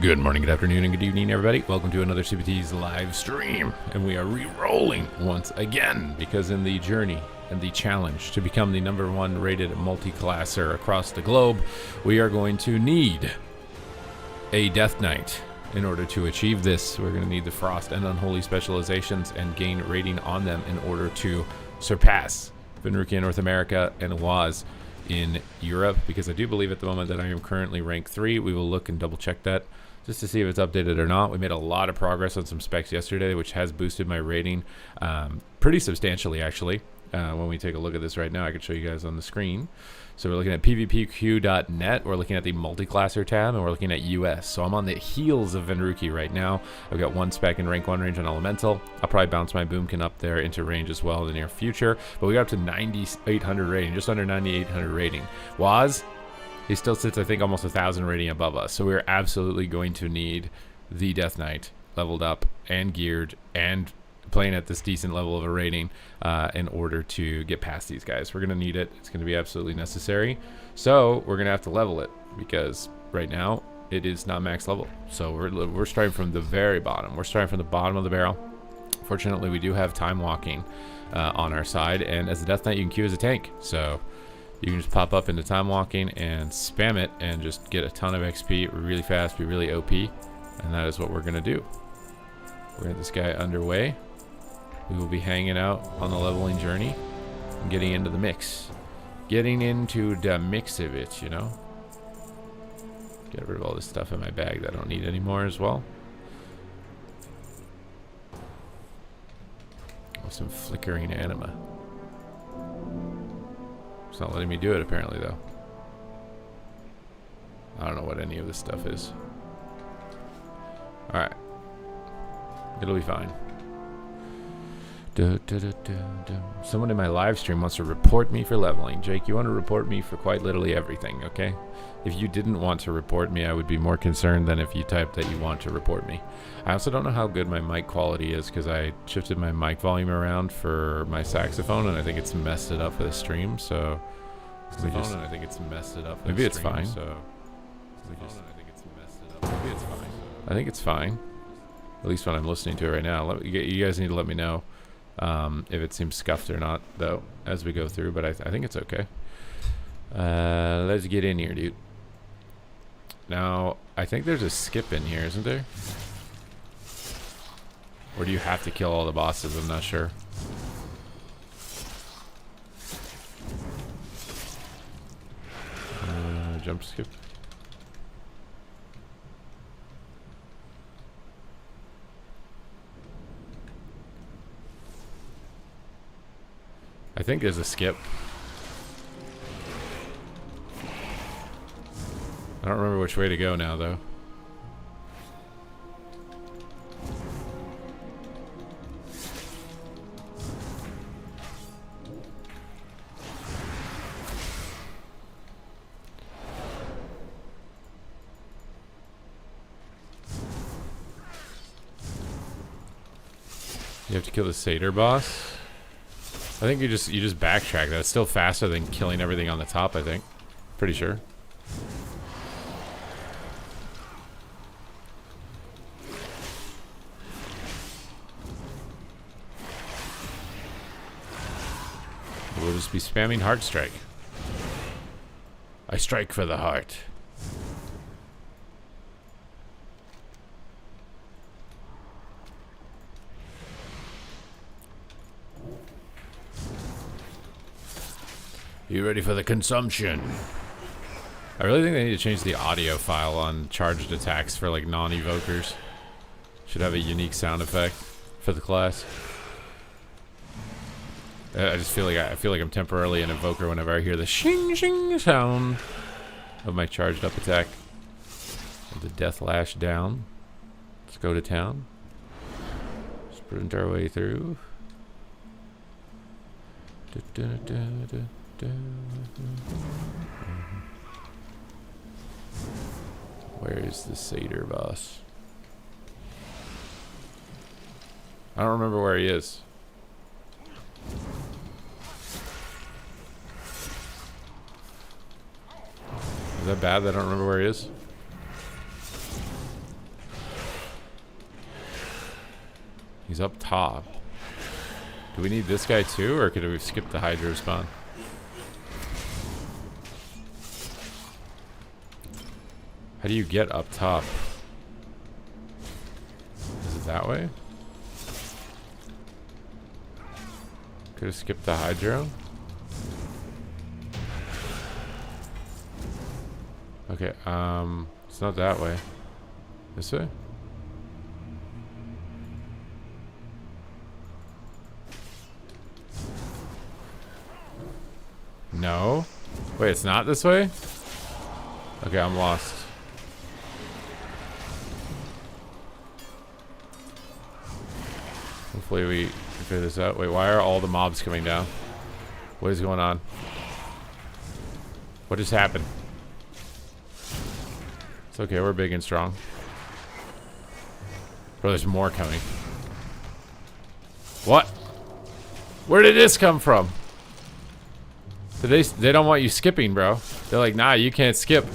Good morning, good afternoon, and good evening, everybody. Welcome to another CPT's live stream. And we are re-rolling once again because in the journey and the challenge to become the #1 rated multi-classer across the globe, we are going to need a Death Knight. In order to achieve this, we're going to need the Frost and Unholy specializations and gain rating on them in order to surpass Venruki in North America and Waz in Europe, because I do believe at the moment that I am currently rank 3. We will look and double check that just to see if it's updated or not. We made a lot of progress on some specs yesterday, which has boosted my rating pretty substantially, actually. When we take a look at this right now, I can show you guys on the screen. So we're looking at pvpq.net, we're looking at the multi-classer tab, and we're looking at US. So I'm on the heels of Venruki right now. I've got 1 spec in rank 1 range on Elemental. I'll probably bounce my Boomkin up there into range as well in the near future. But we got up to 9,800 rating, just under 9,800 rating. Waz, he still sits, I think, almost 1,000 rating above us. So we're absolutely going to need the Death Knight leveled up and geared and playing at this decent level of a rating in order to get past these guys. We're going to need it. It's going to be absolutely necessary. So we're going to have to level it because right now it is not max level. So we're starting from the very bottom. We're starting from the bottom of the barrel. Fortunately, we do have time walking on our side. And as a Death Knight, you can queue as a tank. So you can just pop up into time walking and spam it and just get a ton of XP really fast, be really OP. And that is what we're going to do. We're going to get this guy underway. We will be hanging out on the leveling journey and getting into the mix. Getting into the mix of it, you know? Get rid of all this stuff in my bag that I don't need anymore as well. With some flickering anima. It's not letting me do it apparently though. I don't know what any of this stuff is. Alright. It'll be fine. Someone in my live stream wants to report me for leveling. Jake, you want to report me for quite literally everything, okay? If you didn't want to report me, I would be more concerned than if you typed that you want to report me. I also don't know how good my mic quality is because I shifted my mic volume around for my saxophone and I think it's messed it up for the stream, so maybe it's fine. I think it's fine. At least when I'm listening to it right now. You guys need to let me know if it seems scuffed or not, though, as we go through, but I think it's okay. Let's get in here, dude. Now, I think there's a skip in here, isn't there? Or do you have to kill all the bosses? I'm not sure. Jump skip. I think there's a skip. I don't remember which way to go now, though. You have to kill the satyr boss. I think you just backtrack. That's still faster than killing everything on the top, I think. Pretty sure. We'll just be spamming Heart Strike. I strike for the heart. You ready for the consumption? I really think they need to change the audio file on charged attacks for like non-evokers. Should have a unique sound effect for the class. I just feel like I'm temporarily an evoker whenever I hear the shing shing sound of my charged up attack. The death lash down. Let's go to town. Sprint our way through. Where is the satyr boss? I don't remember where he is. Is that bad that I don't remember where he is? He's up top. Do we need this guy too, or could we skip the Hydro spawn? How do you get up top? Is it that way? Could have skipped the Hydro. Okay, it's not that way. This way? No. Wait, it's not this way? Okay, I'm lost. Hopefully we can figure this out. Wait, why are all the mobs coming down? What is going on? What just happened? It's okay, we're big and strong. Bro, there's more coming. What? Where did this come from? They don't want you skipping, bro. They're like, nah, you can't skip.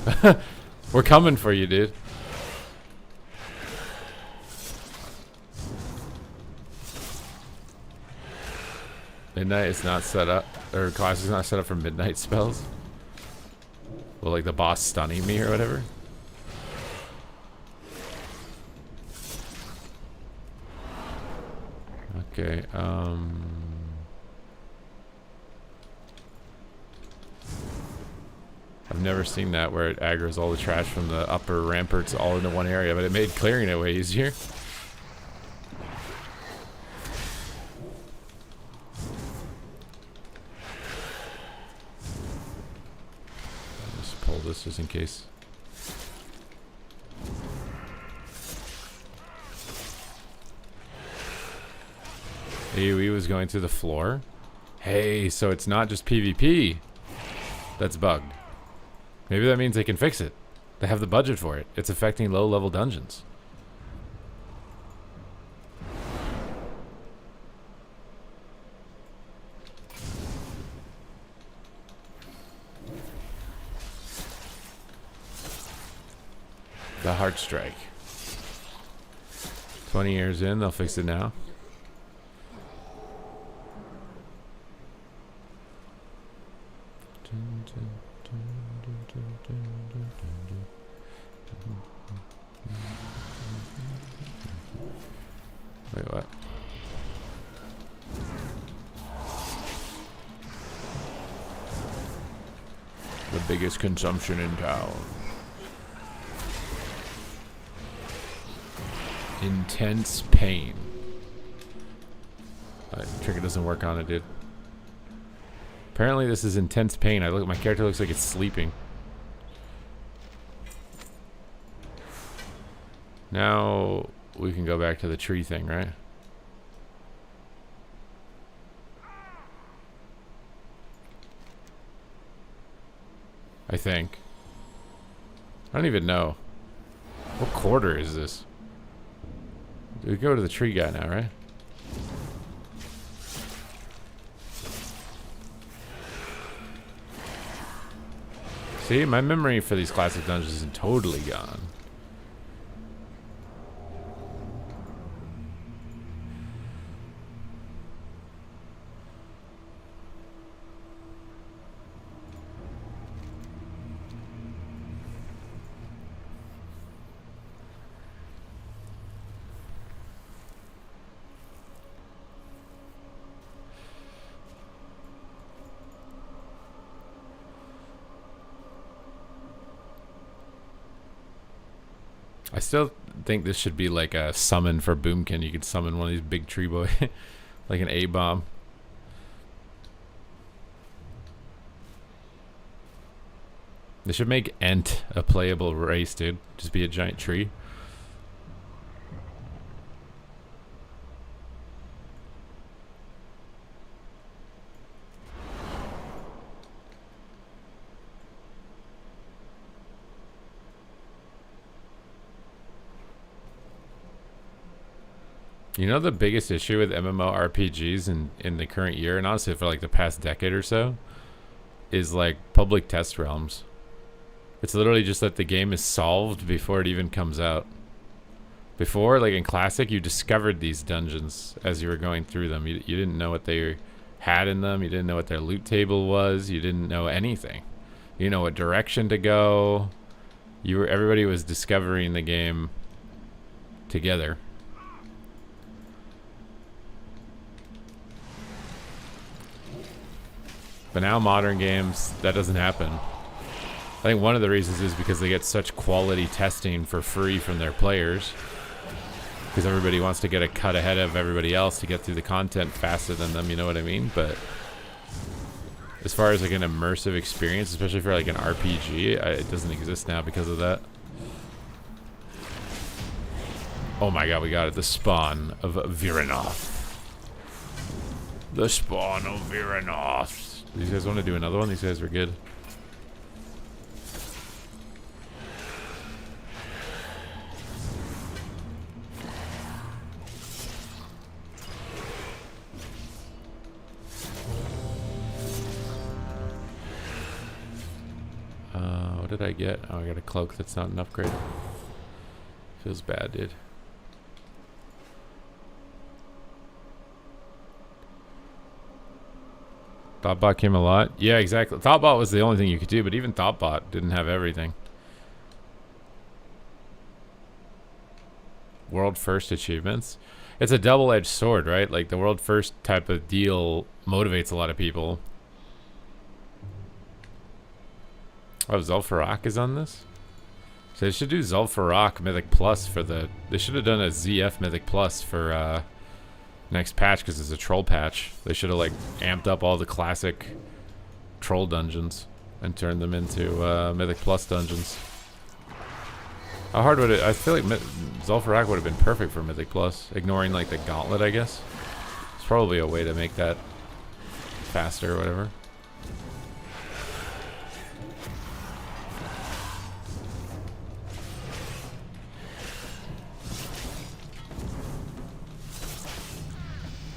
We're coming for you, dude. Midnight is not set up, or class is not set up for midnight spells. Well, like the boss stunning me or whatever. Okay, I've never seen that where it aggroes all the trash from the upper ramparts all into one area, but it made clearing it way easier. I'll just pull this just in case. AoE was going through the floor. Hey, so it's not just PvP that's bugged. Maybe that means they can fix it. They have the budget for it. It's affecting low-level dungeons. The Heart Strike. 20 years in, they'll fix it now. Wait, what? The biggest consumption in town. Intense pain. Trigger doesn't work on it, dude. Apparently this is intense pain. My character looks like it's sleeping. Now we can go back to the tree thing, right? I think. I don't even know. What quarter is this? We go to the tree guy now, right? See, my memory for these classic dungeons is totally gone. I still think this should be like a summon for Boomkin. You could summon one of these big tree boy, like an A-bomb. They should make Ent a playable race, dude. Just be a giant tree. You know the biggest issue with MMORPGs in the current year, and honestly for like the past decade or so, is like public test realms. It's literally just that the game is solved before it even comes out. Before, like in Classic, you discovered these dungeons as you were going through them. You didn't know what they had in them. You didn't know what their loot table was. You didn't know anything. You didn't know what direction to go. Everybody was discovering the game together. But now modern games, that doesn't happen. I think one of the reasons is because they get such quality testing for free from their players. Because everybody wants to get a cut ahead of everybody else to get through the content faster than them, you know what I mean? But as far as like an immersive experience, especially for like an RPG, it doesn't exist now because of that. Oh my god, we got it. The spawn of Viranoth. The spawn of Viranoth. These guys want to do another one? These guys were good. What did I get? Oh, I got a cloak that's not an upgrade. Feels bad, dude. Thoughtbot came a lot. Yeah, exactly. Thoughtbot was the only thing you could do, but even Thoughtbot didn't have everything. World first achievements. It's a double-edged sword, right? Like the world first type of deal motivates a lot of people. Oh, Zul'Farrak is on this? So they should do Zul'Farrak Mythic Plus for the... They should have done a ZF Mythic Plus for next patch because it's a troll patch. They should have like amped up all the classic troll dungeons and turned them into Mythic Plus dungeons. How hard would it... I feel like Zul'Farrak would have been perfect for Mythic Plus. Ignoring like the gauntlet, I guess. It's probably a way to make that faster or whatever.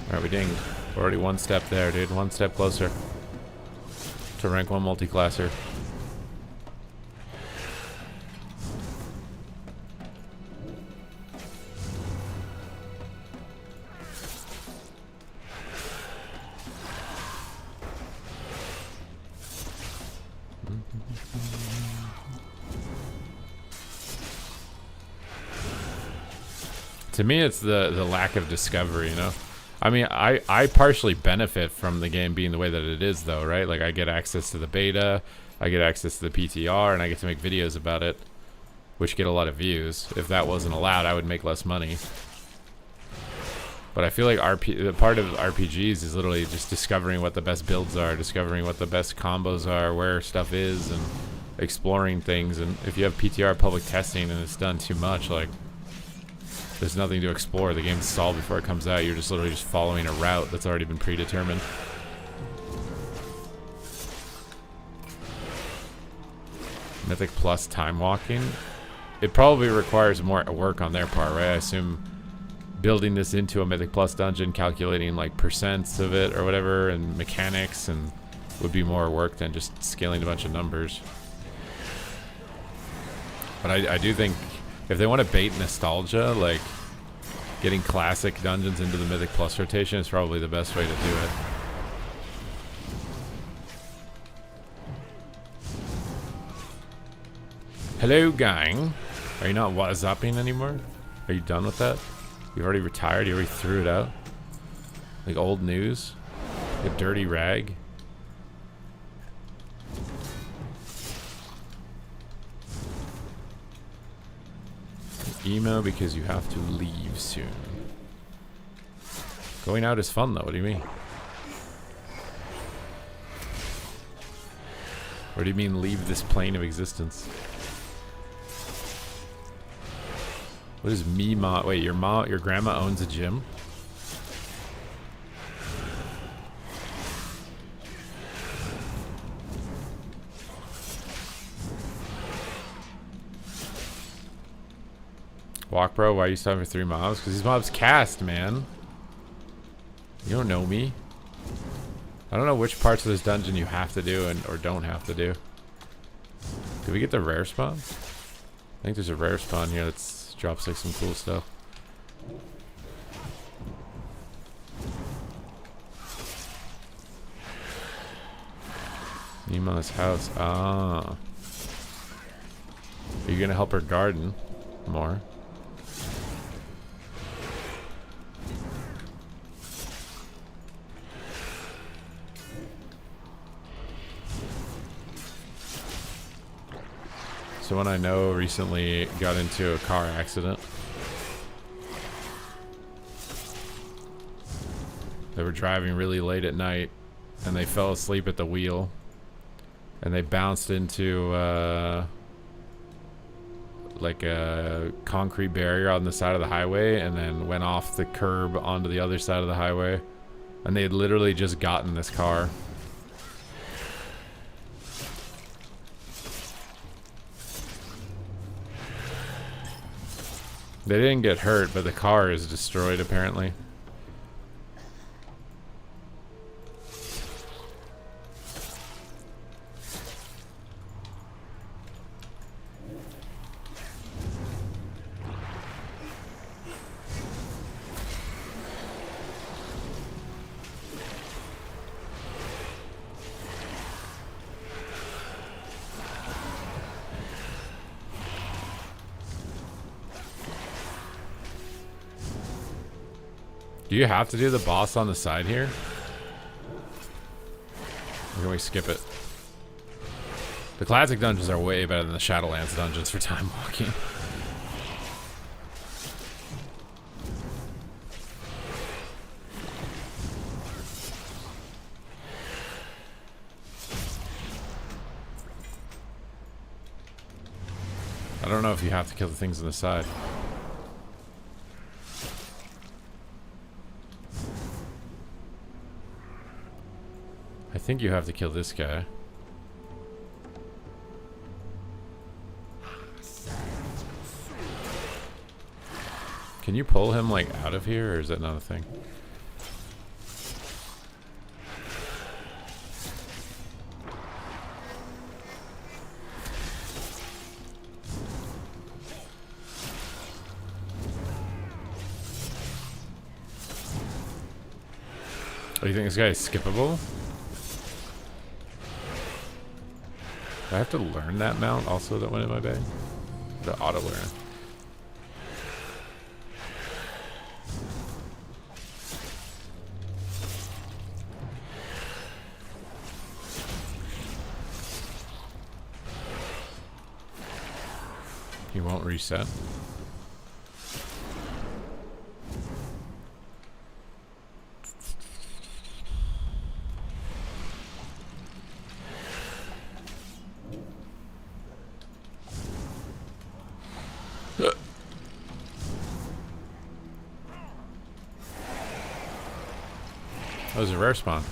Alright, we dinged. We're already one step there, dude. One step closer to rank 1 multi-classer. To me, it's the lack of discovery, you know? I mean, I partially benefit from the game being the way that it is, though, right? Like, I get access to the beta, I get access to the PTR, and I get to make videos about it, which get a lot of views. If that wasn't allowed, I would make less money. But I feel like the part of RPGs is literally just discovering what the best builds are, discovering what the best combos are, where stuff is, and exploring things. And if you have PTR public testing and it's done too much, like, there's nothing to explore. The game's solved before it comes out. You're just literally just following a route that's already been predetermined. Mythic Plus time walking. It probably requires more work on their part, right? I assume building this into a Mythic Plus dungeon, calculating like percents of it or whatever, and mechanics, and would be more work than just scaling a bunch of numbers. But I do think if they want to bait nostalgia, like getting classic dungeons into the Mythic Plus rotation is probably the best way to do it. Hello, gang. Are you not WhatsApping anymore? Are you done with that? You already retired? You already threw it out? Like old news? A dirty rag? Emo because you have to leave soon. Going out is fun though, what do you mean? What do you mean leave this plane of existence? What is me ma? Wait, your grandma owns a gym? Walk, bro. Why are you stopping for 3 mobs? Because these mobs cast, man. You don't know me. I don't know which parts of this dungeon you have to do or don't have to do. Did we get the rare spawn? I think there's a rare spawn here that drops like some cool stuff. Nemo's house. Ah. Are you gonna help her garden more? Someone I know recently got into a car accident. They were driving really late at night and they fell asleep at the wheel and they bounced into like a concrete barrier on the side of the highway and then went off the curb onto the other side of the highway, and they had literally just gotten this car. They didn't get hurt, but the car is destroyed apparently. Do you have to do the boss on the side here? Or can we skip it? The classic dungeons are way better than the Shadowlands dungeons for time walking. I don't know if you have to kill the things on the side. I think you have to kill this guy. Can you pull him like out of here, or is that not a thing? Oh, you think this guy is skippable? Do I have to learn that mount also that went in my bag? The auto learn. He won't reset. That was a rare spawn.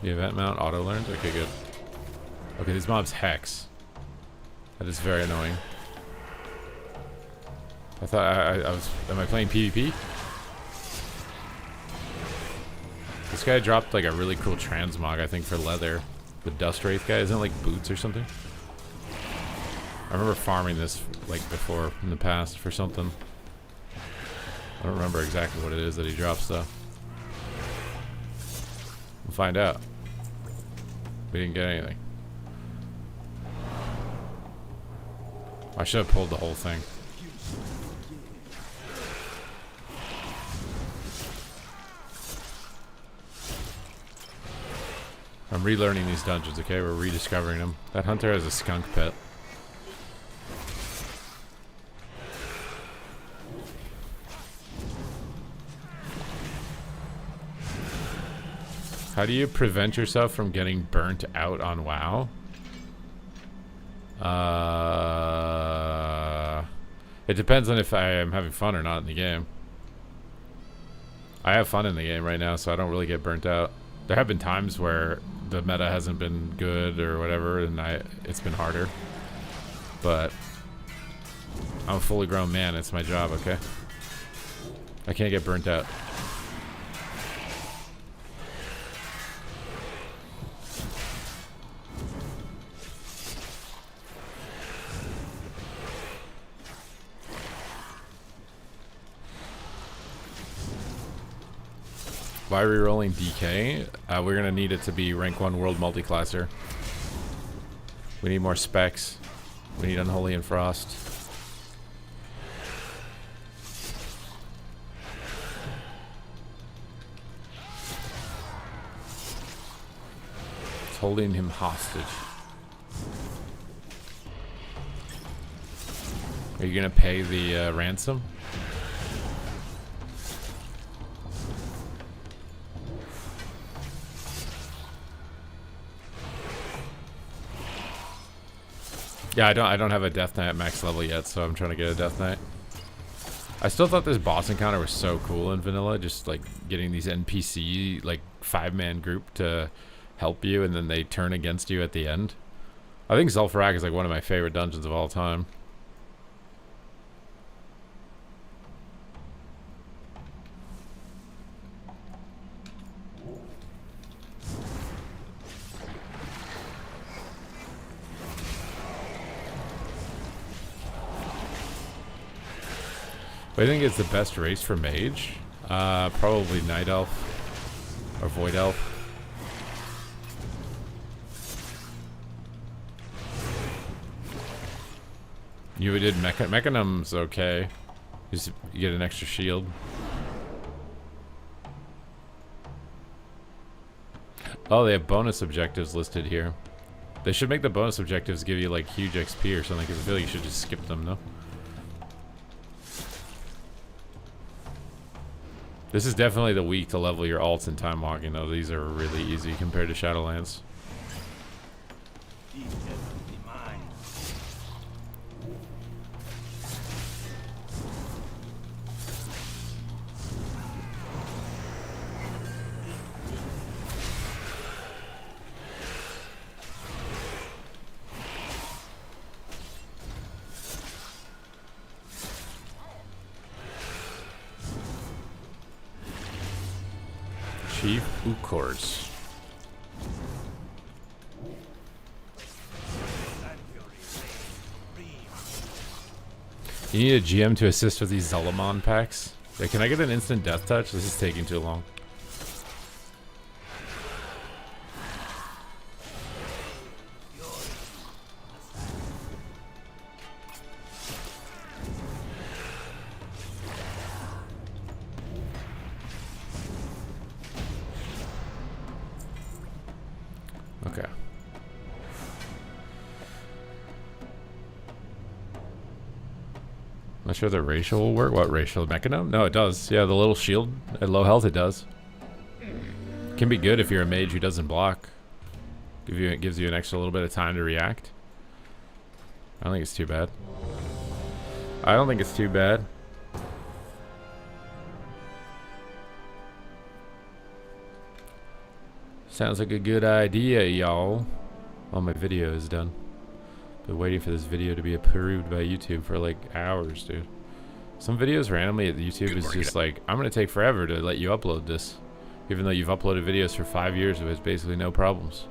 The event mount auto learns? Okay, good. Okay, these mobs hex. That is very annoying. I thought I was... Am I playing PvP? This guy dropped like a really cool transmog, I think, for leather. The Dust Wraith guy, isn't it like boots or something? I remember farming this like before in the past for something. I don't remember exactly what it is that he drops though. We'll find out. We didn't get anything. I should have pulled the whole thing. I'm relearning these dungeons, okay? We're rediscovering them. That hunter has a skunk pet. How do you prevent yourself from getting burnt out on WoW? It depends on if I am having fun or not in the game. I have fun in the game right now, so I don't really get burnt out. There have been times where the meta hasn't been good or whatever, and it's been harder. But I'm a fully grown man. It's my job, okay? I can't get burnt out. Why rerolling DK? We're gonna need it to be rank 1 world multiclasser. We need more specs. We need Unholy and Frost. It's holding him hostage. Are you gonna pay the ransom? Yeah, I don't have a Death Knight at max level yet, so I'm trying to get a Death Knight. I still thought this boss encounter was so cool in vanilla, just like getting these NPC like 5-man group to help you and then they turn against you at the end. I think Zul'Farrak is like one of my favorite dungeons of all time. I think it's the best race for mage. Probably Night Elf or Void Elf. You did Mechanum's okay. You get an extra shield. Oh, they have bonus objectives listed here. They should make the bonus objectives give you like huge XP or something, because I feel like you should just skip them, no? This is definitely the week to level your alts in time walking, though. These are really easy compared to Shadowlands. Chief Ukors. You need a GM to assist with these Zelamon packs. Yeah, can I get an instant death touch? This is taking too long. Okay. Not sure the racial will work. What racial? Mechanum? No, it does. Yeah, the little shield at low health, it does. Can be good if you're a mage who doesn't block. It gives you an extra little bit of time to react. I don't think it's too bad. I don't think it's too bad. Sounds like a good idea, y'all. Well, my video is done. Been waiting for this video to be approved by YouTube for like hours, dude. Some videos randomly at YouTube is just like, I'm gonna take forever to let you upload this, even though you've uploaded videos for 5 years with basically no problems.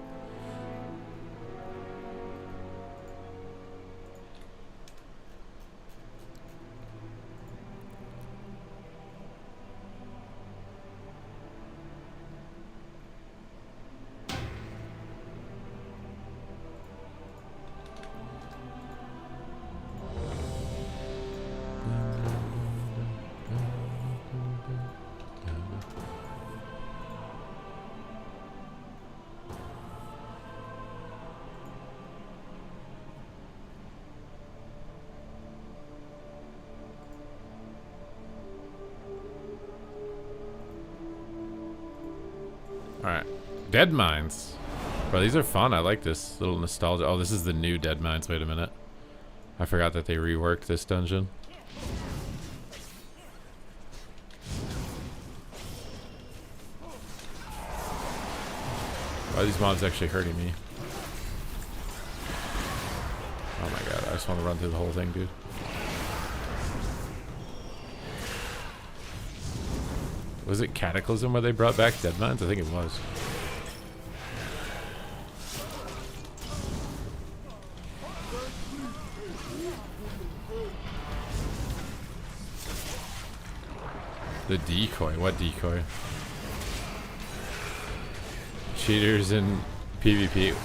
Alright. Dead Mines. Bro, these are fun. I like this little nostalgia. Oh, this is the new Dead Mines. Wait a minute. I forgot that they reworked this dungeon. Why are these mobs actually hurting me? Oh my god, I just want to run through the whole thing, dude. Was it Cataclysm where they brought back Deadmines? I think it was. The decoy. What decoy? Cheaters in PvP.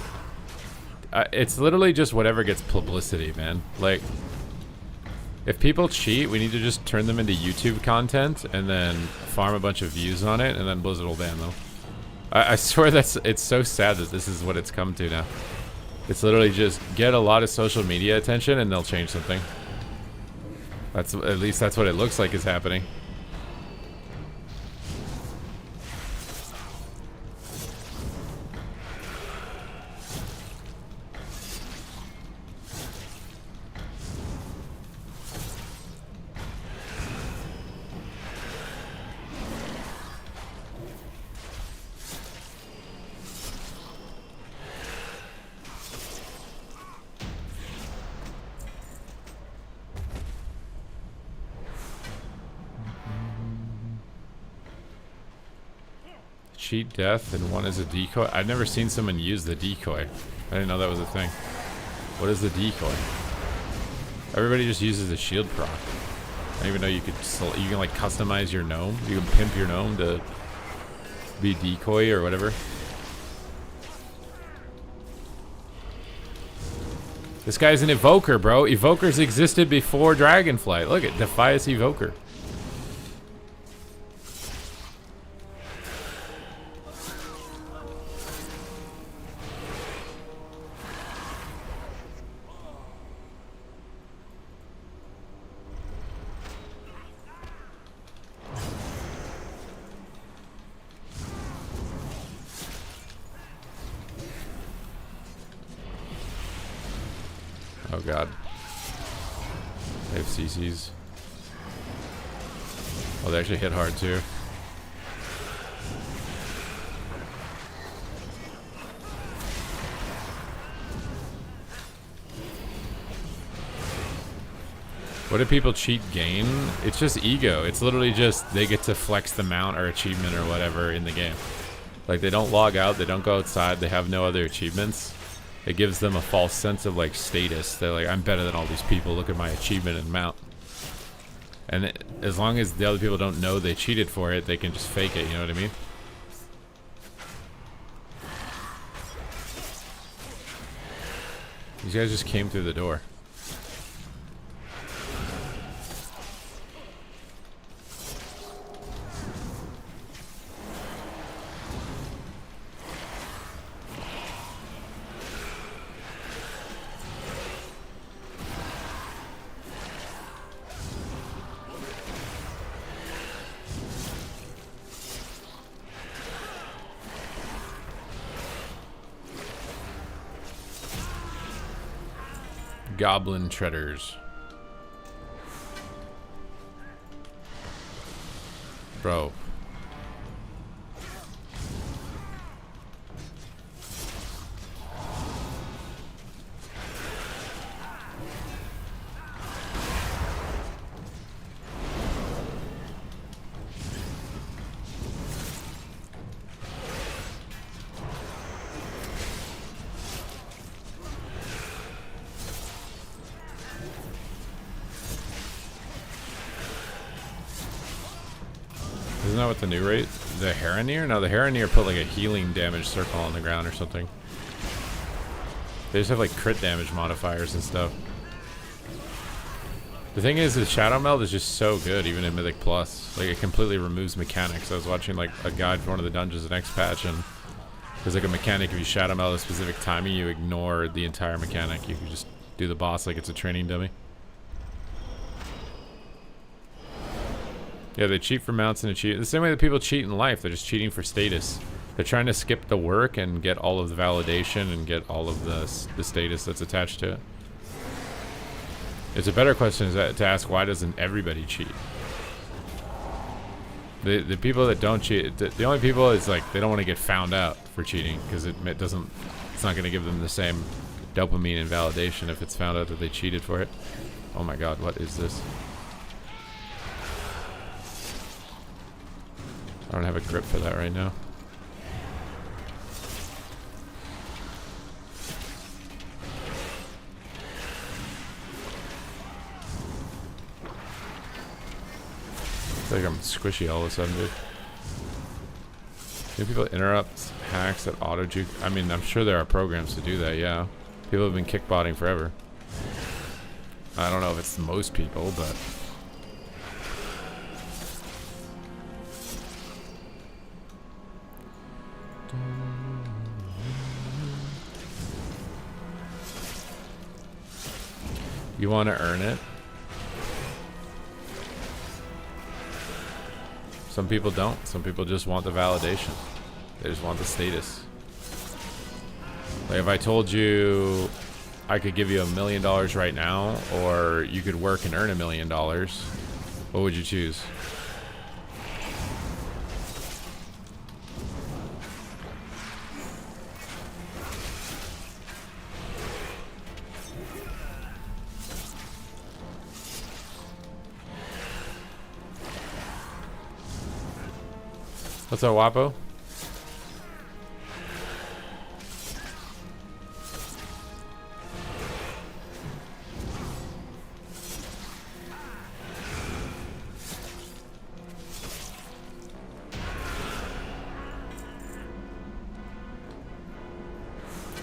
It's literally just whatever gets publicity, man. Like, if people cheat, we need to just turn them into YouTube content and then farm a bunch of views on it, and then Blizzard will ban them. I swear it's so sad that this is what it's come to now. It's literally just get a lot of social media attention and they'll change something. At least that's what it looks like is happening. Cheat death and one is a decoy. I've never seen someone use the decoy. I didn't know that was a thing. What is the decoy? Everybody just uses the shield proc. I didn't even know you can like customize your gnome. You can pimp your gnome to be decoy or whatever. This guy's an evoker, bro. Evokers existed before Dragonflight. Look at Defias Evoker. Oh god. They have CCs. Oh, they actually hit hard too. What do people cheat gain? It's just ego. It's literally just they get to flex the mount or achievement or whatever in the game. Like, they don't log out, they don't go outside, they have no other achievements. It gives them a false sense of like status. They're like, I'm better than all these people, look at my achievement and mount. And as long as the other people don't know they cheated for it, they can just fake it, you know what I mean? These guys just came through the door. Goblin treaders. Bro. Isn't that what the new rate? The Heroneer? No, the Heroneer put like a healing damage circle on the ground or something. They just have like crit damage modifiers and stuff. The thing is, the Shadow Meld is just so good, even in Mythic Plus. Like, it completely removes mechanics. I was watching like a guide for one of the dungeons the next patch, and there's like a mechanic, if you Shadow Meld a specific timing, you ignore the entire mechanic. You can just do the boss like it's a training dummy. Yeah, they cheat for mounts and cheat. The same way that people cheat in life, they're just cheating for status. They're trying to skip the work and get all of the validation and get all of the status that's attached to it. It's a better question to ask, why doesn't everybody cheat? The people that don't cheat, the only people is like, they don't want to get found out for cheating, because it's not going to give them the same dopamine and validation if it's found out that they cheated for it. Oh my god, what is this? I don't have a grip for that right now. I feel like I'm squishy all of a sudden, dude. Do people interrupt hacks that auto juke? I mean, I'm sure there are programs to do that, yeah. People have been kickbotting forever. I don't know if it's most people, but... You want to earn it? Some people don't. Some people just want the validation. They just want the status. Like if I told you I could give you $1 million right now, or you could work and earn $1 million, what would you choose? What's up, Wapo?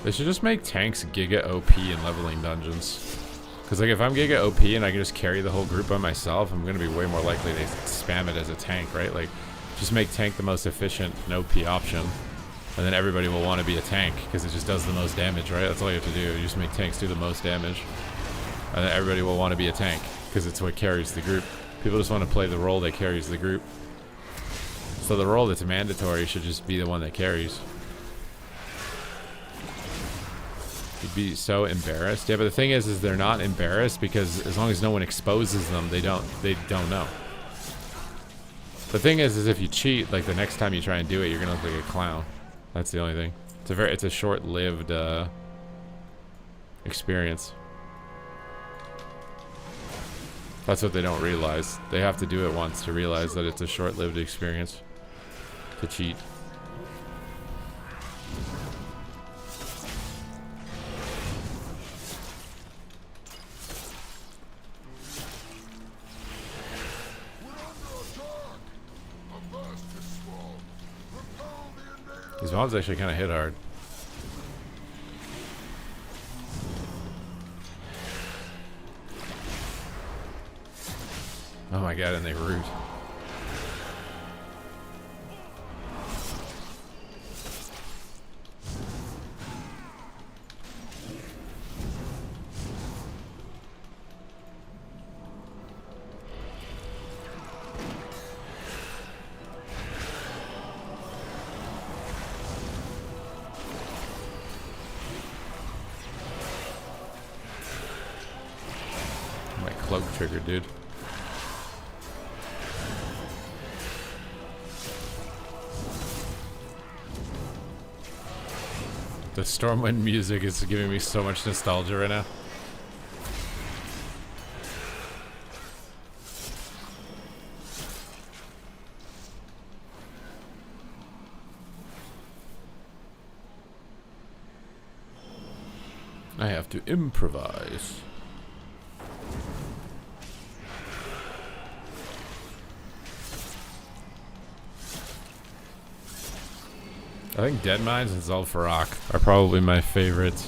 They should just make tanks Giga OP in leveling dungeons. Because like if I'm Giga OP and I can just carry the whole group by myself, I'm going to be way more likely to spam it as a tank, right? Like, just make tank the most efficient and OP option. And then everybody will want to be a tank because it just does the most damage, right? That's all you have to do. You just make tanks do the most damage. And then everybody will want to be a tank because it's what carries the group. People just want to play the role that carries the group. So the role that's mandatory should just be the one that carries. You'd be so embarrassed. Yeah, but the thing is they're not embarrassed because as long as no one exposes them, they don't know. The thing is if you cheat, like the next time you try and do it, you're gonna look like a clown. That's the only thing. It's a short-lived experience. That's what they don't realize. They have to do it once to realize that it's a short-lived experience to cheat. These mobs actually kind of hit hard. Oh my god, and they root. Cloak trigger, dude. The Stormwind music is giving me so much nostalgia right now. I have to improvise. I think Dead Mines and Zul'Farrak are probably my favorite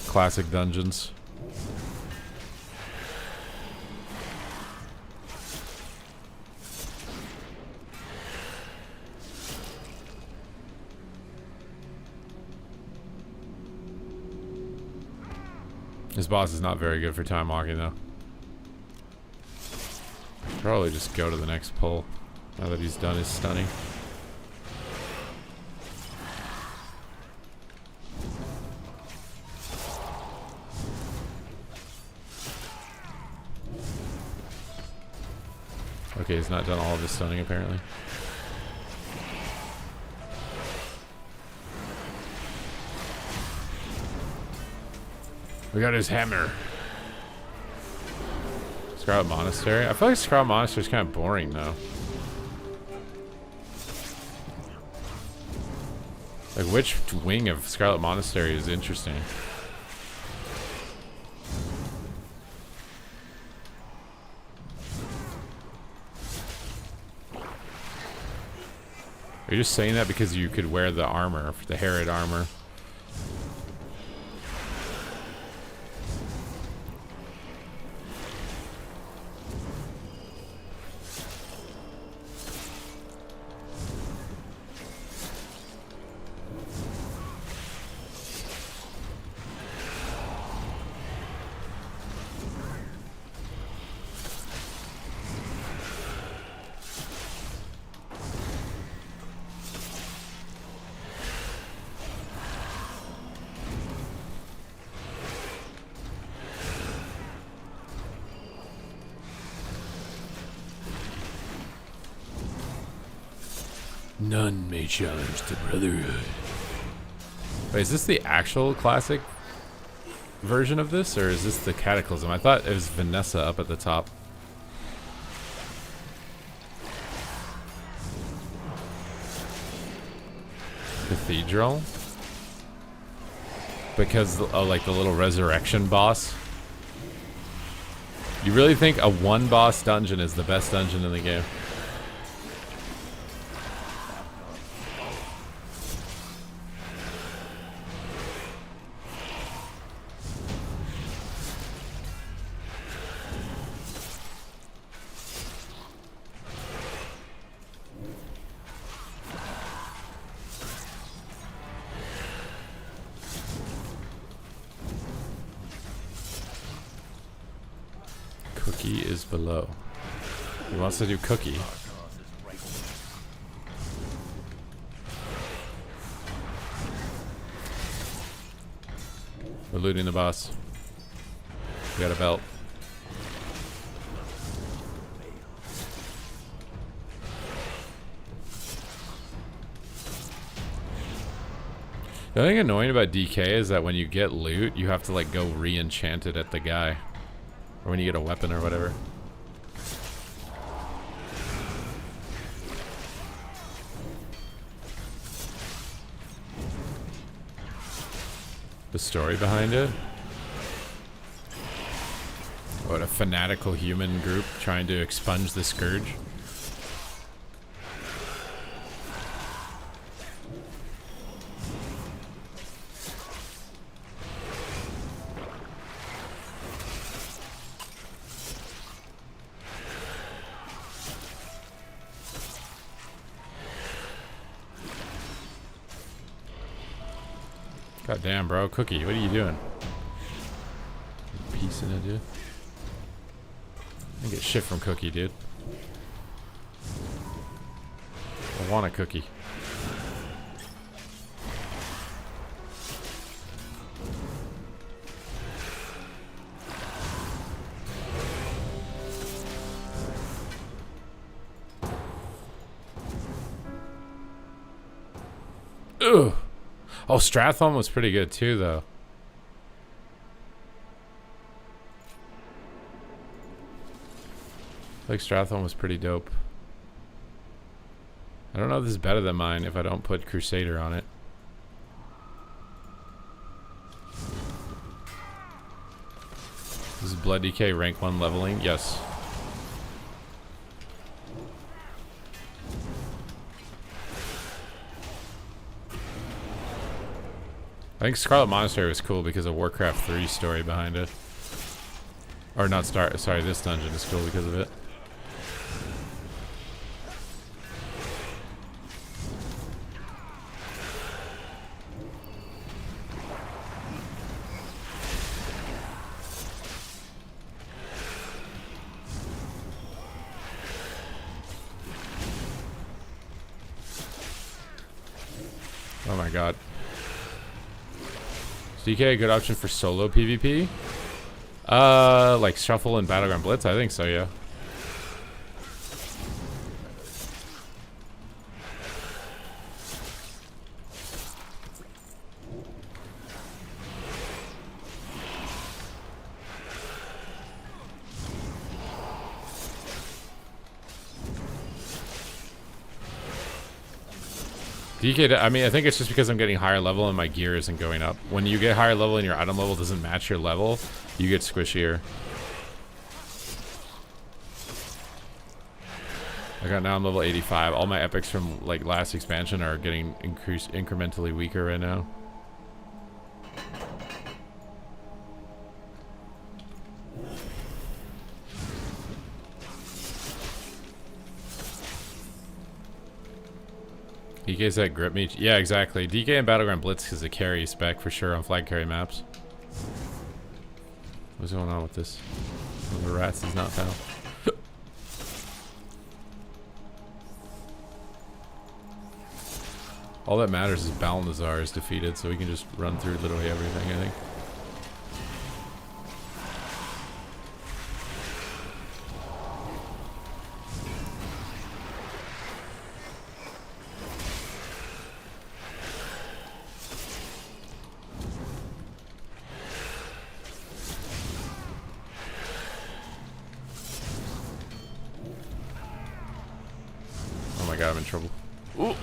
classic dungeons. This boss is not very good for time walking though. Probably just go to the next pull now that he's done his stunning. Okay, he's not done all of his stunning apparently. We got his hammer. Scarlet Monastery. I feel like Scarlet Monastery is kind of boring though. Like, which wing of Scarlet Monastery is interesting? Are you just saying that because you could wear the armor, the Herod armor? None may challenge the Brotherhood. Wait, is this the actual classic version of this, or is this the Cataclysm? I thought it was Vanessa up at the top. Cathedral? Because, like the little resurrection boss? You really think a one-boss dungeon is the best dungeon in the game? Cookie is below. He wants to do Cookie. We're looting the boss. We got a belt. The only thing annoying about DK is that when you get loot, you have to like go re-enchant it at the guy. Or when you get a weapon or whatever. The story behind it? What, a fanatical human group trying to expunge the Scourge? God damn, bro. Cookie, what are you doing? Piecing it, dude. I get shit from Cookie, dude. I want a cookie. Ugh. Oh, Strathholm was pretty good too, though. Like Strathholm was pretty dope. I don't know if this is better than mine if I don't put Crusader on it. This is Blood DK rank 1 leveling? Yes. I think Scarlet Monastery was cool because of Warcraft 3 story behind it. Or not sorry, this dungeon is cool because of it. Oh my god. Is DK a good option for solo PvP? Like Shuffle and Battleground Blitz? I think so, yeah. DK, I mean, I think it's just because I'm getting higher level and my gear isn't going up. When you get higher level and your item level doesn't match your level, you get squishier. Now I'm level 85. All my epics from like last expansion are getting incrementally weaker right now. DK's that grip meat. Yeah, exactly. DK and Battleground Blitz is a carry spec for sure on flag carry maps. What's going on with this? One of the rats is not found. All that matters is Balnazar is defeated, so we can just run through literally everything, I think. Oh my god, I'm in trouble. Ooh!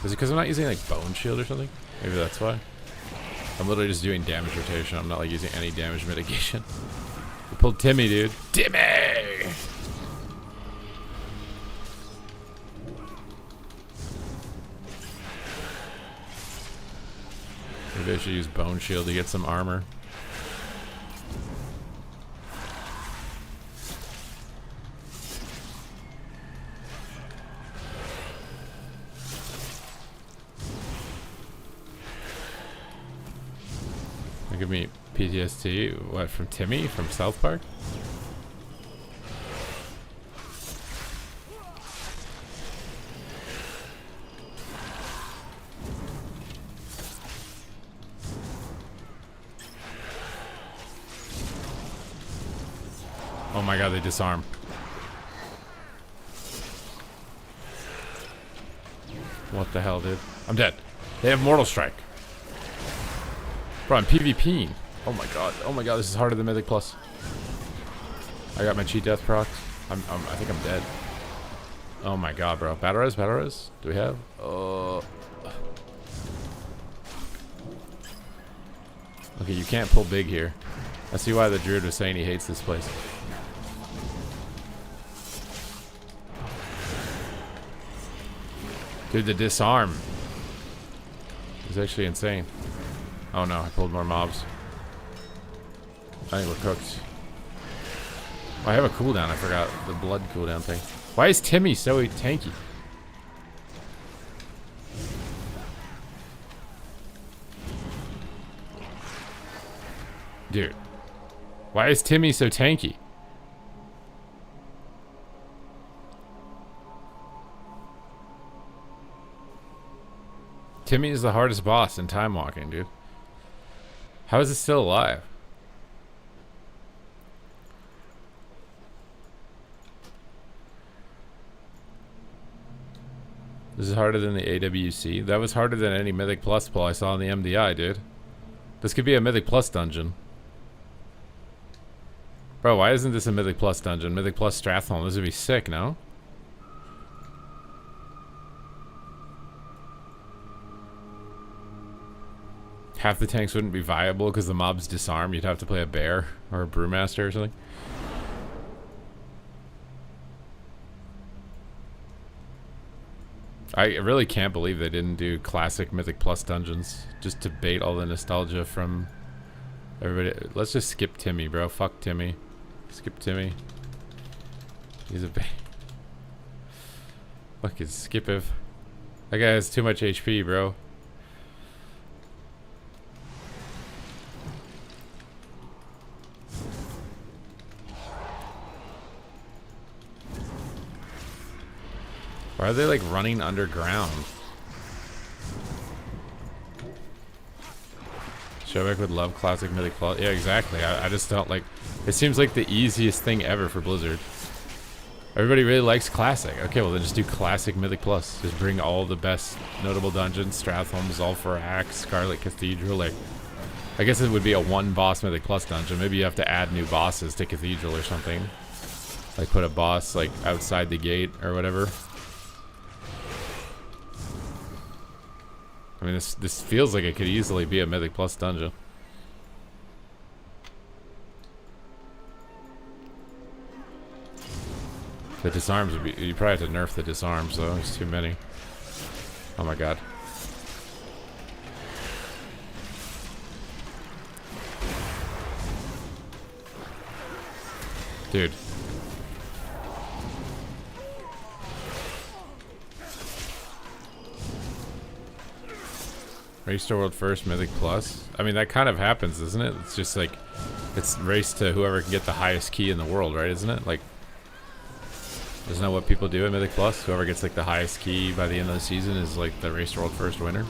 Is it because I'm not using like Bone Shield or something? Maybe that's why. I'm literally just doing damage rotation. I'm not like using any damage mitigation. We pulled Timmy, dude. Timmy! Maybe I should use Bone Shield to get some armor. Give me PTSD. What, from Timmy from South Park? Oh my god, they disarm. What the hell, dude? I'm dead. They have Mortal Strike. Bro, I'm PvPing. Oh my god. Oh my god, this is harder than Mythic Plus. I got my cheat death procs. I think I'm dead. Oh my god, bro. Battle res? Battle res? Do we have? Okay, you can't pull big here. I see why the druid was saying he hates this place. Dude, the disarm is actually insane. Oh no, I pulled more mobs. I think we're cooked. Oh, I have a cooldown. I forgot the blood cooldown thing. Why is Timmy so tanky? Dude. Why is Timmy so tanky? Timmy is the hardest boss in time walking, dude. How is it still alive? This is harder than the AWC. That was harder than any Mythic Plus pull I saw in the MDI, dude. This could be a Mythic Plus dungeon. Bro, why isn't this a Mythic Plus dungeon? Mythic Plus Stratholme. This would be sick, no? Half the tanks wouldn't be viable because the mobs disarm. You'd have to play a bear or a brewmaster or something. I really can't believe they didn't do classic Mythic Plus dungeons just to bait all the nostalgia from everybody. Let's just skip Timmy, bro. Fuck Timmy. Skip Timmy. He's a bait. Fucking skip him. That guy has too much HP, bro. Why are they like running underground? Showback would love classic Mythic Plus. Yeah, exactly. I just don't like. It seems like the easiest thing ever for Blizzard. Everybody really likes classic. Okay, well then just do classic Mythic Plus. Just bring all the best notable dungeons. Stratholme, Zul'Farrak, Scarlet Cathedral. Like, I guess it would be a one boss Mythic Plus dungeon. Maybe you have to add new bosses to Cathedral or something. Like put a boss like outside the gate or whatever. I mean, this feels like it could easily be a Mythic Plus dungeon. The disarms would be... You probably have to nerf the disarms, though. There's too many. Oh my god. Dude. Race to World First, Mythic Plus. I mean, that kind of happens, isn't it? It's just like... It's race to whoever can get the highest key in the world, right? Isn't it? Like... Isn't that what people do at Mythic Plus? Whoever gets like the highest key by the end of the season is like the Race to World First winner.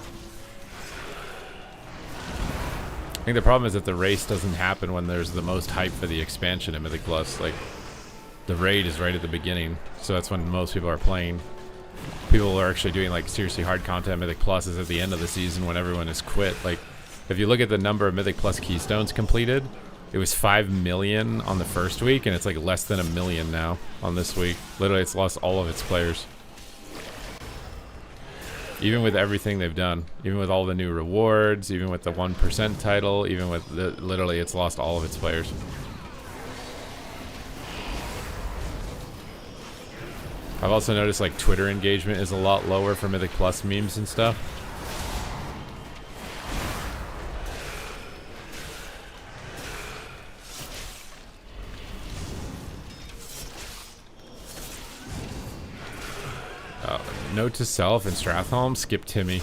I think the problem is that the race doesn't happen when there's the most hype for the expansion in Mythic Plus. Like, the raid is right at the beginning, so that's when most people are playing. People are actually doing like seriously hard content. Mythic Plus is at the end of the season when everyone has quit. Like, if you look at the number of Mythic Plus keystones completed, it was 5 million on the first week, and it's like less than 1 million now on this week. Literally, it's lost all of its players. Even with everything they've done, even with all the new rewards, even with the 1% title, even with the, literally, it's lost all of its players. I've also noticed like Twitter engagement is a lot lower for Mythic Plus memes and stuff. Note to self in Stratholme, skip Timmy.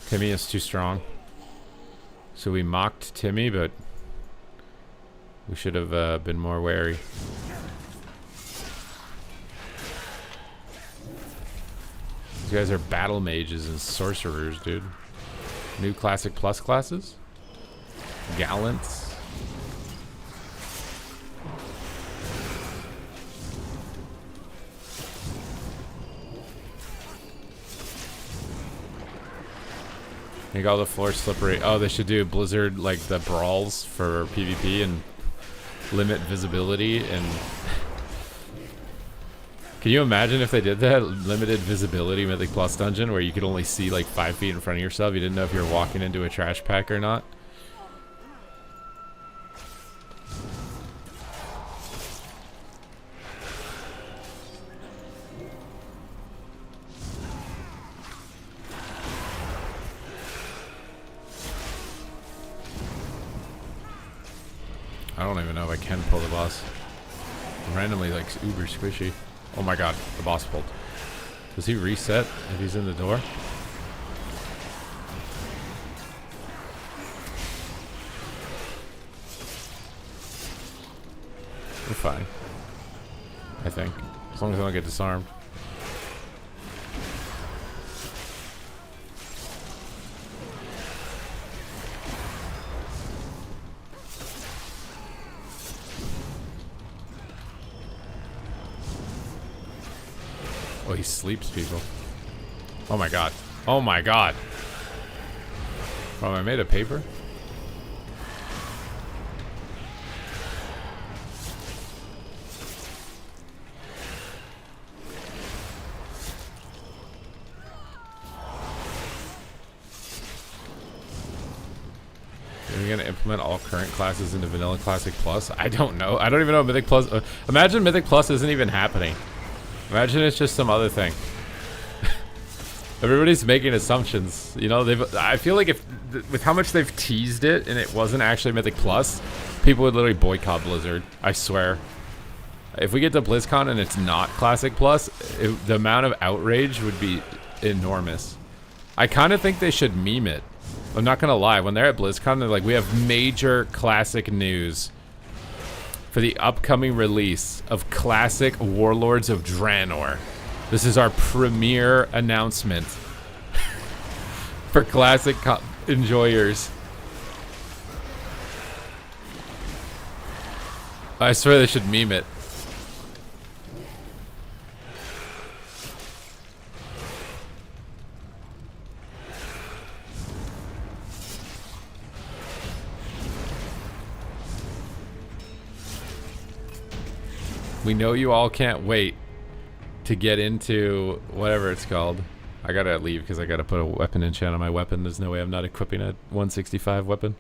Timmy is too strong. So we mocked Timmy, but we should have been more wary. These guys are battle mages and sorcerers, dude. New Classic Plus classes? Gallants. Make all the floors slippery. Oh, they should do Blizzard, like, the brawls for PvP and limit visibility. And can you imagine if they did that? Limited visibility Mythic Plus dungeon where you could only see, like, 5 feet in front of yourself. You didn't know if you were walking into a trash pack or not. I don't even know if I can pull the boss. Randomly, like, uber squishy. Oh my god, the boss pulled. Does he reset if he's in the door? We're fine. I think. As long as I don't get disarmed. Oh, he sleeps people. Oh my god. Oh my god. Oh, I made a paper? Are we gonna implement all current classes into Vanilla Classic Plus? I don't know. I don't even know what Mythic Plus... imagine Mythic Plus isn't even happening. Imagine it's just some other thing. Everybody's making assumptions. You know, I feel like if... with how much they've teased it and it wasn't actually Mythic Plus, people would literally boycott Blizzard. I swear. If we get to BlizzCon and it's not Classic Plus, the amount of outrage would be enormous. I kind of think they should meme it. I'm not gonna lie. When they're at BlizzCon, they're like, we have major Classic news for the upcoming release of Classic Warlords of Draenor. This is our premiere announcement for Classic enjoyers. I swear they should meme it. We know you all can't wait to get into whatever it's called. I gotta leave because I gotta put a weapon enchant on my weapon. There's no way I'm not equipping a 165 weapon.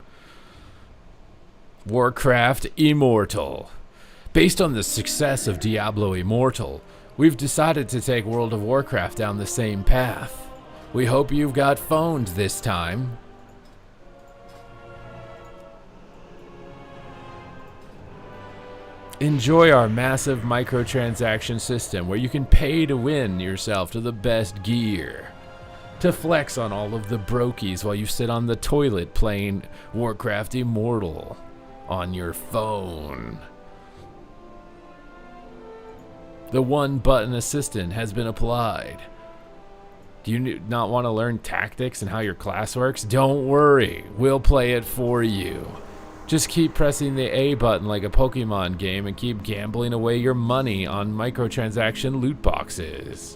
Warcraft Immortal. Based on the success of Diablo Immortal, we've decided to take World of Warcraft down the same path. We hope you've got phones this time. Enjoy our massive microtransaction system where you can pay to win yourself to the best gear. To flex on all of the brokies while you sit on the toilet playing Warcraft Immortal on your phone. The one-button assistant has been applied. Do you not want to learn tactics and how your class works? Don't worry, we'll play it for you. Just keep pressing the A button like a Pokemon game and keep gambling away your money on microtransaction loot boxes.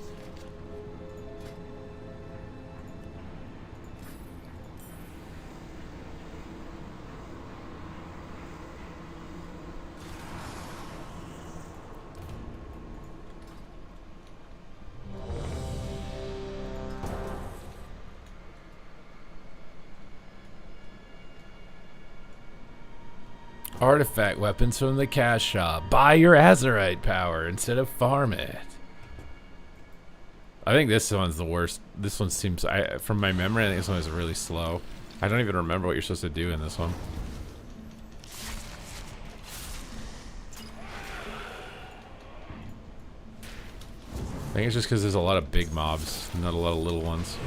Artifact weapons from the cash shop. Buy your Azerite power instead of farm it. I think this one's the worst. This one seems, from my memory, I think this one is really slow. I don't even remember what you're supposed to do in this one. I think it's just because there's a lot of big mobs, not a lot of little ones.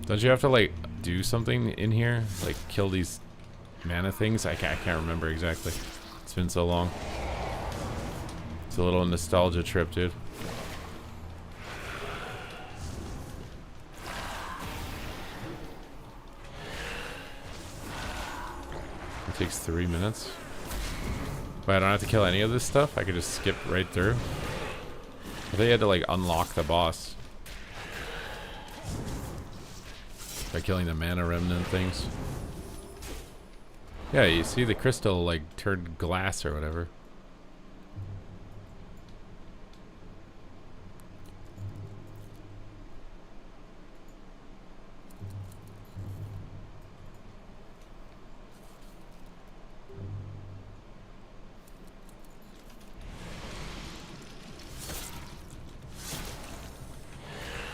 Don't you have to, like, do something in here? Like, kill these mana things? I can't remember exactly. It's been so long. It's a little nostalgia trip, dude. It takes 3 minutes. But I don't have to kill any of this stuff? I could just skip right through? I thought you had to, like, unlock the boss. By killing the mana remnant things. Yeah, you see the crystal like turned glass or whatever.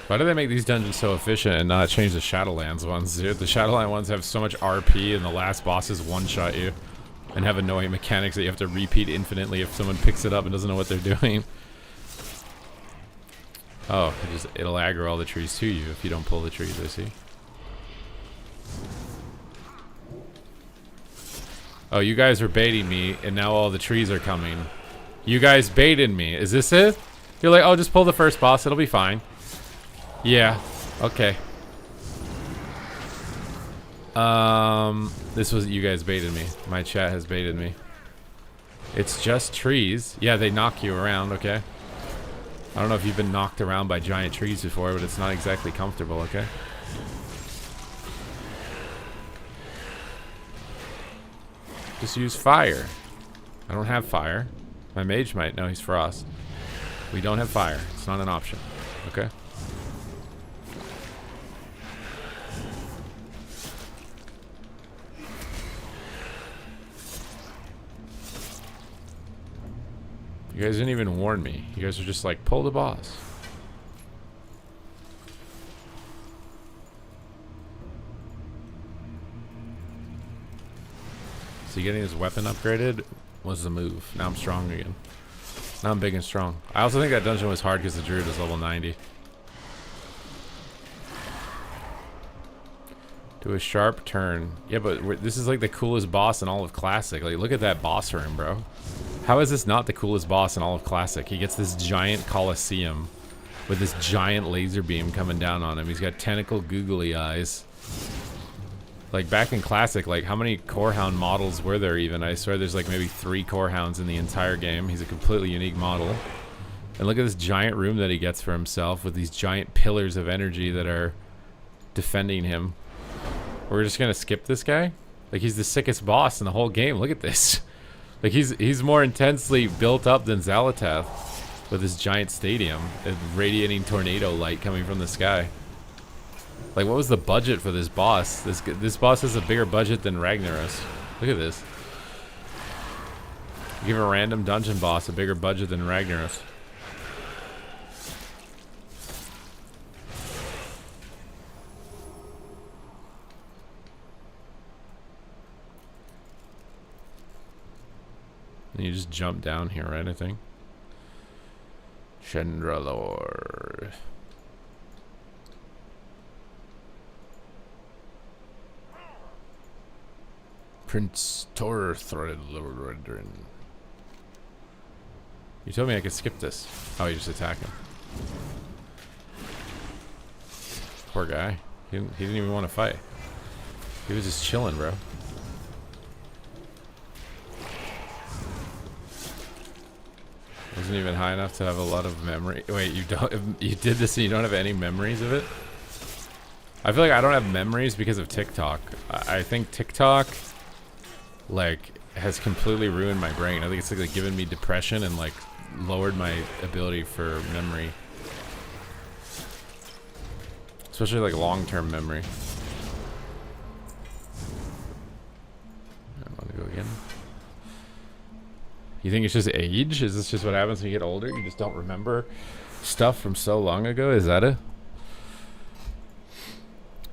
Why do they make these dungeons so efficient and not change the Shadowlands ones, dude? The Shadowlands ones have so much RP and the last bosses one-shot you. And have annoying mechanics that you have to repeat infinitely if someone picks it up and doesn't know what they're doing. Oh, it'll aggro all the trees to you if you don't pull the trees, I see. Oh, you guys are baiting me and now all the trees are coming. You guys baited me. Is this it? You're like, oh, just pull the first boss, it'll be fine. Yeah, okay. This was, you guys baited me. My chat has baited me. It's just trees. Yeah, they knock you around, okay? I don't know if you've been knocked around by giant trees before, but it's not exactly comfortable, okay? Just use fire. I don't have fire. My mage might. No, he's frost. We don't have fire. It's not an option, okay? You guys didn't even warn me. You guys are just like, pull the boss. So getting this weapon upgraded was the move. Now I'm strong again. Now I'm big and strong. I also think that dungeon was hard because the druid is level 90. Do a sharp turn. Yeah, but this is like the coolest boss in all of Classic. Like, look at that boss room, bro. How is this not the coolest boss in all of Classic? He gets this giant Colosseum with this giant laser beam coming down on him. He's got tentacle googly eyes. Like, back in Classic, like, how many Corehound models were there even? I swear there's like maybe 3 Corehounds in the entire game. He's a completely unique model. And look at this giant room that he gets for himself with these giant pillars of energy that are defending him. We're just gonna skip this guy? Like, he's the sickest boss in the whole game. Look at this. Like he's more intensely built up than Zalatath with his giant stadium and radiating tornado light coming from the sky. Like, what was the budget for this boss? This boss has a bigger budget than Ragnaros. Look at this. Give a random dungeon boss a bigger budget than Ragnaros. And you just jump down here, right, I think? Shendra Lord. Prince Torthrodrin. You told me I could skip this. Oh, you just attack him. Poor guy. He didn't even want to fight. He was just chilling, bro. Wasn't even high enough to have a lot of memory. Wait, you did this and you don't have any memories of it? I feel like I don't have memories because of TikTok. I think TikTok, like, has completely ruined my brain. I think it's like given me depression and like lowered my ability for memory. Especially like long-term memory. I want to go again. You think it's just age? Is this just what happens when you get older? You just don't remember stuff from so long ago? Is that it?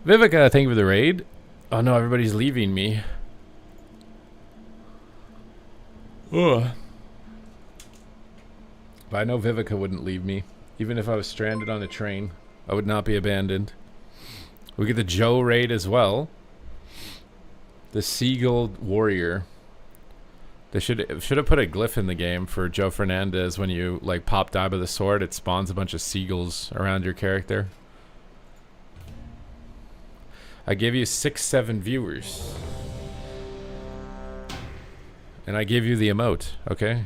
Vivica, thank you for the raid. Oh no, everybody's leaving me. Ugh. But I know Vivica wouldn't leave me. Even if I was stranded on a train, I would not be abandoned. We get the Joe raid as well. The Seagull Warrior. They should have put a glyph in the game for Joe Fernandez. When you like pop die by the sword, it spawns a bunch of seagulls around your character. I gave you 6-7 viewers. And I gave you the emote, okay?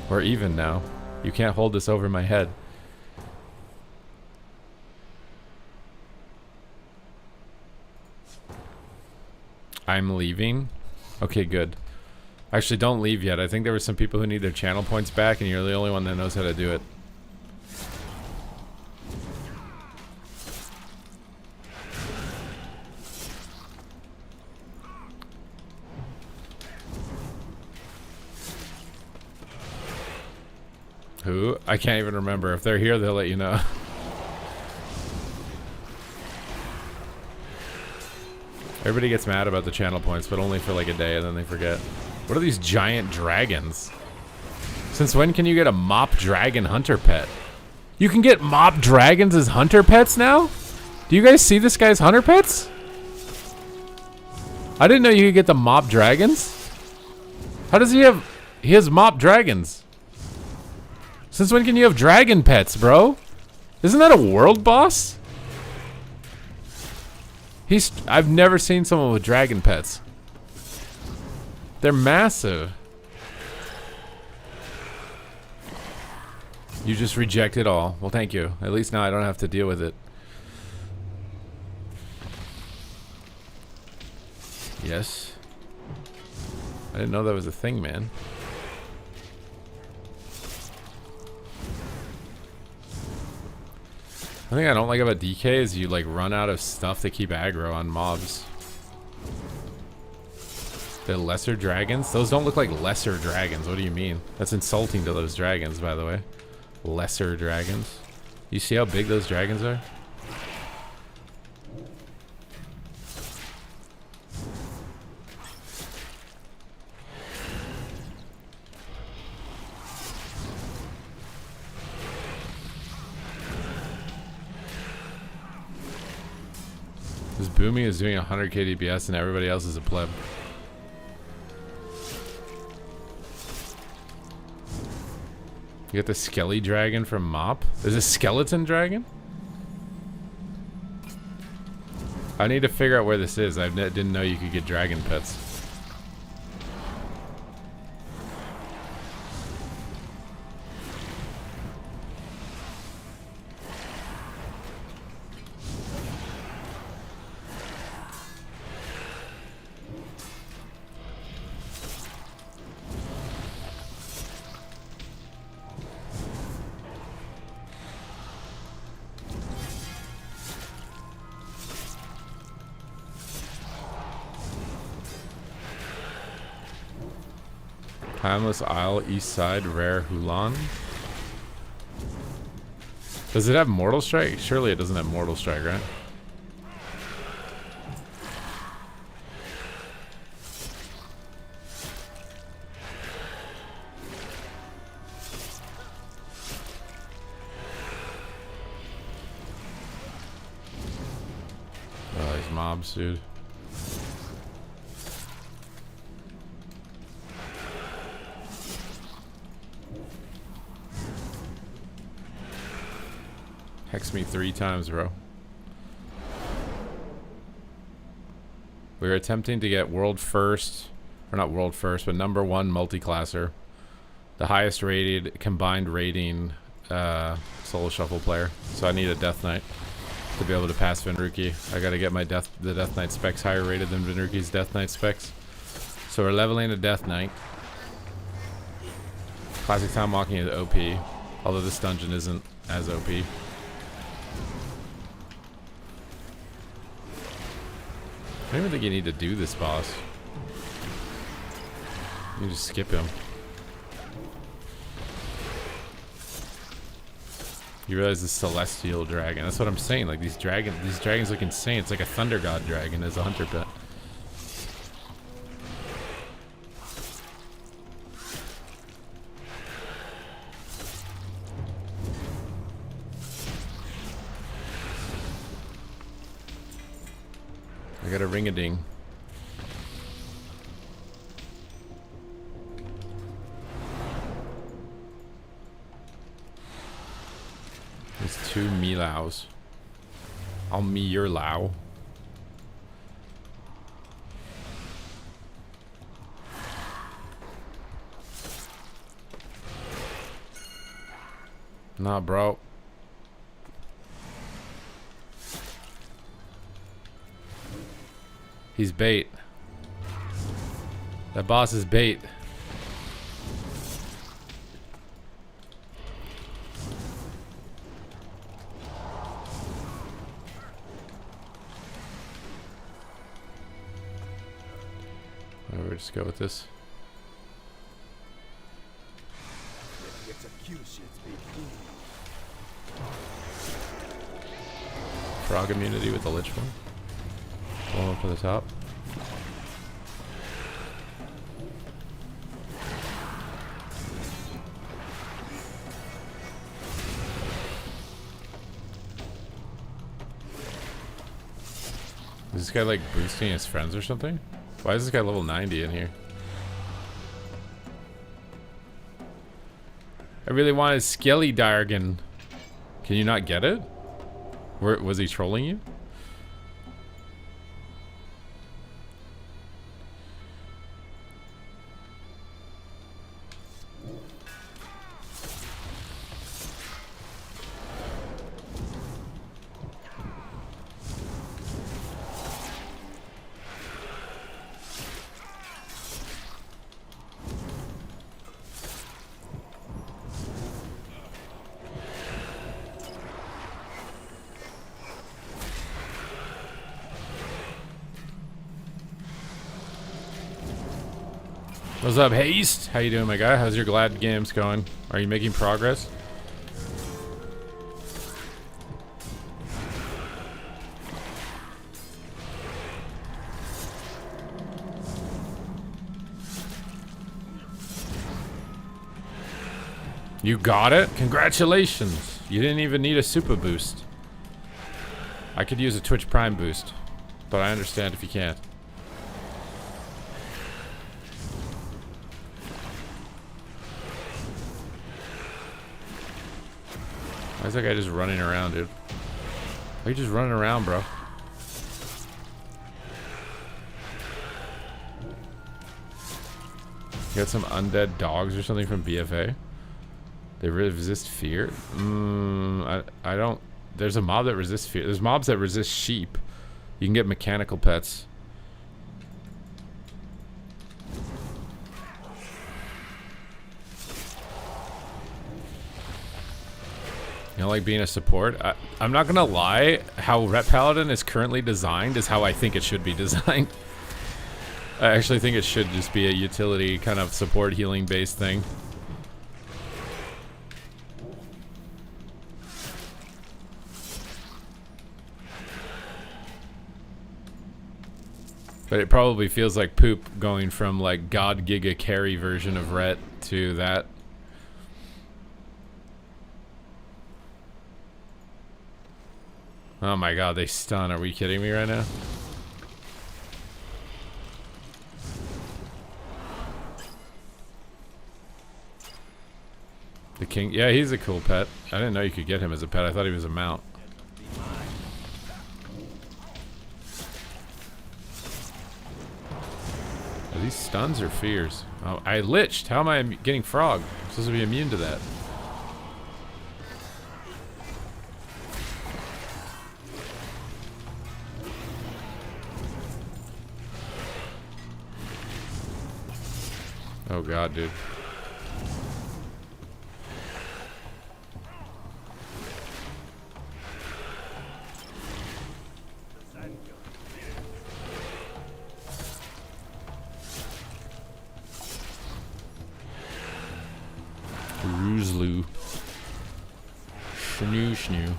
Or even now. You can't hold this over my head. I'm leaving? Okay, good. Actually, don't leave yet. I think there were some people who need their channel points back, and you're the only one that knows how to do it. Who? I can't even remember. If they're here, they'll let you know. Everybody gets mad about the channel points, but only for like a day, and then they forget. What are these giant dragons? Since when can you get a mop dragon hunter pet? You can get mop dragons as hunter pets now? Do you guys see this guy's hunter pets? I didn't know you could get the mop dragons. How does he have... He has mop dragons. Since when can you have dragon pets, bro? Isn't that a world boss? I've never seen someone with dragon pets. They're massive. You just reject it all. Well, thank you. At least now I don't have to deal with it. Yes. I didn't know that was a thing, man. The thing I don't like about DK is you like run out of stuff to keep aggro on mobs. The lesser dragons? Those don't look like lesser dragons. What do you mean? That's insulting to those dragons, by the way. Lesser dragons. You see how big those dragons are? This Boomy is doing 100 KDPS and everybody else is a pleb. You got the Skelly Dragon from Mop? There's a skeleton dragon? I need to figure out where this is. I didn't know you could get dragon pets. Timeless Isle, East Side, Rare Hulan. Does it have Mortal Strike? Surely it doesn't have Mortal Strike, right? Oh, these mobs, dude. Hex me 3 times, bro. We were attempting to get world first, or not world first, but number 1 multi-classer. The highest rated, combined rating solo shuffle player. So I need a Death Knight to be able to pass Venruki. I gotta get my the Death Knight specs higher rated than Venruki's Death Knight specs. So we're leveling a Death Knight. Classic Time Walking is OP, although this dungeon isn't as OP. I don't even think you need to do this boss. You just skip him. You realize the Celestial Dragon. That's what I'm saying. Like these dragons look insane. It's like a Thunder God dragon as a hunter pet. I got a ring-a-ding. There's 2 Milaos. I'll me your Lao. Nah, bro. He's bait. That boss is bait. We'll just go with this. Frog immunity with the Lich one. Pull up to the top. Is this guy like boosting his friends or something? Why is this guy level 90 in here? I really wanted Skelly Dargan. Can you not get it? Was he trolling you? What's up, Haste? How you doing, my guy? How's your Glad games going? Are you making progress? You got it? Congratulations! You didn't even need a super boost. I could use a Twitch Prime boost, but I understand if you can't. Why is that guy just running around, dude? Why are you just running around, bro? You got some undead dogs or something from BFA? They resist fear? I don't... There's a mob that resists fear. There's mobs that resist sheep. You can get mechanical pets. You know, like being a support. I'm not gonna lie, how Ret Paladin is currently designed is how I think it should be designed. I actually think it should just be a utility kind of support healing based thing. But it probably feels like poop going from like God Giga carry version of Rhett to that. Oh my god, they stun. Are we kidding me right now? The king, yeah, he's a cool pet. I didn't know you could get him as a pet. I thought he was a mount. Are these stuns or fears? Oh, I liched. How am I getting frog? I'm supposed to be immune to that. Oh god, dude. Rooslu. Shnoo Shnoo.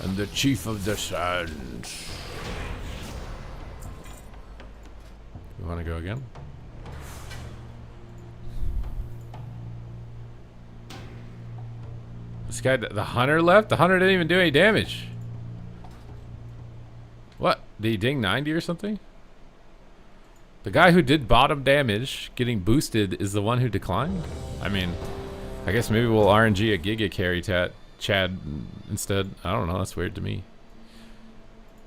And the Chief of the Sands. You want to go again? This guy, the hunter left? The hunter didn't even do any damage. What? Did he ding 90 or something? The guy who did bottom damage getting boosted is the one who declined? I mean, I guess maybe we'll RNG a Giga carry Chad instead. I don't know, that's weird to me.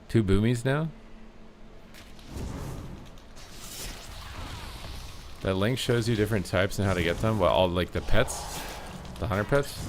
2 boomies now? That link shows you different types and how to get them. Well, all like the pets? The hunter pets?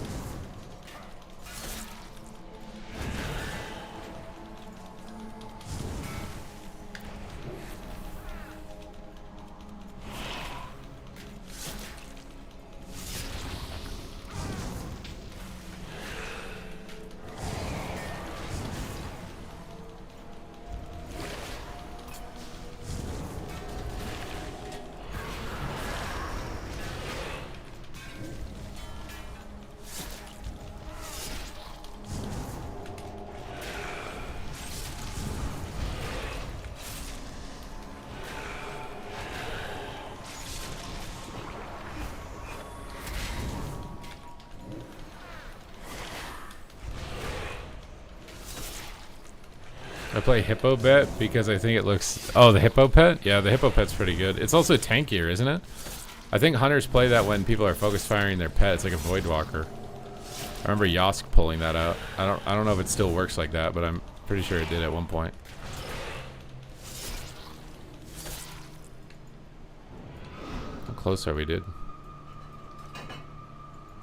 I play Hippo Bet because I think it looks... Oh, the Hippo Pet? Yeah, the Hippo Pet's pretty good. It's also tankier, isn't it? I think hunters play that when people are focus firing their pets, like a Void Walker. I remember Yosk pulling that out. I don't know if it still works like that, but I'm pretty sure it did at one point. How close are we, dude?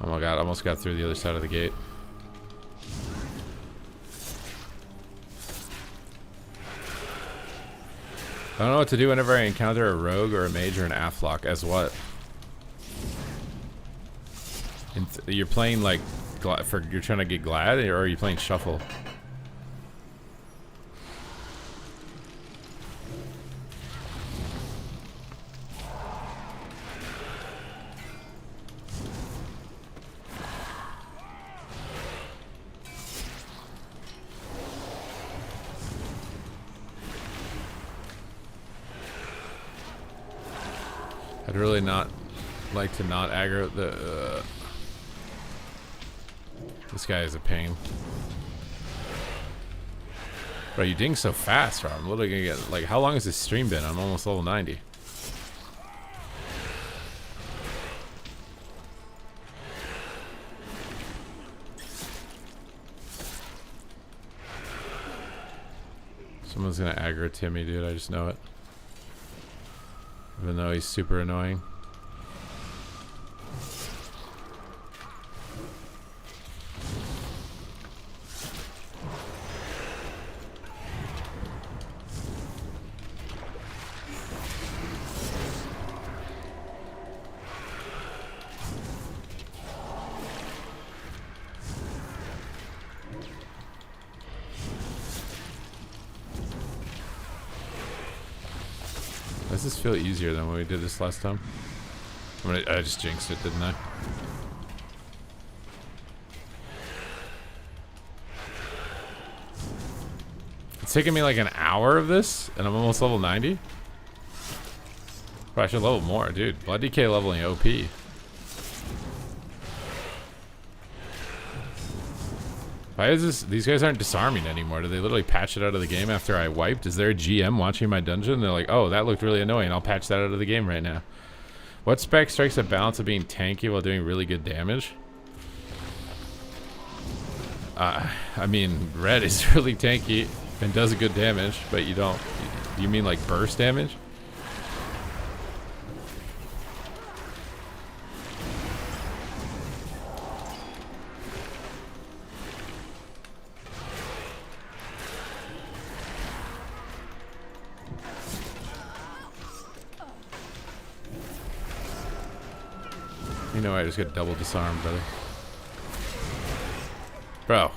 Oh my god, almost got through the other side of the gate. I don't know what to do whenever I encounter a rogue or a mage or an Afflock. As what? You're playing like you're trying to get glad, or are you playing shuffle? I'd really not like to not aggro the... This guy is a pain. Bro, you ding so fast, Rob. I'm literally gonna get... Like, how long has this stream been? I'm almost level 90. Someone's gonna aggro Timmy, dude. I just know it. Even though he's super annoying. Does this feel easier than when we did this last time? I just jinxed it, didn't I? It's taking me like an hour of this, and I'm almost level 90. Bro, I should level more, dude. Blood DK leveling OP. Why is this? These guys aren't disarming anymore. Did they literally patch it out of the game after I wiped? Is there a GM watching my dungeon? They're like, oh, that looked really annoying. I'll patch that out of the game right now. What spec strikes a balance of being tanky while doing really good damage? I mean, red is really tanky and does good damage, but you don't. You mean like burst damage? You know, I just got double disarmed, brother. Bro.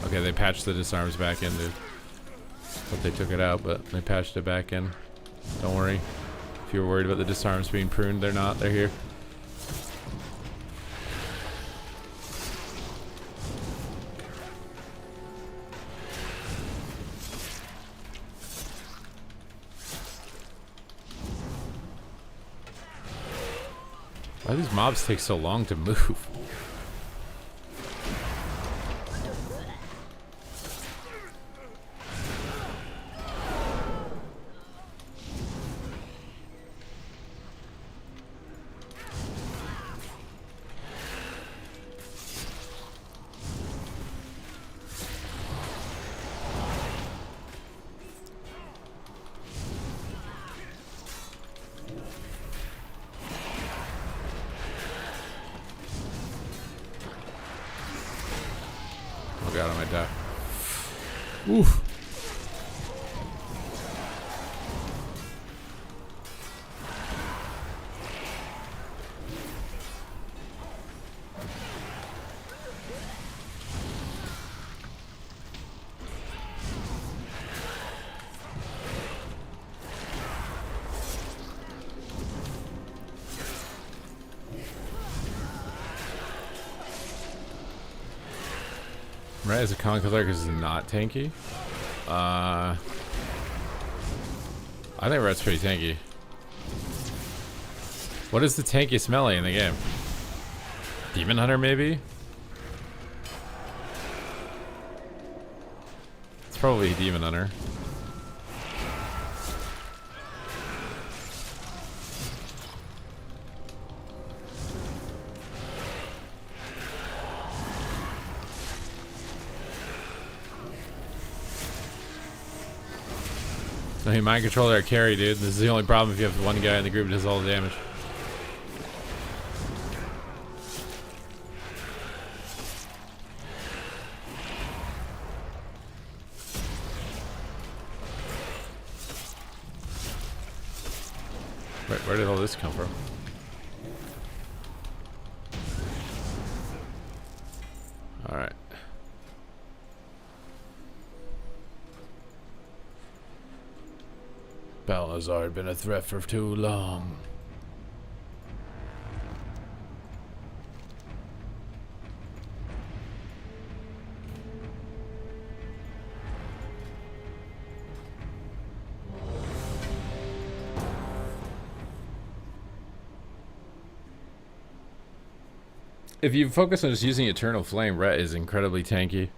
Okay, they patched the disarms back in, dude. But they took it out, but they patched it back in. Don't worry. If you were worried about the disarms being pruned, they're not. They're here. Why do these mobs take so long to move? Oh god, I might die. Oof. Right, as a common killer because it's not tanky. I think Red's pretty tanky. What is the tankiest melee in the game? Demon Hunter, maybe? It's probably Demon Hunter. No, he mind controller or carry, dude. This is the only problem if you have one guy in the group that does all the damage. Where did all this come from? Alright. Balazar had been a threat for too long. If you focus on just using Eternal Flame, Rhett is incredibly tanky.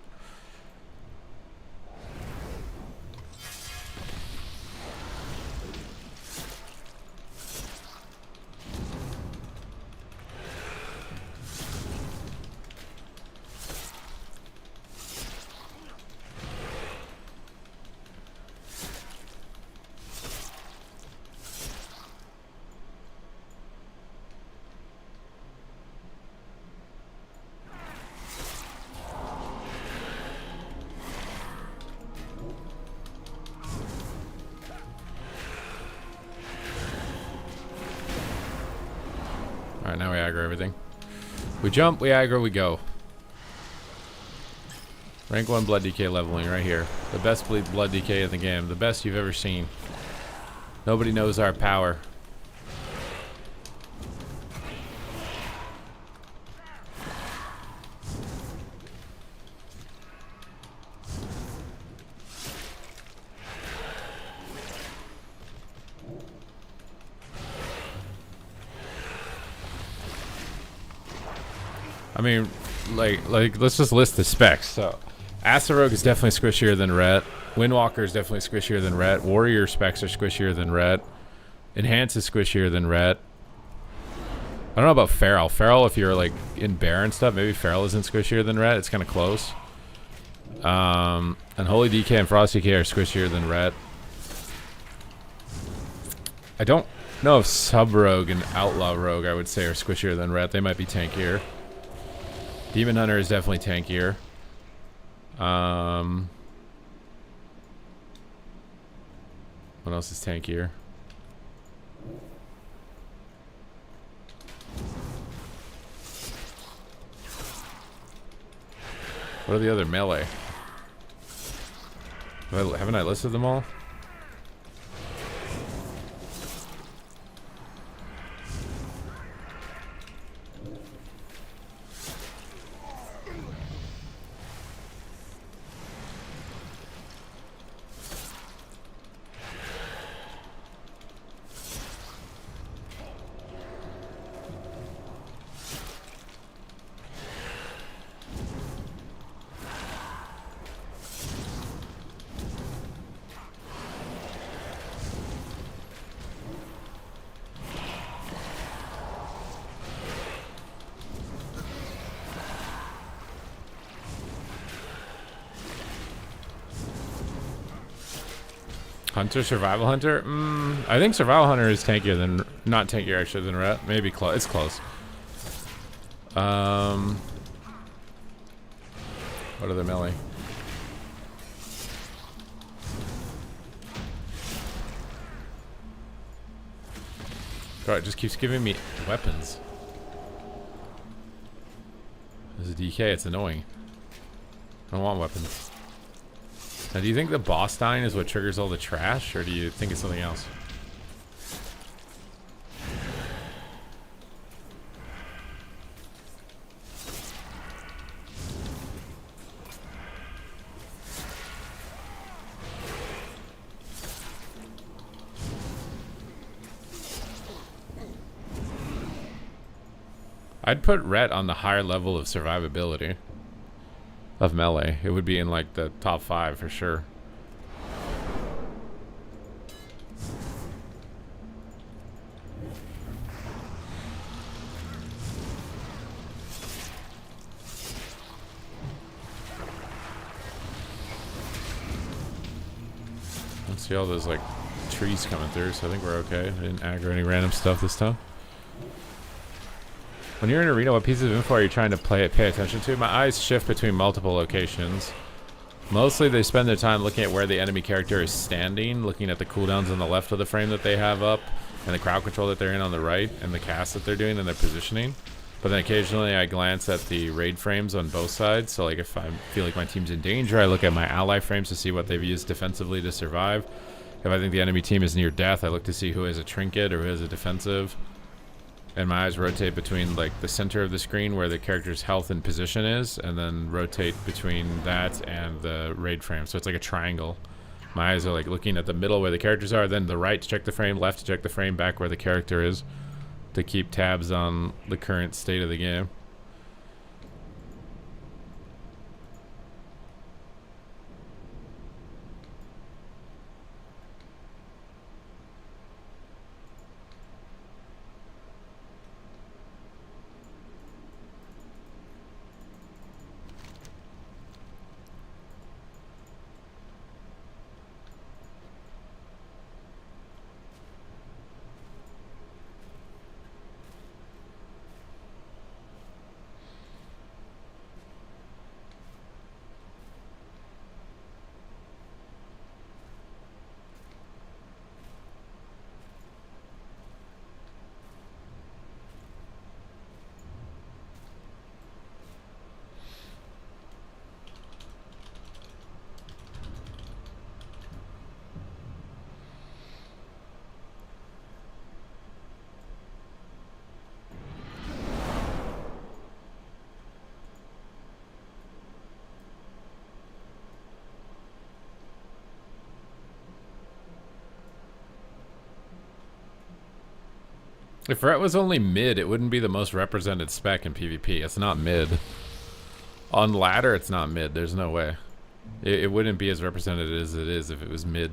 Alright, now we aggro everything. We jump, we aggro, we go. Rank 1 blood DK leveling right here. The best blood DK in the game. The best you've ever seen. Nobody knows our power. I mean, like, let's just list the specs. So, Acid Rogue is definitely squishier than Ret. Windwalker is definitely squishier than Ret. Warrior specs are squishier than Ret. Enhance is squishier than Ret. I don't know about Feral. Feral, if you're like in Bear and stuff, maybe Feral isn't squishier than Ret. It's kind of close. And Holy DK and Frost DK are squishier than Ret. I don't know if Sub Rogue and Outlaw Rogue, I would say, are squishier than Ret. They might be tankier. Demon Hunter is definitely tankier. What else is tankier? What are the other melee? Haven't I listed them all? Hunter, Survival Hunter? I think Survival Hunter is tankier than... Not tankier, actually, than Ret. Maybe close. It's close. What other melee? God, it just keeps giving me weapons. There's a DK, it's annoying. I don't want weapons. Now, do you think the boss dying is what triggers all the trash, or do you think it's something else? I'd put Ret on the higher level of survivability of melee. It would be in like the top 5 for sure. Let's see all those like trees coming through, so I think we're okay. I didn't aggro any random stuff this time. When you're in arena, what pieces of info are you trying to pay attention to? My eyes shift between multiple locations. Mostly they spend their time looking at where the enemy character is standing, looking at the cooldowns on the left of the frame that they have up, and the crowd control that they're in on the right, and the cast that they're doing and their positioning. But then occasionally I glance at the raid frames on both sides. So like if I feel like my team's in danger, I look at my ally frames to see what they've used defensively to survive. If I think the enemy team is near death, I look to see who has a trinket or who has a defensive. And my eyes rotate between like the center of the screen where the character's health and position is, and then rotate between that and the raid frame. So it's like a triangle. My eyes are like looking at the middle where the characters are, then the right to check the frame, left to check the frame, back where the character is, to keep tabs on the current state of the game. If Ret was only mid, it wouldn't be the most represented spec in PvP. It's not mid. On ladder, it's not mid. There's no way. It wouldn't be as represented as it is if it was mid.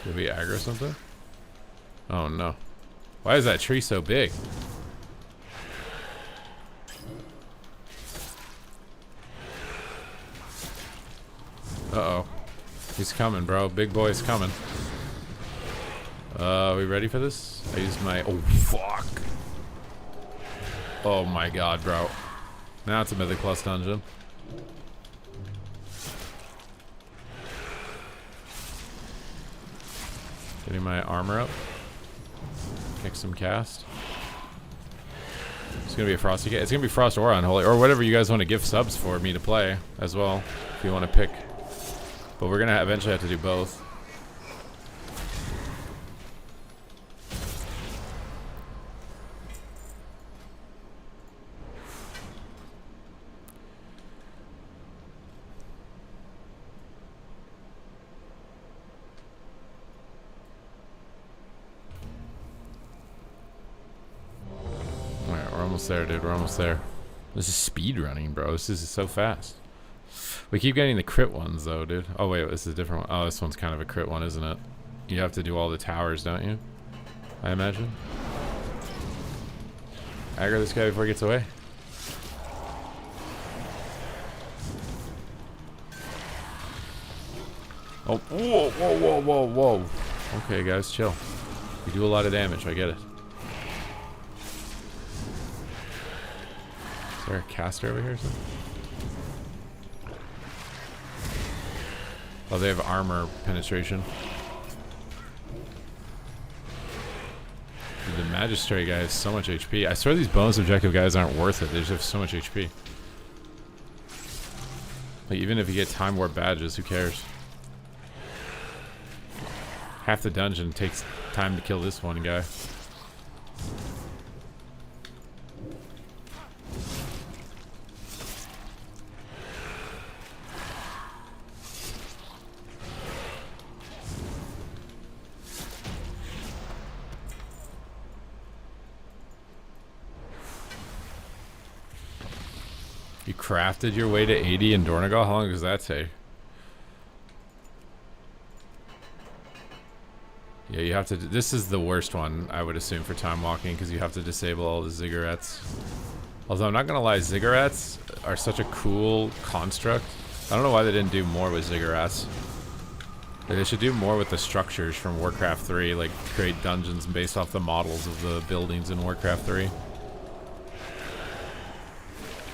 Did we aggro something? Oh no. Why is that tree so big? Uh-oh. He's coming, bro. Big boy's coming. We ready for this? I used my... Oh, fuck. Oh my god, bro. Now it's a Mythic Plus dungeon. Getting my armor up. Kick some cast. It's gonna be a Frosty. It's gonna be Frost or Unholy, or whatever you guys want to give subs for me to play as well, if you want to pick. But we're gonna eventually have to do both. There, dude. We're almost there. This is speed running, bro. This is so fast. We keep getting the crit ones, though, dude. Oh, wait. This is a different one. Oh, this one's kind of a crit one, isn't it? You have to do all the towers, don't you? I imagine. Aggro this guy before he gets away. Oh, whoa, whoa, whoa, whoa, whoa. Okay, guys, chill. You do a lot of damage. I get it. Is there a caster over here or something? Oh, they have armor penetration. Dude, the magistrate guy has so much HP. I swear these bonus objective guys aren't worth it. They just have so much HP. Like, even if you get time warp badges, who cares? Half the dungeon takes time to kill this one guy. You crafted your way to 80 in Dornagal? How long does that take? Yeah, you have to... This is the worst one, I would assume, for time walking, because you have to disable all the ziggurats. Although, I'm not going to lie, ziggurats are such a cool construct. I don't know why they didn't do more with ziggurats. Like, they should do more with the structures from Warcraft 3, like create dungeons based off the models of the buildings in Warcraft 3.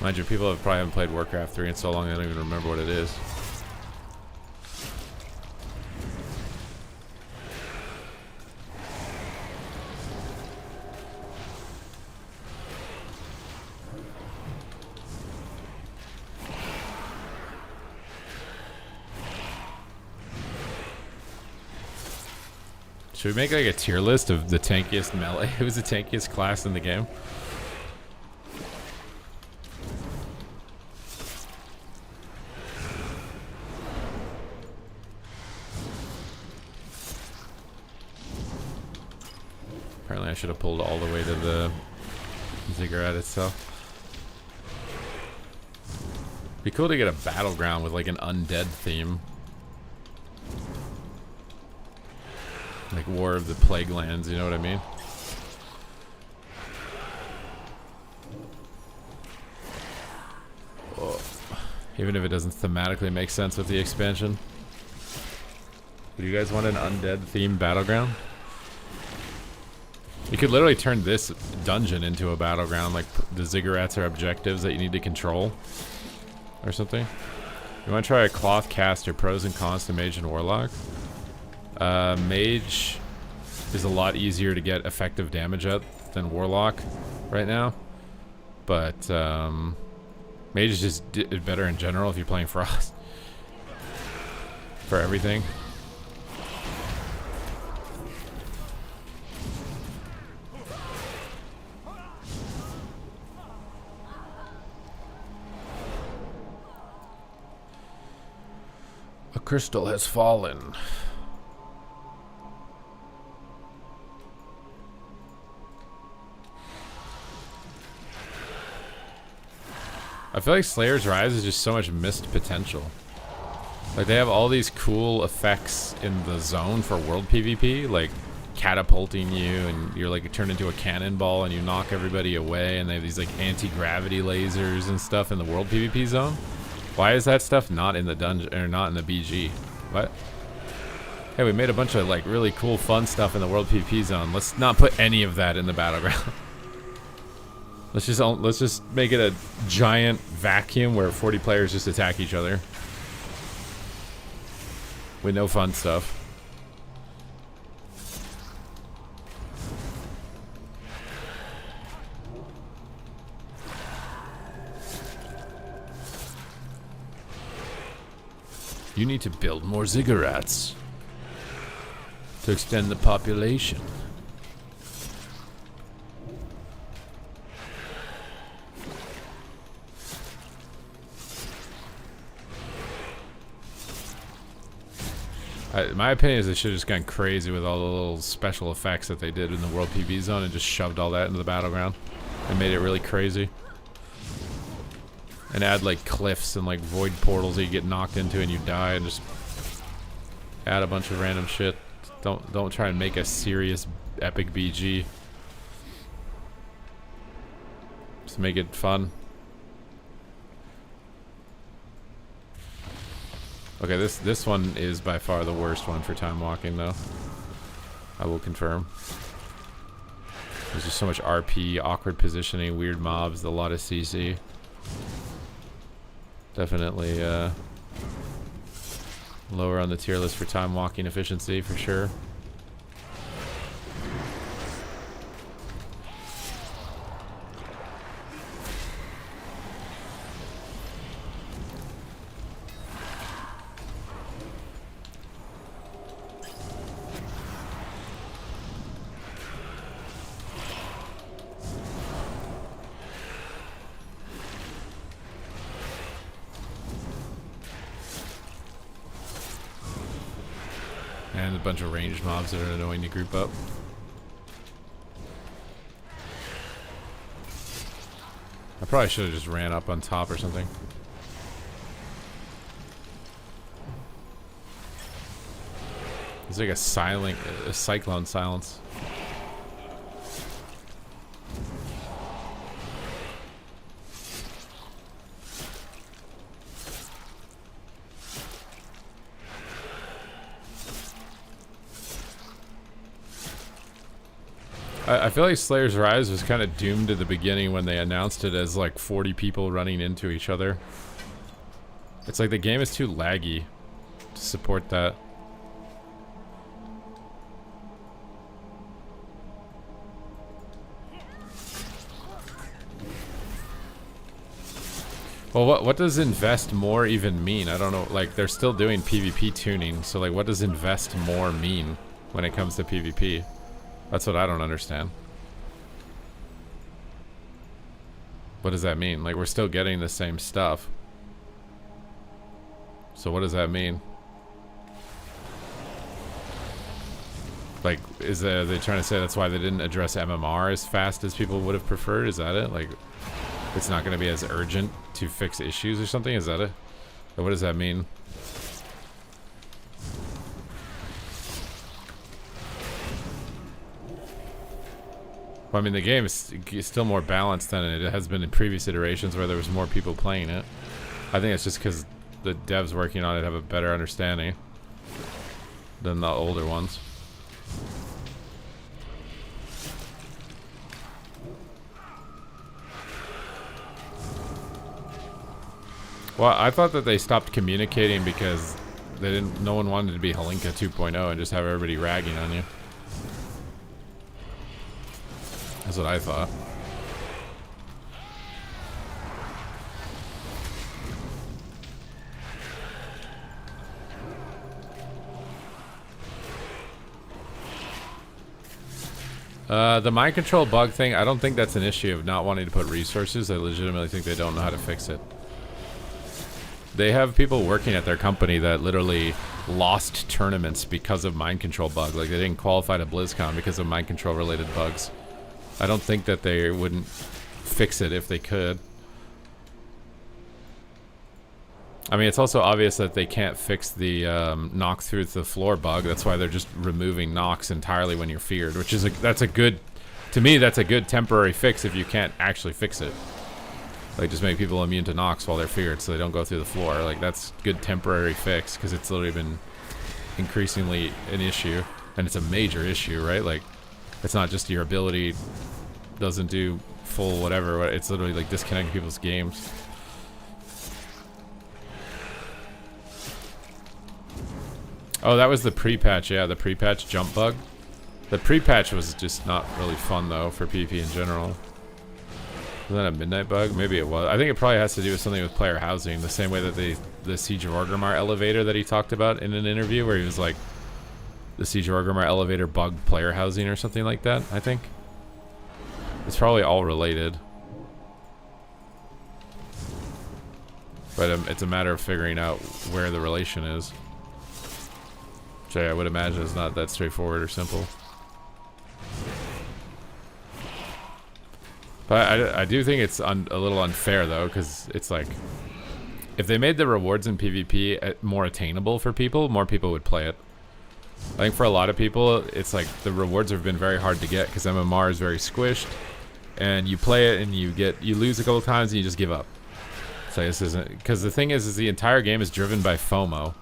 Mind you, people probably haven't played Warcraft 3 in so long they don't even remember what it is. Should we make like a tier list of the tankiest melee? Who's the tankiest class in the game? Apparently I should have pulled all the way to the ziggurat itself. Be cool to get a battleground with like an undead theme. Like War of the Plague Lands, you know what I mean? Oh. Even if it doesn't thematically make sense with the expansion. Do you guys want an undead themed battleground? You could literally turn this dungeon into a battleground, like the ziggurats are objectives that you need to control. Or something. You want to try a cloth caster, pros and cons to mage and warlock? Mage is a lot easier to get effective damage at than warlock right now. But, Mage is just better in general if you're playing Frost. For everything. A crystal has fallen. I feel like Slayer's Rise is just so much missed potential. Like, they have all these cool effects in the zone for world PvP, like catapulting you, and you're like turned into a cannonball and you knock everybody away, and they have these like anti-gravity lasers and stuff in the world PvP zone. Why is that stuff not in the dungeon, or not in the BG? What? Hey, we made a bunch of like really cool fun stuff in the world PvP zone. Let's not put any of that in the battleground. Let's just make it a giant vacuum where 40 players just attack each other. With no fun stuff. You need to build more ziggurats to extend the population. My opinion is they should have just gone crazy with all the little special effects that they did in the World PvP zone and just shoved all that into the battleground and made it really crazy. And add like cliffs and like void portals that you get knocked into and you die, and just add a bunch of random shit. Don't try and make a serious epic BG. Just make it fun. Okay, this one is by far the worst one for time walking, though. I will confirm. There's just so much RP, awkward positioning, weird mobs, a lot of CC. Definitely lower on the tier list for time walking efficiency, for sure. And a bunch of ranged mobs that are annoying to group up. I probably should have just ran up on top or something. It's like a cyclone silence. I feel like Slayer's Rise was kind of doomed at the beginning when they announced it as like 40 people running into each other. It's like the game is too laggy to support that. Well, what does invest more even mean? I don't know. Like, they're still doing PvP tuning, so like what does invest more mean when it comes to PvP? That's what I don't understand. What does that mean? Like, we're still getting the same stuff. So what does that mean? Like, are they trying to say that's why they didn't address MMR as fast as people would have preferred? Is that it? Like, it's not going to be as urgent to fix issues or something? Is that it? Or what does that mean? Well, I mean, the game is still more balanced than it has been in previous iterations where there was more people playing it. I think it's just because the devs working on it have a better understanding than the older ones. Well, I thought that they stopped communicating because no one wanted to be Halinka 2.0 and just have everybody ragging on you. That's what I thought. The mind control bug thing, I don't think that's an issue of not wanting to put resources. I legitimately think they don't know how to fix it. They have people working at their company that literally lost tournaments because of mind control bug. Like, they didn't qualify to BlizzCon because of mind control related bugs. I don't think that they wouldn't fix it if they could. I mean, it's also obvious that they can't fix the knock through the floor bug. That's why they're just removing knocks entirely when you're feared, which is that's a good, to me, that's a good temporary fix if you can't actually fix it. Like, just make people immune to knocks while they're feared so they don't go through the floor. Like, that's good temporary fix because it's literally been increasingly an issue, and it's a major issue, right? Like, it's not just your ability doesn't do full whatever. It's literally like disconnecting people's games. Oh, that was the pre-patch, yeah, the pre-patch jump bug. The pre-patch was just not really fun, though, for PvP in general. Was that a midnight bug? Maybe it was. I think it probably has to do with something with player housing, the same way that the Siege of Orgrimmar elevator that he talked about in an interview, where he was like, the Siege of Orgrimmar elevator bugged player housing or something like that, I think. It's probably all related. But it's a matter of figuring out where the relation is. Which I would imagine is not that straightforward or simple. But I do think it's a little unfair, though, because it's like, if they made the rewards in PvP more attainable for people, more people would play it. I think for a lot of people, it's like the rewards have been very hard to get because MMR is very squished, and you play it and you lose a couple times and you just give up. So this isn't, because the thing is the entire game is driven by FOMO.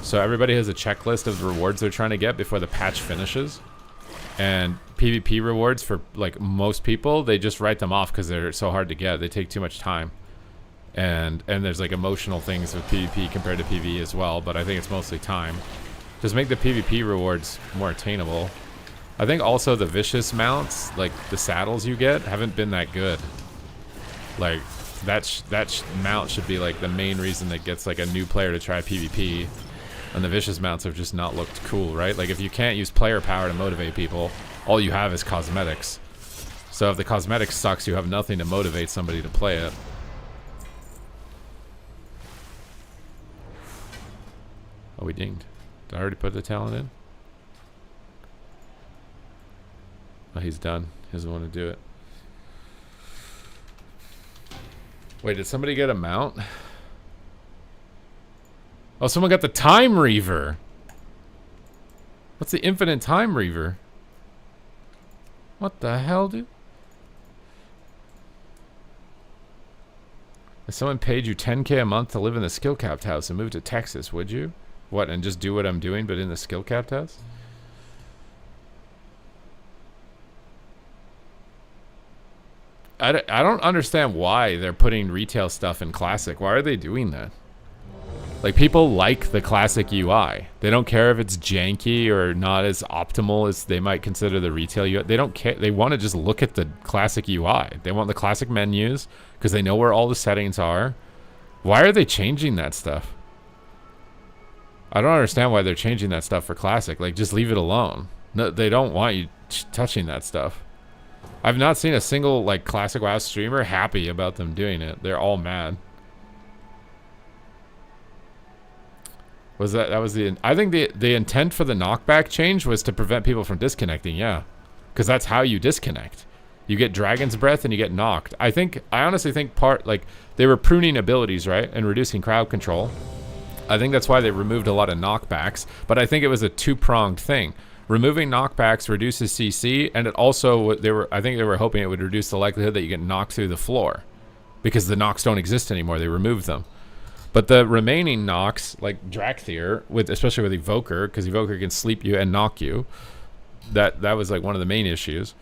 So everybody has a checklist of the rewards they're trying to get before the patch finishes. And PvP rewards, for like most people, they just write them off because they're so hard to get. They take too much time. And there's like emotional things with PvP compared to PvE as well, but I think it's mostly time. Just make the PvP rewards more attainable. I think also the vicious mounts, like the saddles you get, haven't been that good. Like, that mount should be like the main reason that gets like a new player to try PvP. And the vicious mounts have just not looked cool, right? Like, if you can't use player power to motivate people, all you have is cosmetics. So if the cosmetics sucks, you have nothing to motivate somebody to play it. Oh, we dinged. Did I already put the talent in? Oh, he's done. He doesn't want to do it. Wait, did somebody get a mount? Oh, someone got the Time Reaver. What's the infinite Time Reaver? What the hell, dude? If someone paid you $10K a month to live in the skill-capped house and move to Texas, would you? What, and just do what I'm doing, but in the skill-capped house? I don't understand why they're putting retail stuff in Classic. Why are they doing that? Like, people like the Classic UI. They don't care if it's janky or not as optimal as they might consider the retail UI. They don't care. They want to just look at the Classic UI. They want the Classic menus because they know where all the settings are. Why are they changing that stuff? I don't understand why they're changing that stuff for Classic. Like, just leave it alone. No, they don't want you touching that stuff. I've not seen a single, like, Classic WoW streamer happy about them doing it. They're all mad. Was that was the... I think the intent for the knockback change was to prevent people from disconnecting, yeah. Because that's how you disconnect. You get Dragon's Breath and you get knocked. I honestly think they were pruning abilities, right? And reducing crowd control. I think that's why they removed a lot of knockbacks. But I think it was a two-pronged thing. Removing knockbacks reduces CC, and it also, I think they were hoping it would reduce the likelihood that you get knocked through the floor. Because the knocks don't exist anymore, they removed them. But the remaining knocks, like Drakthir, especially with Evoker, because Evoker can sleep you and knock you, that was like one of the main issues.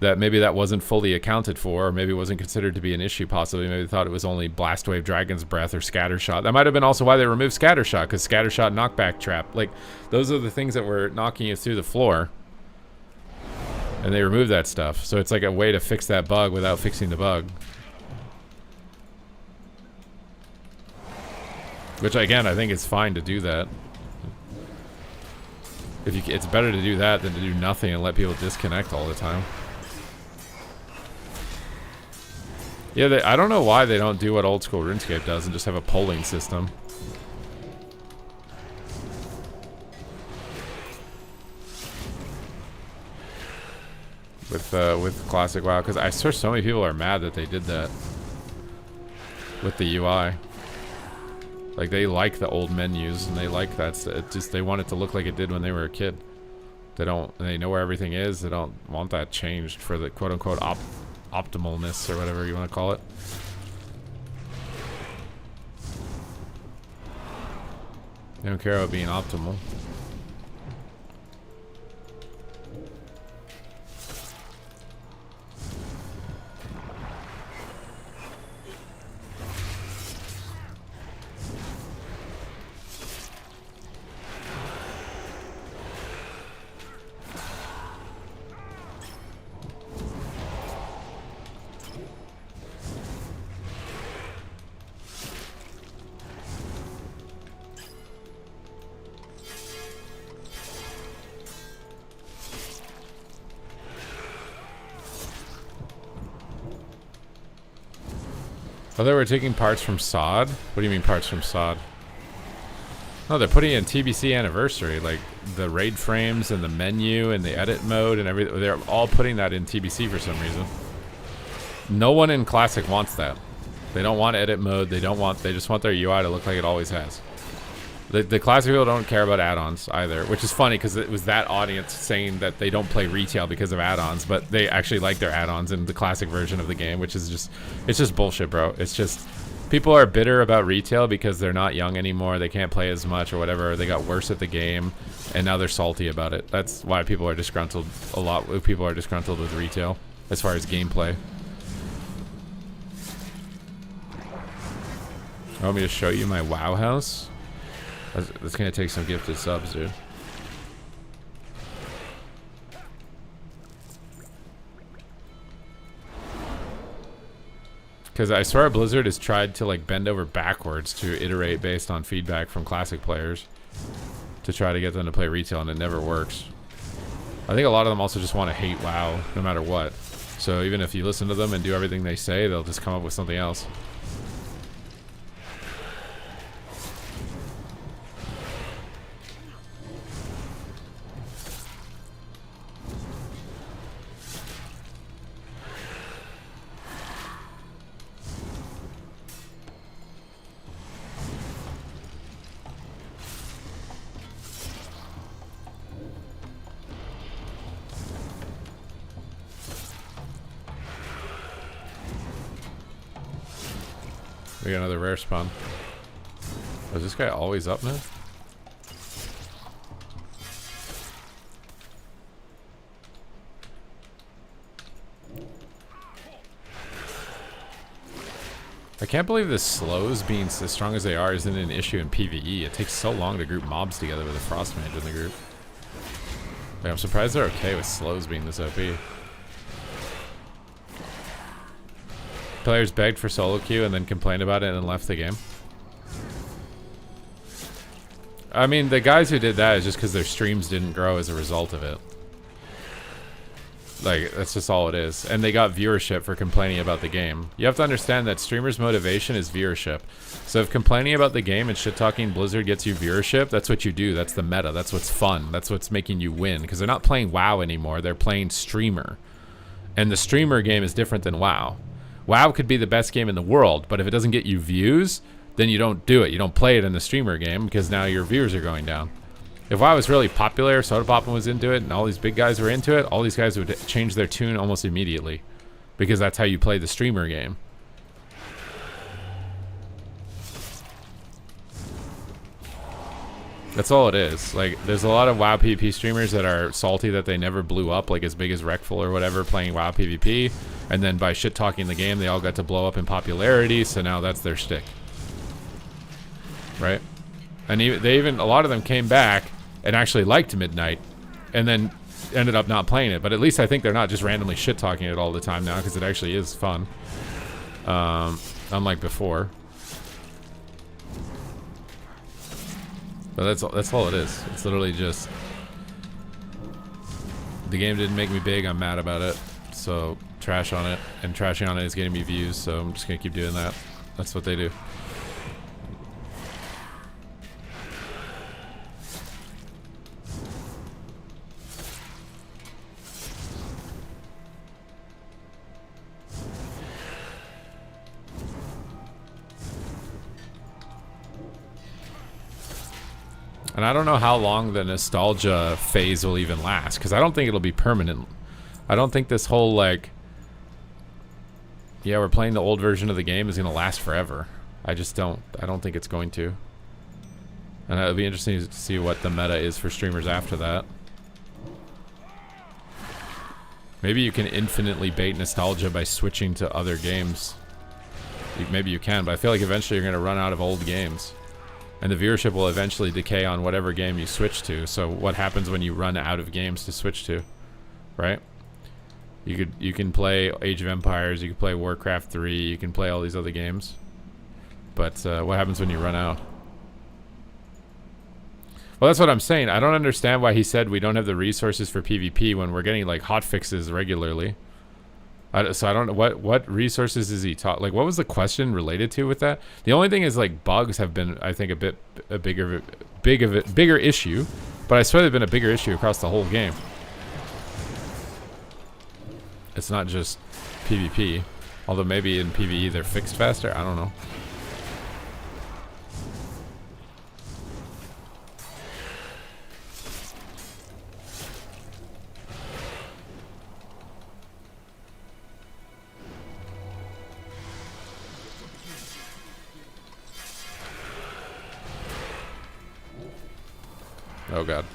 That maybe that wasn't fully accounted for, or maybe it wasn't considered to be an issue possibly. Maybe they thought it was only Blast Wave, Dragon's Breath, or Scattershot. That might have been also why they removed Scattershot, because Scattershot knockback trap. Like, those are the things that were knocking you through the floor. And they removed that stuff. So it's like a way to fix that bug without fixing the bug. Which, again, I think it's fine to do that. It's better to do that than to do nothing and let people disconnect all the time. Yeah, I don't know why they don't do what old school RuneScape does and just have a polling system. With classic WoW, because I swear so many people are mad that they did that with the UI. Like, they like the old menus and they like that. It just, they want it to look like it did when they were a kid. They know where everything is. They don't want that changed for the quote-unquote optimalness or whatever you want to call it. They don't care about being optimal. Oh, they were taking parts from SOD? What do you mean parts from SOD? No, they're putting in TBC Anniversary, like the raid frames and the menu and the edit mode and everything. They're all putting that in TBC for some reason. No one in Classic wants that. They don't want edit mode. They just want their UI to look like it always has. The Classic people don't care about add-ons either, which is funny because it was that audience saying that they don't play retail because of add-ons, but they actually like their add-ons in the Classic version of the game, which is just, it's just bullshit, bro. It's just, people are bitter about retail because they're not young anymore, they can't play as much or whatever, they got worse at the game, and now they're salty about it. That's why people are disgruntled, a lot of people are disgruntled with retail, as far as gameplay. You want me to show you my WoW house? That's gonna take some gifted subs, dude. Because I swear Blizzard has tried to like bend over backwards to iterate based on feedback from Classic players to try to get them to play retail, and it never works. I think a lot of them also just want to hate WoW no matter what. So even if you listen to them and do everything they say, they'll just come up with something else. We got another rare spawn. Oh, is this guy always up now? I can't believe the slows being as strong as they are isn't an issue in PvE. It takes so long to group mobs together with a frost mage in the group. Like, I'm surprised they're okay with slows being this OP. Players begged for solo queue and then complained about it and left the game. I mean, the guys who did that is just because their streams didn't grow as a result of it. Like, that's just all it is. And they got viewership for complaining about the game. You have to understand that streamers' motivation is viewership. So if complaining about the game and shit-talking Blizzard gets you viewership, that's what you do. That's the meta. That's what's fun. That's what's making you win. Because they're not playing WoW anymore. They're playing streamer. And the streamer game is different than WoW. WoW could be the best game in the world, but if it doesn't get you views, then you don't do it. You don't play it in the streamer game because now your views are going down. If WoW was really popular, Sodapoppin was into it, and all these big guys were into it, all these guys would change their tune almost immediately because that's how you play the streamer game. That's all it is. Like, there's a lot of WoW PvP streamers that are salty that they never blew up, like as big as Wreckful or whatever, playing WoW PvP. And then by shit-talking the game, they all got to blow up in popularity, so now that's their shtick. Right? And a lot of them came back and actually liked Midnight, and then ended up not playing it. But at least I think they're not just randomly shit-talking it all the time now, because it actually is fun. Unlike before. But that's all it is. It's literally just The game didn't make me big. I'm mad about it. So trash on it, and trashing on it is getting me views. So I'm just gonna keep doing that. That's what they do. And I don't know how long the nostalgia phase will even last, because I don't think it'll be permanent. I don't think this whole, like, yeah, we're playing the old version of the game is going to last forever. I don't think it's going to. And it'll be interesting to see what the meta is for streamers after that. Maybe you can infinitely bait nostalgia by switching to other games. Maybe you can, but I feel like eventually you're going to run out of old games. And the viewership will eventually decay on whatever game you switch to. So what happens when you run out of games to switch to, right? You can play Age of Empires, you can play Warcraft 3, you can play all these other games. But what happens when you run out? Well, that's what I'm saying. I don't understand why he said we don't have the resources for PvP when we're getting like hot fixes regularly. So I don't know what resources is he talking. Like, what was the question related to with that? The only thing is, like, bugs have been, I think, a bigger issue, but I swear they've been a bigger issue across the whole game. It's not just PvP, although maybe in PvE they're fixed faster. I don't know. Oh god.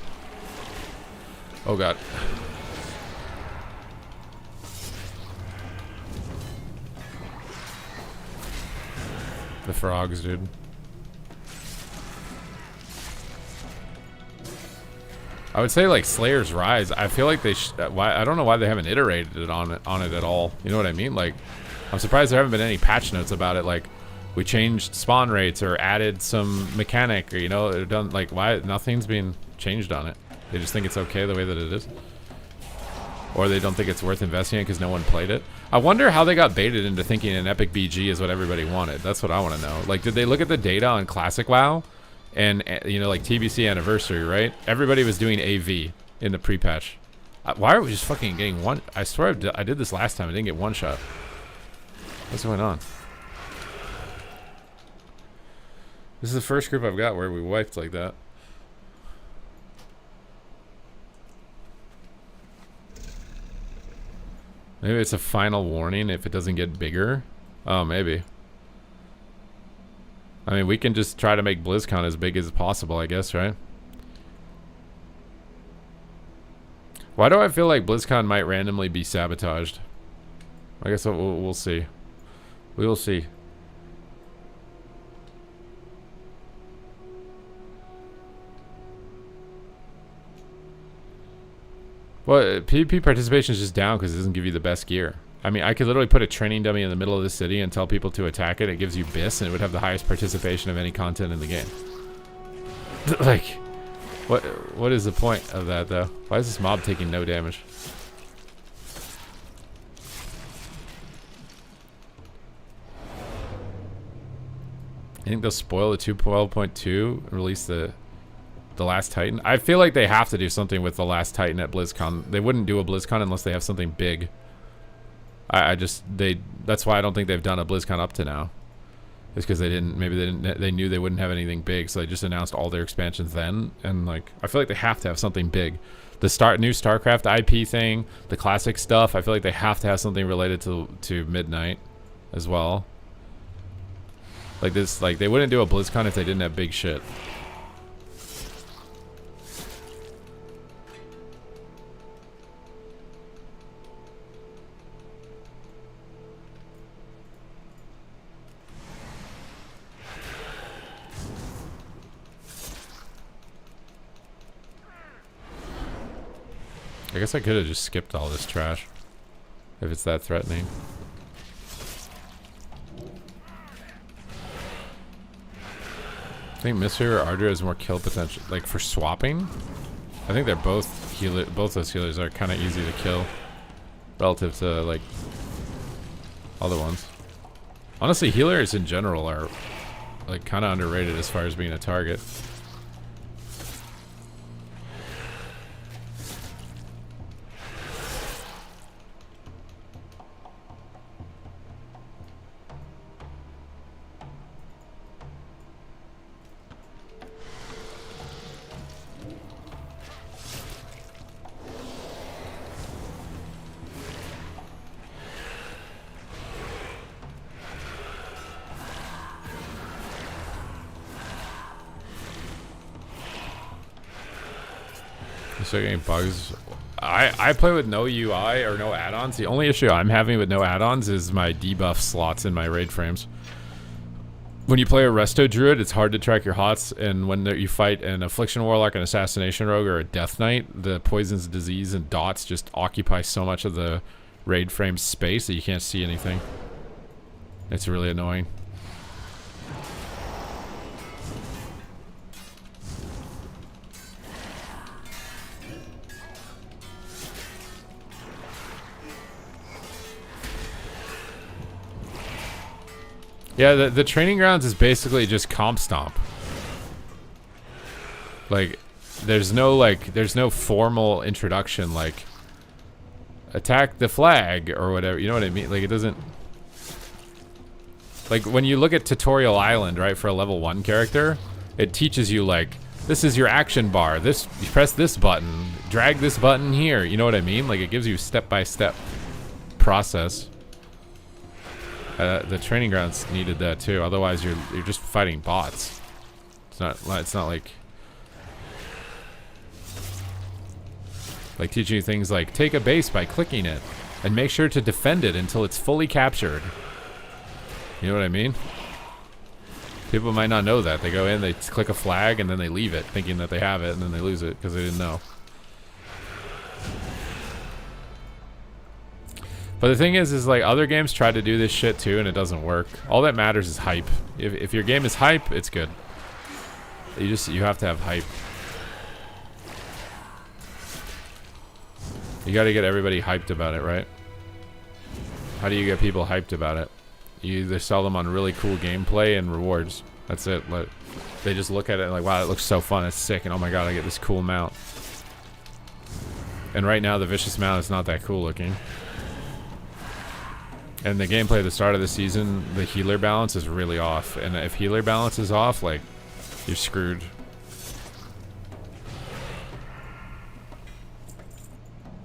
Oh god. The frogs, dude. I would say like Slayer's Rise. I feel like they I don't know why they haven't iterated on it at all. You know what I mean? Like, I'm surprised there haven't been any patch notes about it. Like, we changed spawn rates or added some mechanic, or, you know, they're done. Like, why nothing's been changed on it? They just think it's okay the way that it is, or they don't think it's worth investing in because no one played it. I wonder how they got baited into thinking an epic BG is what everybody wanted. That's what I want to know. Like, did they look at the data on Classic WoW, and you know, like TBC Anniversary, right? Everybody was doing AV in the pre-patch. Why are we just fucking getting one? I swear I did this last time. I didn't get one shot. What's going on? This is the first group I've got where we wiped like that. Maybe it's a final warning if it doesn't get bigger. Oh, maybe. I mean, we can just try to make BlizzCon as big as possible, I guess, right? Why do I feel like BlizzCon might randomly be sabotaged? I guess we'll see. We will see. Well, PvP participation is just down because it doesn't give you the best gear. I mean, I could literally put a training dummy in the middle of the city and tell people to attack it. It gives you BIS, and it would have the highest participation of any content in the game. Like, what is the point of that, though? Why is this mob taking no damage? I think they'll spoil the 2.12.2 and release the Last Titan. I feel like they have to do something with the Last Titan at BlizzCon. They wouldn't do a BlizzCon unless they have something big. That's why I don't think they've done a BlizzCon up to now. It's because they knew they wouldn't have anything big, so they just announced all their expansions then. And like, I feel like they have to have something big. The new StarCraft IP thing, the classic stuff, I feel like they have to have something related to Midnight as well. Like this, like they wouldn't do a BlizzCon if they didn't have big shit. I guess I could have just skipped all this trash if it's that threatening. I think Mystery or Ardra has more kill potential. Like for swapping? I think they're both healer. Both those healers are kind of easy to kill relative to like other ones. Honestly, healers in general are like kind of underrated as far as being a target. So getting bugs. I play with no UI or no add-ons. The only issue I'm having with no add-ons is my debuff slots in my raid frames. When you play a Resto Druid, it's hard to track your hots, and when you fight an Affliction Warlock, an Assassination Rogue, or a Death Knight, the Poisons, Disease, and Dots just occupy so much of the raid frame space that you can't see anything. It's really annoying. Yeah, the training grounds is basically just comp stomp. Like, there's no formal introduction like attack the flag or whatever. You know what I mean? Like, it doesn't. Like, when you look at Tutorial Island, right, for a level 1 character, it teaches you like, this is your action bar. This, you press this button, drag this button here. You know what I mean? Like, it gives you step-by-step process. The training grounds needed that too. Otherwise, you're just fighting bots. It's not like teaching you things like take a base by clicking it and make sure to defend it until it's fully captured. You know what I mean? People might not know that. They go in, they click a flag, and then they leave it thinking that they have it, and then they lose it because they didn't know. But the thing is like other games try to do this shit too, and it doesn't work. All that matters is hype. If your game is hype, it's good. You have to have hype. You got to get everybody hyped about it, right? How do you get people hyped about it? You either sell them on really cool gameplay and rewards. That's it. They just look at it and like, wow, it looks so fun. It's sick, and oh my god, I get this cool mount. And right now, the Vicious mount is not that cool looking. And the gameplay at the start of the season, the healer balance is really off. And if healer balance is off, like, you're screwed.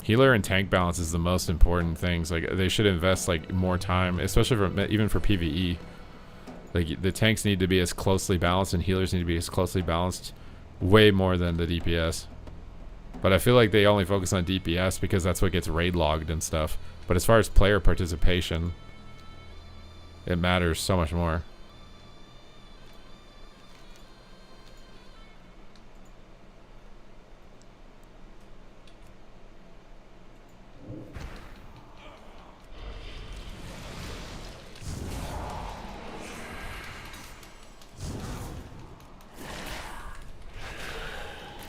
Healer and tank balance is the most important things. Like, they should invest, like, more time, especially even for PvE. Like, the tanks need to be as closely balanced and healers need to be as closely balanced way more than the DPS. But I feel like they only focus on DPS because that's what gets raid logged and stuff. But as far as player participation, it matters so much more.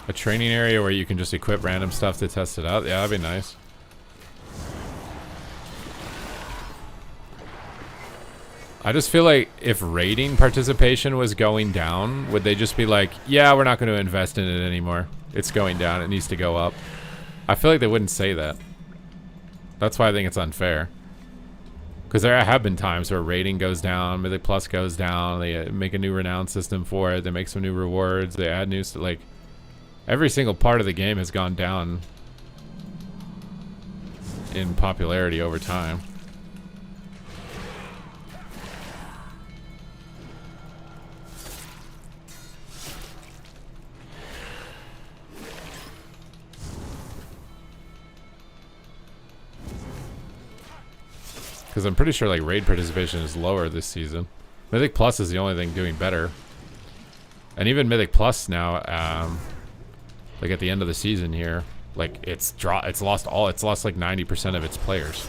A training area where you can just equip random stuff to test it out? Yeah, that'd be nice. I just feel like if raiding participation was going down, would they just be like, yeah, we're not going to invest in it anymore. It's going down. It needs to go up. I feel like they wouldn't say that. That's why I think it's unfair. Because there have been times where rating goes down, Mythic Plus goes down, they make a new renown system for it, they make some new rewards, they add new, like, every single part of the game has gone down in popularity over time. Because I'm pretty sure like raid participation is lower this season. Mythic Plus is the only thing doing better. And even Mythic Plus now, like at the end of the season here, like it's lost like 90% of its players.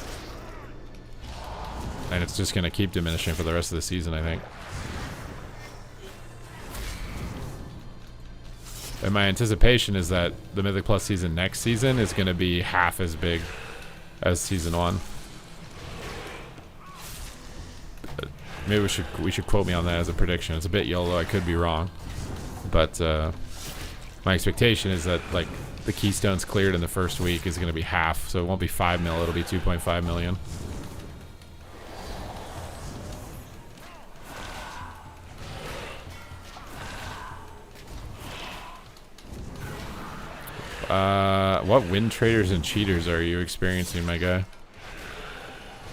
And it's just gonna keep diminishing for the rest of the season, I think. And my anticipation is that the Mythic Plus season next season is going to be half as big as season 1. Maybe we should quote me on that as a prediction. It's a bit YOLO. I could be wrong, but my expectation is that like the keystones cleared in the first week is going to be half, so it won't be 5 mil. It'll be 2.5 million. What win traders and cheaters are you experiencing, my guy?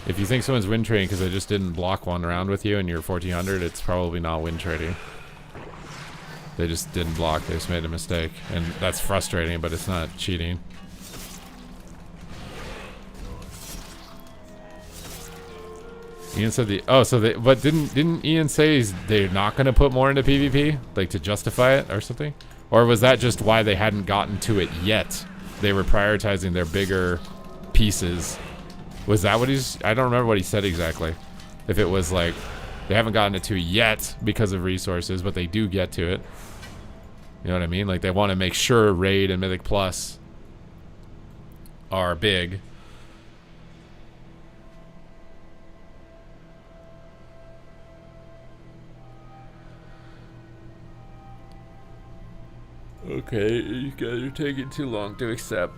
If you think someone's win trading because they just didn't block one round with you and you're 1400, it's probably not win trading. They just didn't block, they just made a mistake. And that's frustrating, but it's not cheating. Ian said but didn't Ian say they're not going to put more into PvP? Like to justify it or something? Or was that just why they hadn't gotten to it yet? They were prioritizing their bigger pieces. Was that what I don't remember what he said exactly. If it was like, they haven't gotten it to yet because of resources, but they do get to it. You know what I mean? Like they want to make sure Raid and Mythic Plus are big. Okay, you guys are taking too long to accept.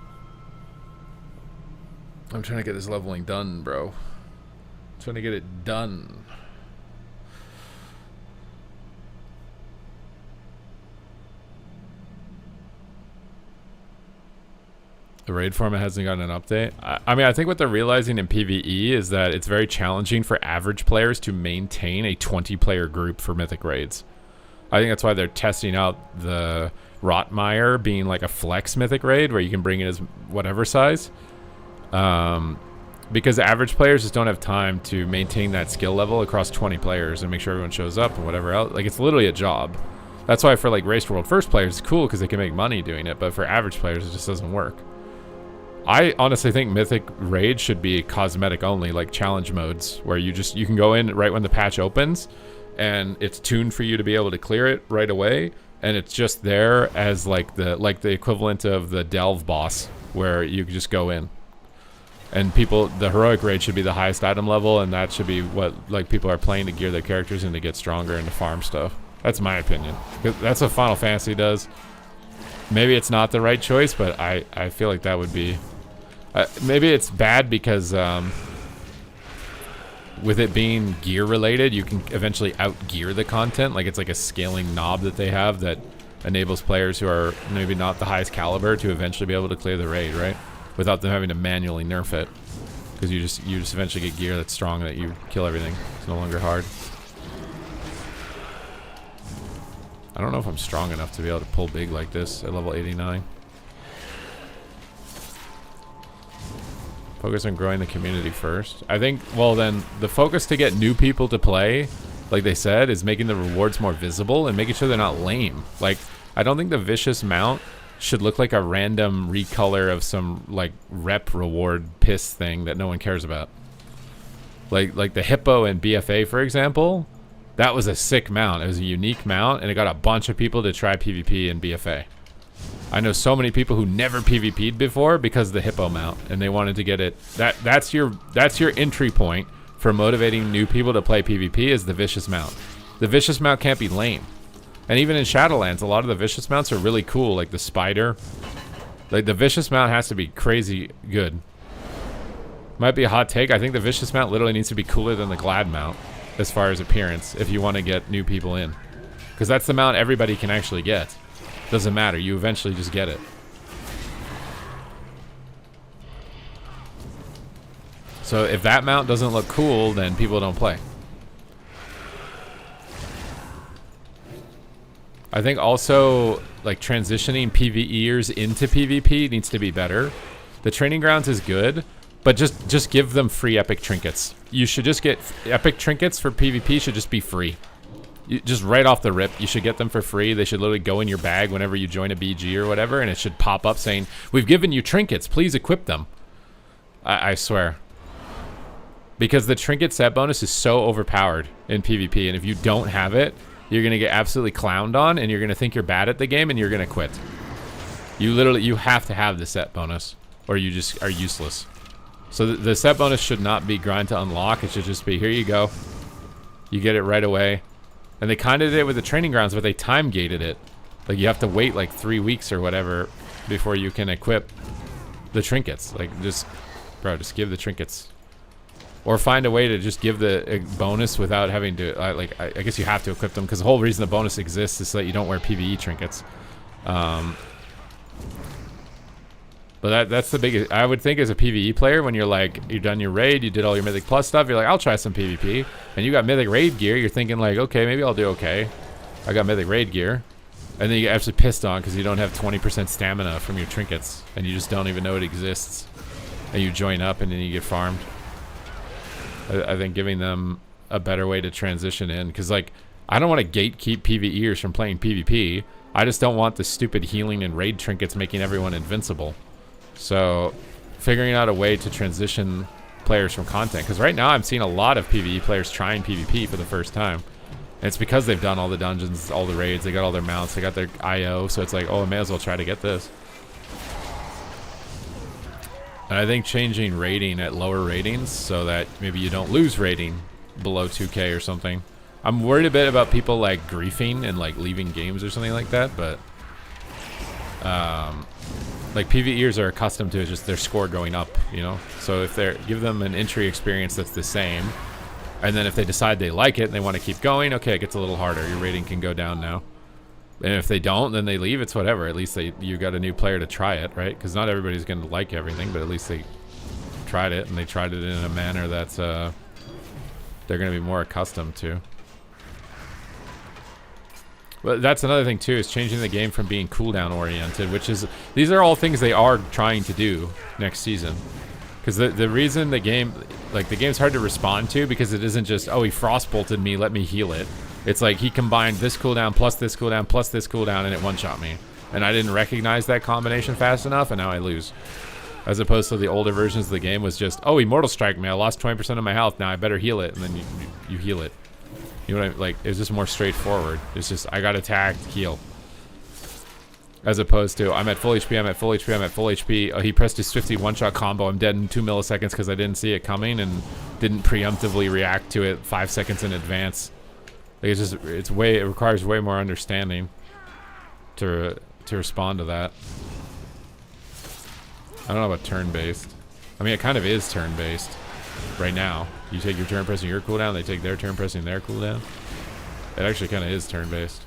I'm trying to get this leveling done, bro. I'm trying to get it done. The raid format hasn't gotten an update. I mean, I think what they're realizing in PvE is that it's very challenging for average players to maintain a 20-player group for Mythic raids. I think that's why they're testing out the Rotmire being like a flex Mythic raid where you can bring it as whatever size. Because average players just don't have time to maintain that skill level across 20 players and make sure everyone shows up and whatever else. Like, it's literally a job. That's why for like Race to World First players, it's cool because they can make money doing it, but for average players, it just doesn't work. I honestly think Mythic Raid should be cosmetic only, like challenge modes, where you can go in right when the patch opens, and it's tuned for you to be able to clear it right away, and it's just there as like the equivalent of the Delve boss, where you can just go in. And the heroic raid should be the highest item level, and that should be what like people are playing to gear their characters and to get stronger and to farm stuff. That's my opinion. That's what Final Fantasy does. Maybe it's not the right choice, but I feel like that would be. Maybe it's bad because with it being gear related, you can eventually out-gear the content. Like it's like a scaling knob that they have that enables players who are maybe not the highest caliber to eventually be able to clear the raid, right? Without them having to manually nerf it. Because you just eventually get gear that's strong that you kill everything. It's no longer hard. I don't know if I'm strong enough to be able to pull big like this at level 89. Focus on growing the community first. I think, well then, the focus to get new people to play, like they said, is making the rewards more visible and making sure they're not lame. Like, I don't think the Vicious Mount should look like a random recolor of some, like, rep reward piss thing that no one cares about. Like the Hippo and BFA, for example, that was a sick mount. It was a unique mount, and it got a bunch of people to try PvP and BFA. I know so many people who never PvP'd before because of the Hippo mount, and they wanted to get it. That's your entry point for motivating new people to play PvP is the Vicious Mount. The Vicious Mount can't be lame. And even in Shadowlands, a lot of the Vicious Mounts are really cool, like the Spider. Like the Vicious Mount has to be crazy good. Might be a hot take. I think the Vicious Mount literally needs to be cooler than the Glad Mount as far as appearance if you want to get new people in. Because that's the mount everybody can actually get. Doesn't matter, you eventually just get it. So if that mount doesn't look cool, then people don't play. I think also like transitioning PvEers into PvP needs to be better. The training grounds is good, but just give them free epic trinkets. You should just get epic trinkets for PvP should just be free. Just right off the rip, you should get them for free. They should literally go in your bag whenever you join a BG or whatever, and it should pop up saying, "We've given you trinkets, please equip them." I swear. Because the trinket set bonus is so overpowered in PvP, and if you don't have it, you're gonna get absolutely clowned on, and you're gonna think you're bad at the game, and you're gonna quit. You have to have the set bonus, or you just are useless. So the set bonus should not be grind to unlock. It should just be, here you go. You get it right away. And they kind of did it with the training grounds, but they time gated it. Like, you have to wait like 3 weeks or whatever before you can equip the trinkets. Like, just give the trinkets. Or find a way to just give the bonus without having to, I guess you have to equip them, because the whole reason the bonus exists is so that you don't wear PvE trinkets. But that's the biggest. I would think as a PvE player, when you're like, you've done your raid, you did all your Mythic Plus stuff, you're like, I'll try some PvP. And you got Mythic Raid gear, you're thinking like, okay, maybe I'll do okay. I got Mythic Raid gear. And then you get absolutely pissed on because you don't have 20% stamina from your trinkets. And you just don't even know it exists. And you join up and then you get farmed. I think giving them a better way to transition in. Because like, I don't want to gatekeep PvEers from playing PvP. I just don't want the stupid healing and raid trinkets making everyone invincible. So, figuring out a way to transition players from content. Because right now I'm seeing a lot of PvE players trying PvP for the first time. And it's because they've done all the dungeons, all the raids, they got all their mounts, they got their IO. So it's like, oh, I may as well try to get this. And I think changing rating at lower ratings so that maybe you don't lose rating below 2K or something. I'm worried a bit about people like griefing and like leaving games or something like that, but like PvEers are accustomed to just their score going up, you know? So if they're, give them an entry experience that's the same, and then if they decide they like it and they want to keep going, okay, it gets a little harder. Your rating can go down now. And if they don't, then they leave, it's whatever. At least you got a new player to try it, right? Because not everybody's going to like everything, but at least they tried it, and they tried it in a manner that's they're going to be more accustomed to. But that's another thing too, is changing the game from being cooldown oriented, which is, these are all things they are trying to do next season. Because the reason the game, like the game's hard to respond to, because it isn't just, oh, he frostbolted me, let me heal it. It's like he combined this cooldown plus this cooldown plus this cooldown and it one-shot me. And I didn't recognize that combination fast enough, and now I lose. As opposed to the older versions of the game was just, oh, he Mortal Strike me, I lost 20% of my health, now I better heal it, and then you heal it. You know what I mean? Like, it's just more straightforward. It's just, I got attacked, heal. As opposed to, I'm at full HP, I'm at full HP, I'm at full HP. Oh, he pressed his 50 one-shot combo. I'm dead in 2 milliseconds because I didn't see it coming and didn't preemptively react to it 5 seconds in advance. Like, it's just, it requires way more understanding to respond to that. I don't know about turn-based. I mean, it kind of is turn-based right now. You take your turn pressing your cooldown, they take their turn pressing their cooldown. It actually kind of is turn-based.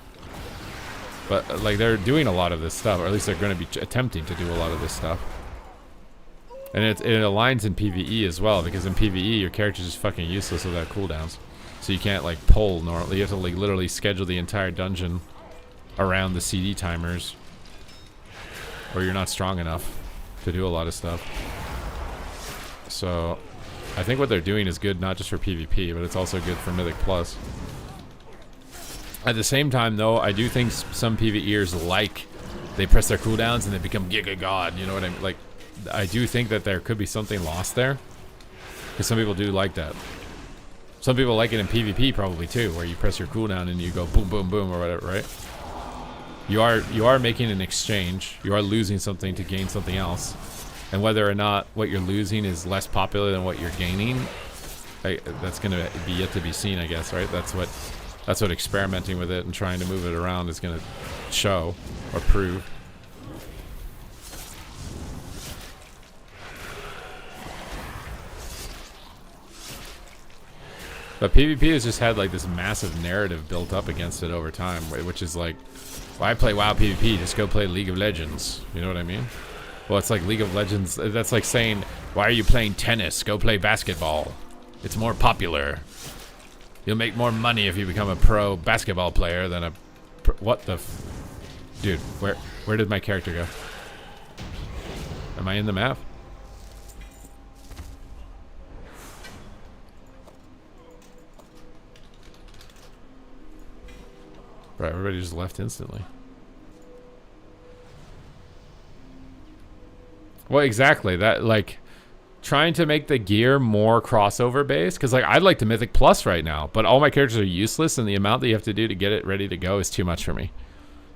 But, like, they're doing a lot of this stuff, or at least they're going to be attempting to do a lot of this stuff. And it aligns in PvE as well, because in PvE, your character's just fucking useless without cooldowns. So you can't, like, pull normally. You have to, like, literally schedule the entire dungeon around the CD timers, or you're not strong enough to do a lot of stuff. So I think what they're doing is good not just for PvP, but it's also good for Mythic Plus. At the same time, though, I do think some PvEers, like, they press their cooldowns and they become Giga God, you know what I mean? Like, I do think that there could be something lost there, because some people do like that. Some people like it in PvP probably too, where you press your cooldown and you go boom, boom, boom, or whatever, right? You are making an exchange. You are losing something to gain something else. And whether or not what you're losing is less popular than what you're gaining, that's going to be yet to be seen, I guess, right? That's what experimenting with it and trying to move it around is going to show or prove. But PvP has just had like this massive narrative built up against it over time, which is like, why play WoW PvP? Just go play League of Legends. You know what I mean? Well, it's like League of Legends. That's like saying, why are you playing tennis? Go play basketball. It's more popular. You'll make more money if you become a pro basketball player than a... What the... Dude, where did my character go? Am I in the map? Right, everybody just left instantly. Well, exactly. That, like, trying to make the gear more crossover based, because like I'd like to Mythic Plus right now, but all my characters are useless, and the amount that you have to do to get it ready to go is too much for me.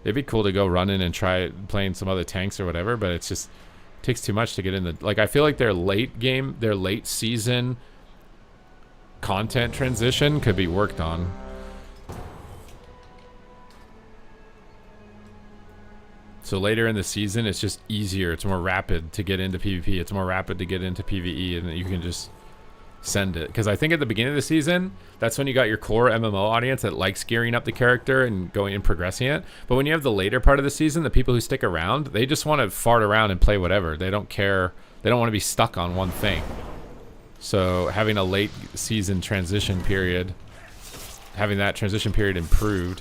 It'd be cool to go running and try playing some other tanks or whatever, but it's just it takes too much to get in the, like, I feel like their late season content transition could be worked on. So later in the season, it's just easier. It's more rapid to get into PvP. It's more rapid to get into PvE, and you can just send it. Because I think at the beginning of the season, that's when you got your core MMO audience that likes gearing up the character and going and progressing it. But when you have the later part of the season, the people who stick around, they just want to fart around and play whatever. They don't care. They don't want to be stuck on one thing. So having a late season transition period, having that transition period improved,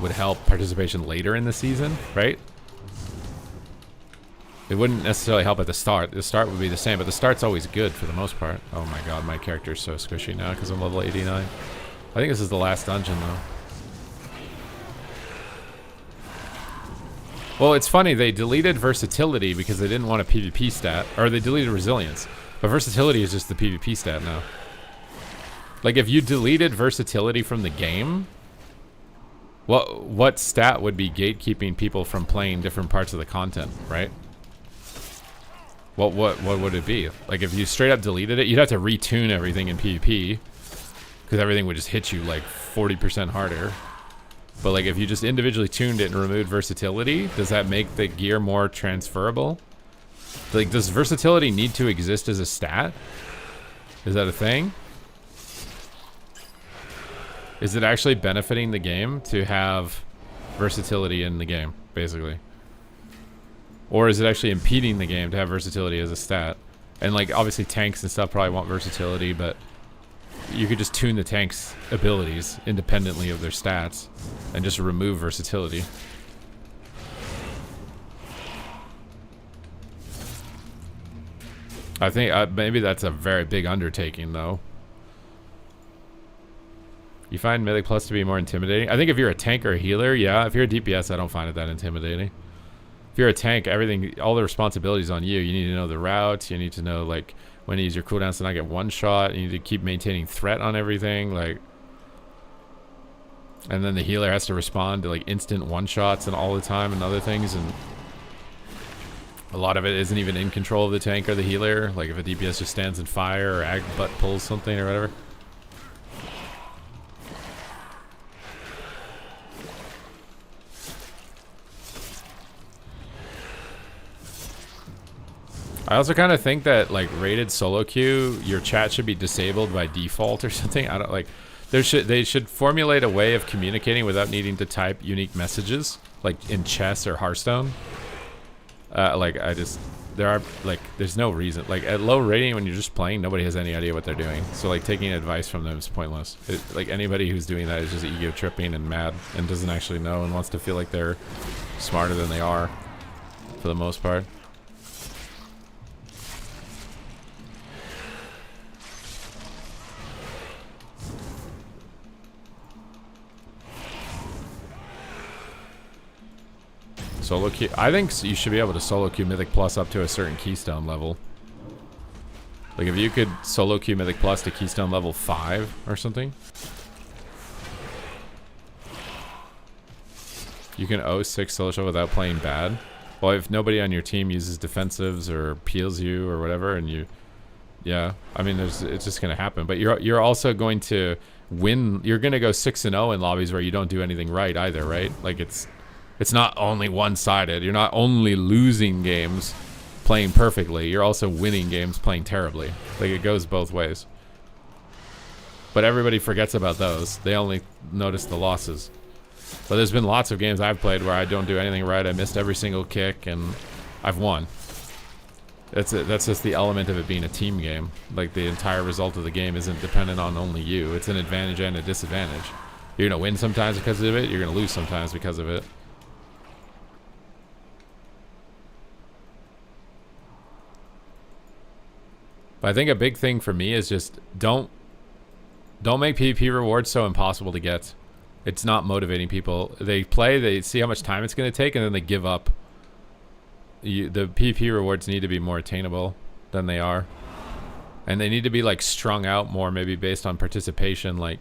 would help participation later in the season, right? It wouldn't necessarily help at the start. The start would be the same, but the start's always good for the most part. Oh my god, my character's so squishy now because I'm level 89. I think this is the last dungeon though. Well, it's funny, they deleted versatility because they didn't want a PvP stat, or they deleted resilience. But versatility is just the PvP stat now. Like if you deleted versatility from the game, what stat would be gatekeeping people from playing different parts of the content, right? What would it be? Like if you straight up deleted it, you'd have to retune everything in PvP, because everything would just hit you like 40% harder. But like if you just individually tuned it and removed versatility, does that make the gear more transferable? Like, does versatility need to exist as a stat? Is that a thing? Is it actually benefiting the game to have versatility in the game, basically? Or is it actually impeding the game to have versatility as a stat? And like, obviously tanks and stuff probably want versatility, but you could just tune the tank's abilities independently of their stats and just remove versatility. I think maybe that's a very big undertaking though. You find Mythic Plus to be more intimidating? I think if you're a tank or a healer, yeah. If you're a DPS, I don't find it that intimidating. If you're a tank, everything, all the responsibilities on you. You need to know the routes. You need to know like when to use your cooldowns to not get one shot. You need to keep maintaining threat on everything. Like, and then the healer has to respond to like instant one shots and all the time and other things. And a lot of it isn't even in control of the tank or the healer. Like if a DPS just stands in fire or ag butt pulls something or whatever. I also kind of think that like rated solo queue, your chat should be disabled by default or something. I don't like. They should formulate a way of communicating without needing to type unique messages, like in chess or Hearthstone. There's no reason. Like at low rating, when you're just playing, nobody has any idea what they're doing. So like taking advice from them is pointless. Like anybody who's doing that is just ego tripping and mad and doesn't actually know and wants to feel like they're smarter than they are, for the most part. Solo queue. I think you should be able to solo queue Mythic Plus up to a certain keystone level. Like if you could solo queue Mythic Plus to keystone level 5 or something. You can 0-6 solo show without playing bad. Well, if nobody on your team uses defensives or peels you or whatever, and you, yeah, I mean, it's just gonna happen. But you're also going to win. You're gonna go 6-0 in lobbies where you don't do anything right either, right? Like it's not only one-sided. You're not only losing games playing perfectly. You're also winning games playing terribly. Like it goes both ways. But everybody forgets about those. They only notice the losses. But there's been lots of games I've played where I don't do anything right. I missed every single kick and I've won. That's just the element of it being a team game. Like the entire result of the game isn't dependent on only you. It's an advantage and a disadvantage. You're gonna win sometimes because of it. You're gonna lose sometimes because of it. But I think a big thing for me is just don't make PvP rewards so impossible to get. It's not motivating people. They play, they see how much time it's going to take, and then they give up. the PvP rewards need to be more attainable than they are. And they need to be like strung out more, maybe based on participation, like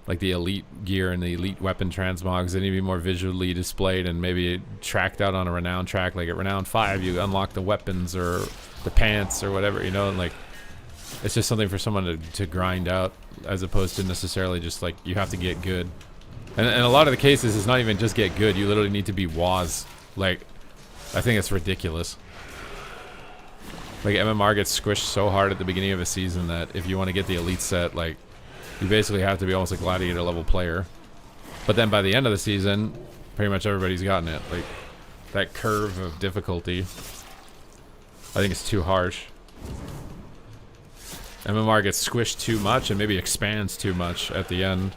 the elite gear and the elite weapon transmogs. They need to be more visually displayed and maybe tracked out on a renown track. Like at Renown 5, you unlock the weapons or the pants or whatever, you know, and like it's just something for someone to grind out, as opposed to necessarily just like you have to get good. And a lot of the cases, it's not even just get good. You literally need to be WAS. Like, I think it's ridiculous. Like, MMR gets squished so hard at the beginning of a season that if you want to get the elite set, like, you basically have to be almost a gladiator level player. But then by the end of the season, pretty much everybody's gotten it. Like, that curve of difficulty, I think it's too harsh. MMR gets squished too much and maybe expands too much at the end.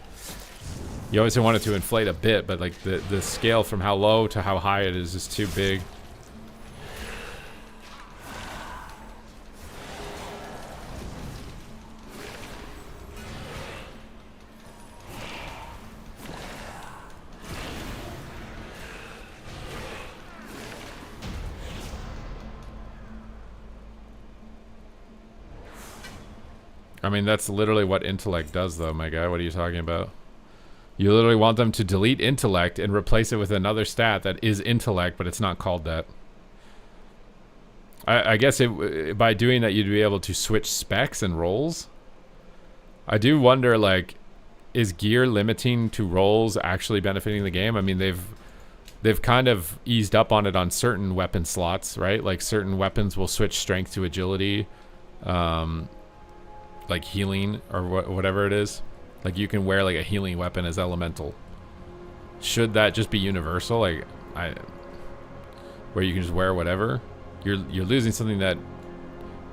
You always want it to inflate a bit, but like the scale from how low to how high it is too big. I mean, that's literally what intellect does, though, my guy. What are you talking about? You literally want them to delete intellect and replace it with another stat that is intellect, but it's not called that. I guess by doing that, you'd be able to switch specs and roles. I do wonder, like, is gear limiting to roles actually benefiting the game? I mean, they've kind of eased up on it on certain weapon slots, right? Like, certain weapons will switch strength to agility, like healing or whatever it is. Like, you can wear like a healing weapon as elemental. Should that just be universal? Like, where you can just wear whatever? You're losing something that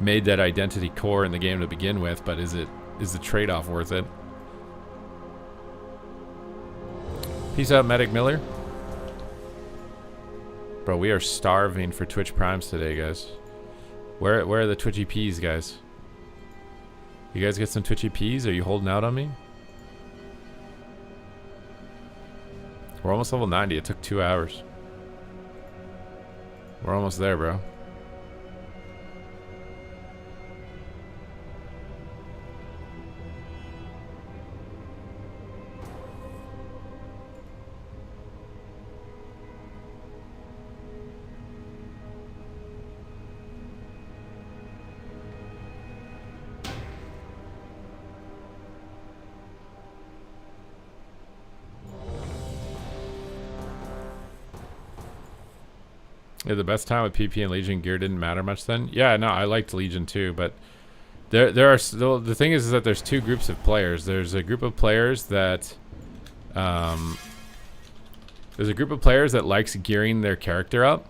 made that identity core in the game to begin with, but is the trade-off worth it? Peace out, Medic Miller. Bro, we are starving for Twitch Primes today, guys. Where are the Twitchy Peas, guys? You guys get some Twitchy Peas? Are you holding out on me? We're almost level 90. It took 2 hours. We're almost there, bro. Yeah, the best time with PP and Legion gear didn't matter much then. Yeah, no, I liked Legion too, but there are still, the thing is that there's two groups of players. There's a group of players that likes gearing their character up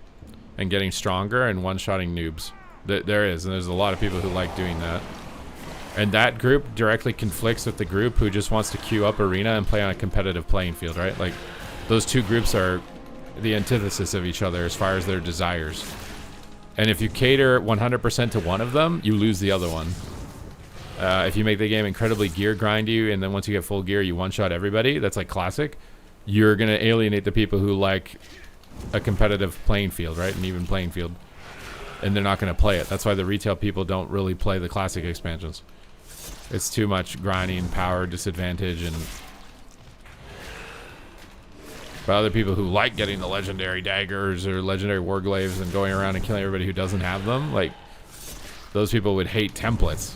and getting stronger and one-shotting noobs. There is, and there's a lot of people who like doing that. And that group directly conflicts with the group who just wants to queue up arena and play on a competitive playing field, right? Like, those two groups are the antithesis of each other as far as their desires. And if you cater 100% to one of them, you lose the other one. If you make the game incredibly gear grindy, and then once you get full gear, you one-shot everybody, that's like classic, you're going to alienate the people who like a competitive playing field, right? An even playing field. And they're not going to play it. That's why the retail people don't really play the classic expansions. It's too much grinding, power, disadvantage, and... But other people who like getting the legendary daggers or legendary warglaives and going around and killing everybody who doesn't have them, like, those people would hate templates.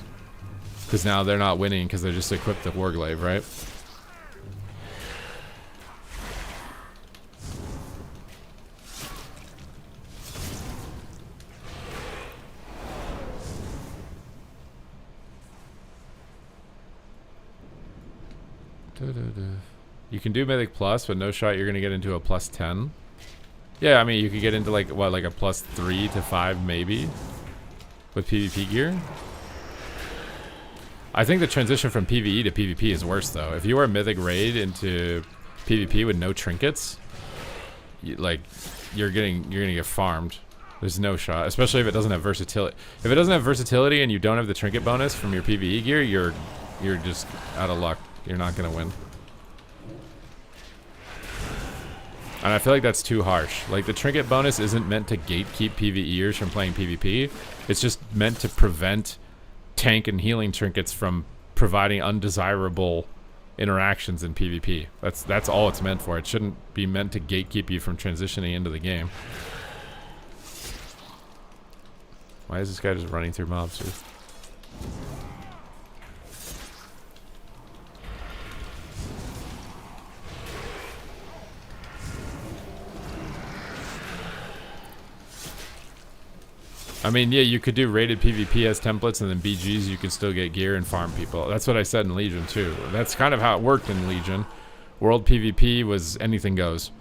Because now they're not winning because they're just equipped the warglaive, right? You can do Mythic Plus, but no shot you're going to get into a plus 10. Yeah, I mean, you could get into, like, what, like a plus 3 to 5 maybe with PvP gear. I think the transition from PvE to PvP is worse, though. If you were a Mythic Raid into PvP with no trinkets, you're going to get farmed. There's no shot, especially if it doesn't have versatility. If it doesn't have versatility and you don't have the trinket bonus from your PvE gear, you're just out of luck. You're not going to win. And I feel like that's too harsh. Like, the trinket bonus isn't meant to gatekeep PvEers from playing PvP. It's just meant to prevent tank and healing trinkets from providing undesirable interactions in PvP. That's all it's meant for. It shouldn't be meant to gatekeep you from transitioning into the game. Why is this guy just running through mobs, dude? I mean, yeah, you could do rated PvP as templates, and then BGs you can still get gear and farm people. That's what I said in Legion too. That's kind of how it worked in Legion. World PvP was anything goes.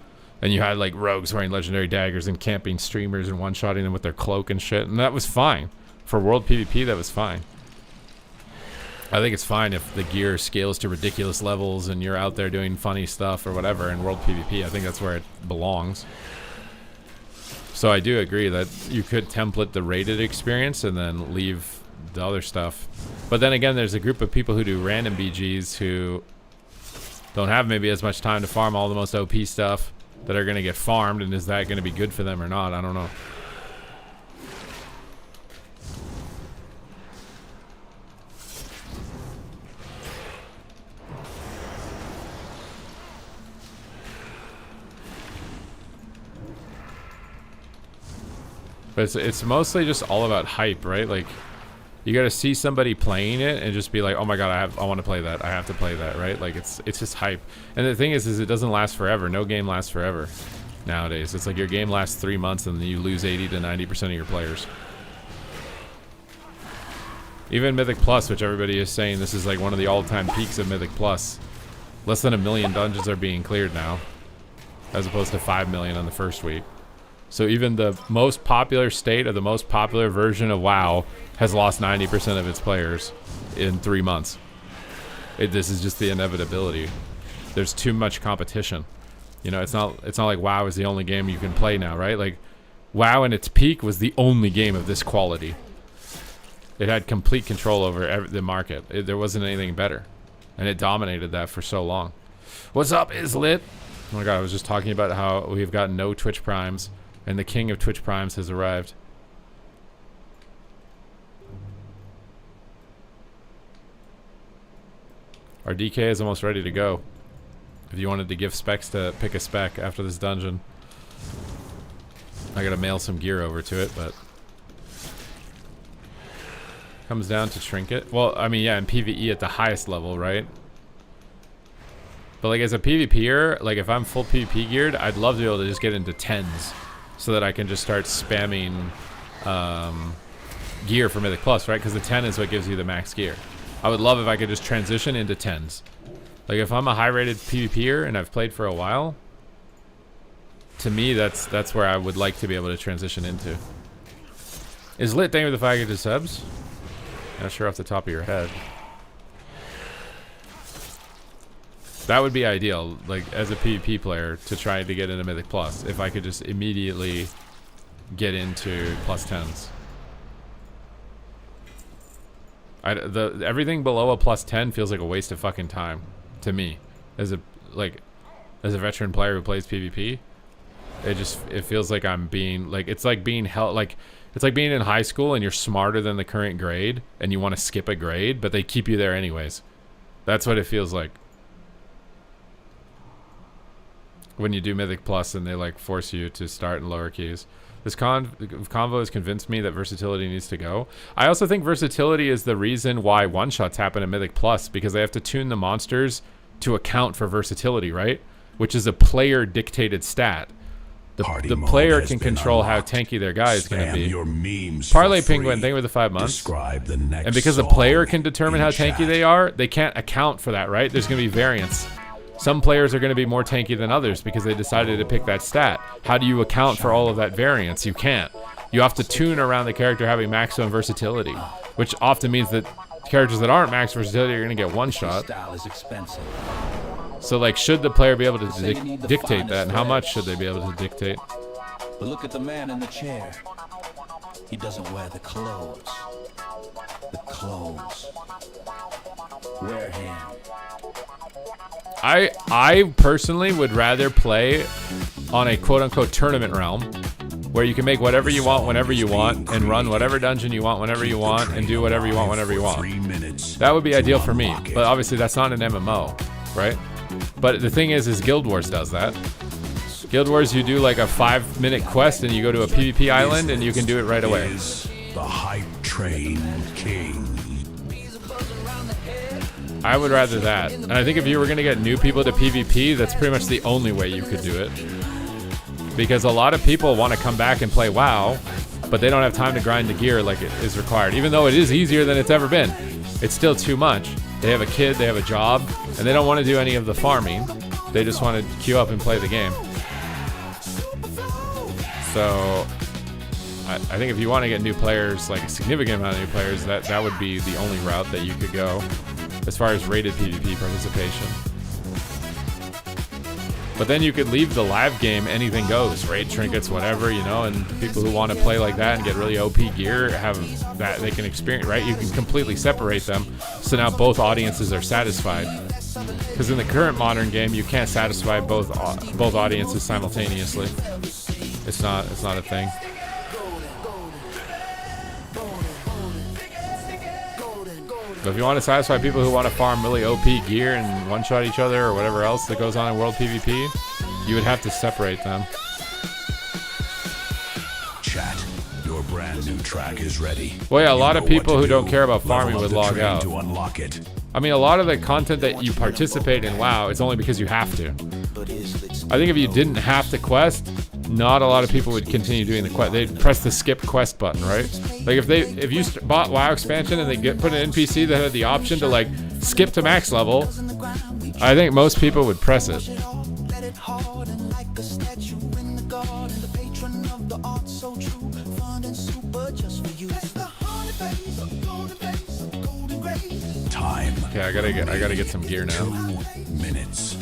And you had like rogues wearing legendary daggers and camping streamers and one-shotting them with their cloak and shit. And that was fine. For World PvP, that was fine. I think it's fine if the gear scales to ridiculous levels and you're out there doing funny stuff or whatever in World PvP. I think that's where it belongs. So I do agree that you could template the rated experience and then leave the other stuff. But then again, there's a group of people who do random BGs who don't have maybe as much time to farm all the most OP stuff that are going to get farmed, and is that going to be good for them or not? I don't know. But it's mostly just all about hype, right? Like, you got to see somebody playing it and just be like, oh my god, I want to play that. I have to play that, right? Like, it's just hype. And the thing is it doesn't last forever. No game lasts forever nowadays. It's like your game lasts 3 months and then you lose 80 to 90% of your players. Even Mythic Plus, which everybody is saying this is like one of the all-time peaks of Mythic Plus. Less than 1 million dungeons are being cleared now, as opposed to 5 million on the first week. So even the most popular state of the most popular version of WoW has lost 90% of its players in 3 months. This is just the inevitability. There's too much competition. You know, it's not like WoW is the only game you can play now, right? Like, WoW in its peak was the only game of this quality. It had complete control over the market. There wasn't anything better. And it dominated that for so long. What's up, Islit? Oh my god, I was just talking about how we've got no Twitch Primes. And the king of Twitch Primes has arrived. Our DK is almost ready to go. If you wanted to give specs to pick a spec after this dungeon. I gotta mail some gear over to it, but... Comes down to trinket. Well, I mean, yeah, in PvE at the highest level, right? But like as a PvPer, like if I'm full PvP geared, I'd love to be able to just get into 10s. So that I can just start spamming gear for Mythic Plus, right? Because the 10 is what gives you the max gear. I would love if I could just transition into 10s. Like if I'm a high-rated PvPer and I've played for a while, to me that's where I would like to be able to transition into. Is Lit, thank you for the 5 gifted subs. Not sure off the top of your head. That would be ideal, like as a PvP player, to try to get into Mythic Plus. If I could just immediately get into plus 10s. Everything below a plus 10 feels like a waste of fucking time to me. As a veteran player who plays PvP, it feels like I'm being like it's like being held like it's like being in high school and you're smarter than the current grade and you want to skip a grade, but they keep you there anyways. That's what it feels like. When you do Mythic Plus and they like force you to start in lower keys. This convo has convinced me that versatility needs to go. I also think versatility is the reason why one-shots happen in Mythic Plus, because they have to tune the monsters to account for versatility, right? Which is a player-dictated stat. The player can control how tanky their guy is going to be. Parlay Penguin, thank you for the 5 months. And because the player can determine how tanky they are, they can't account for that, right? There's going to be variance. Some players are going to be more tanky than others because they decided to pick that stat. How do you account for all of that variance? You can't. You have to tune around the character having maximum versatility, which often means that characters that aren't max versatility are going to get one shot. So, like, should the player be able to dictate that, and how much should they be able to dictate? But look at the man in the chair. He doesn't wear the clothes. The clothes wear him. I personally would rather play on a quote-unquote tournament realm where you can make whatever you want whenever you want and run whatever dungeon you want whenever you want and do whatever you want whenever you want. That would be ideal for me, but obviously that's not an MMO, right? But the thing is Guild Wars does that. Guild Wars, you do like a 5-minute quest and you go to a PvP island and you can do it right away. The hype train king. I would rather that. And I think if you were going to get new people to PvP, that's pretty much the only way you could do it. Because a lot of people want to come back and play WoW, but they don't have time to grind the gear like it is required. Even though it is easier than it's ever been, it's still too much. They have a kid, they have a job, and they don't want to do any of the farming. They just want to queue up and play the game. So I think if you want to get new players, like a significant amount of new players, that would be the only route that you could go as far as rated PvP participation. But then you could leave the live game, anything goes, raid trinkets, whatever, you know, and people who want to play like that and get really OP gear have that they can experience, right? You can completely separate them, so now both audiences are satisfied. Because in the current modern game, you can't satisfy both audiences simultaneously. It's not a thing. But if you want to satisfy people who want to farm really OP gear and one-shot each other or whatever else that goes on in World PvP, you would have to separate them. Chat, your brand new track is ready. Well, yeah, a lot of people who don't care about farming would log out. To unlock it. I mean, a lot of the content that you participate in WoW, it's only because you have to. I think if you didn't have to quest, not a lot of people would continue doing the quest. They'd press the skip quest button, right? Like if you bought WoW expansion and they put an NPC that had the option to like skip to max level, I think most people would press it. Time. Okay, I gotta get some gear now. 2 minutes.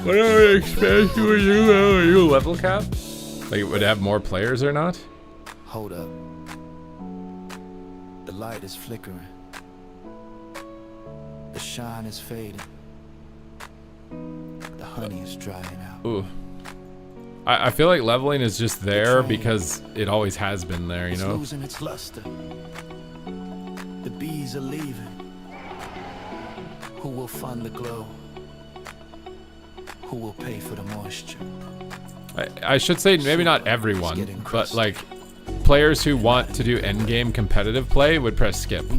Whatever expansion would you have? Are you level cap? Like it would have more players or not? Hold up. The light is flickering. The shine is fading. The honey is drying out. Ooh. I feel like leveling is just there because it always has been there, you know? It's losing its luster. The bees are leaving. Who will fund the glow? Who will pay for the moisture? I should say maybe not everyone, but like players who want to do endgame competitive play would press skip.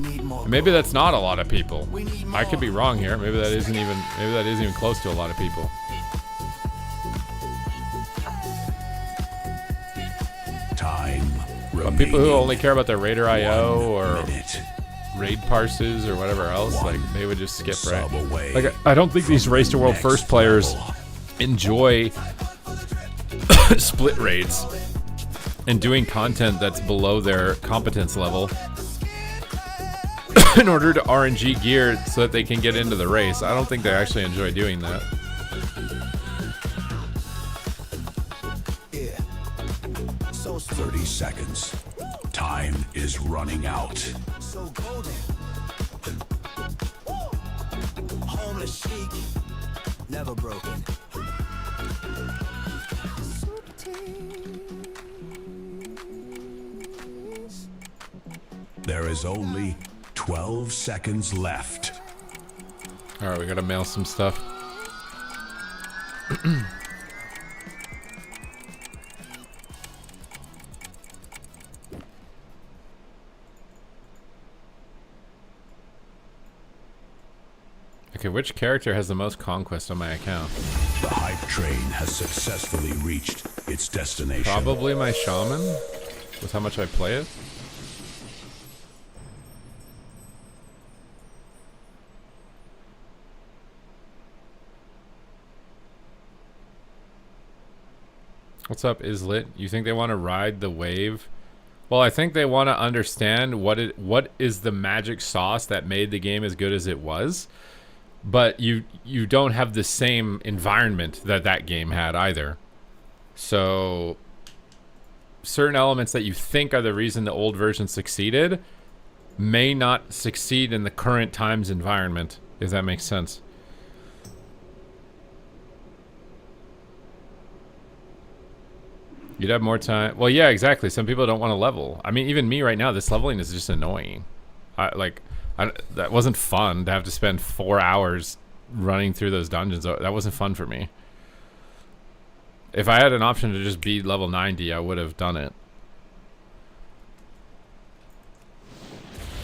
Maybe that's not a lot of people. I could be wrong here. Maybe that isn't even close to a lot of people. Time. But people who only care about their Raider IO or raid parses or whatever else, like they would just skip, right? Like I don't think these Race to World First players enjoy split raids and doing content that's below their competence level in order to RNG gear so that they can get into the race. I don't think they actually enjoy doing that. Yeah. So 30 seconds. Time is running out. so golden. Homeless chic, never broken. There is only 12 seconds left. All right, we gotta mail some stuff. Okay, which character has the most conquest on my account? The hype train has successfully reached its destination. Probably my shaman, with how much I play it. What's up, Islit? You think they want to ride the wave? Well, I think they want to understand what is the magic sauce that made the game as good as it was. But you don't have the same environment that game had either. So certain elements that you think are the reason the old version succeeded may not succeed in the current times environment, if that makes sense. You'd have more time. Well, yeah, exactly. Some people don't want to level. I mean, even me right now, this leveling is just annoying. That wasn't fun to have to spend 4 hours running through those dungeons. That wasn't fun for me. If I had an option to just be level 90, I would have done it.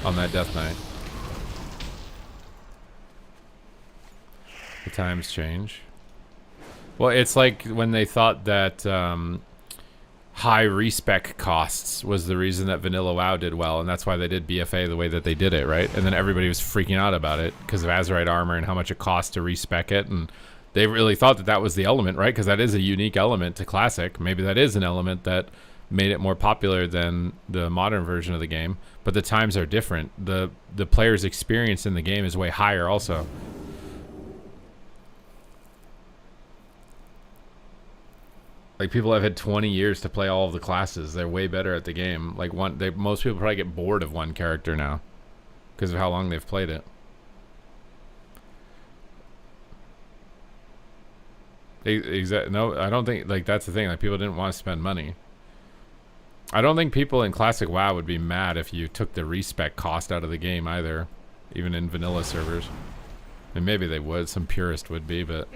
On that death knight. The times change. Well, it's like when they thought that high respec costs was the reason that Vanilla WoW did well, and that's why they did BFA the way that they did it, right? And then everybody was freaking out about it because of Azerite armor and how much it cost to respec it, and they really thought that that was the element, right? Because that is a unique element to Classic. Maybe that is an element that made it more popular than the modern version of the game, but the times are different. The player's experience in the game is way higher also. Like, people have had 20 years to play all of the classes. They're way better at the game. Like, most people probably get bored of one character now because of how long they've played it. No, I don't think, like, that's the thing. Like, people didn't want to spend money. I don't think people in Classic WoW would be mad if you took the respec cost out of the game either, even in vanilla servers. And maybe they would. Some purist would be, but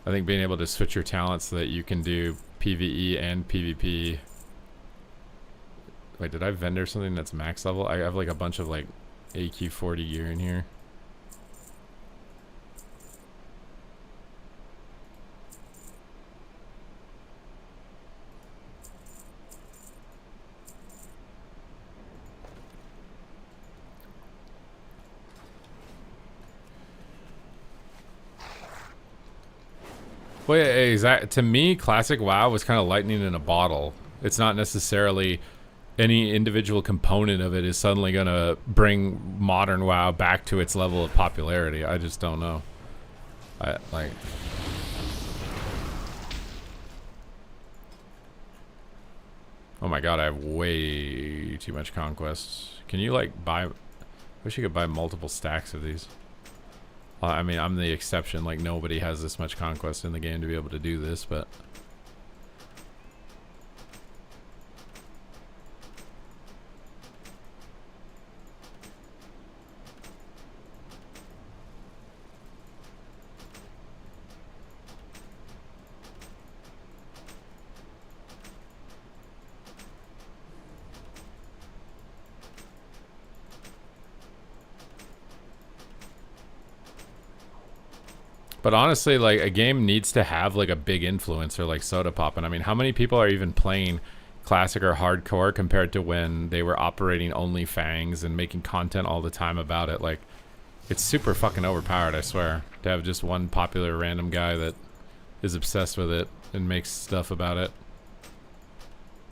I think being able to switch your talents so that you can do PvE and PvP. Wait, did I vendor something that's max level? I have like a bunch of like AQ40 gear in here. Well, yeah, to me, Classic WoW was kind of lightning in a bottle. It's not necessarily any individual component of it is suddenly going to bring modern WoW back to its level of popularity. I just don't know. Oh my god, I have way too much conquests. Can you like buy... I wish you could buy multiple stacks of these. I mean, I'm the exception. Like, nobody has this much conquest in the game to be able to do this, but... But honestly, like, a game needs to have like a big influencer like Soda Pop. And I mean, how many people are even playing Classic or Hardcore compared to when they were operating only Fangs and making content all the time about it? Like, it's super fucking overpowered, I swear, to have just one popular random guy that is obsessed with it and makes stuff about it.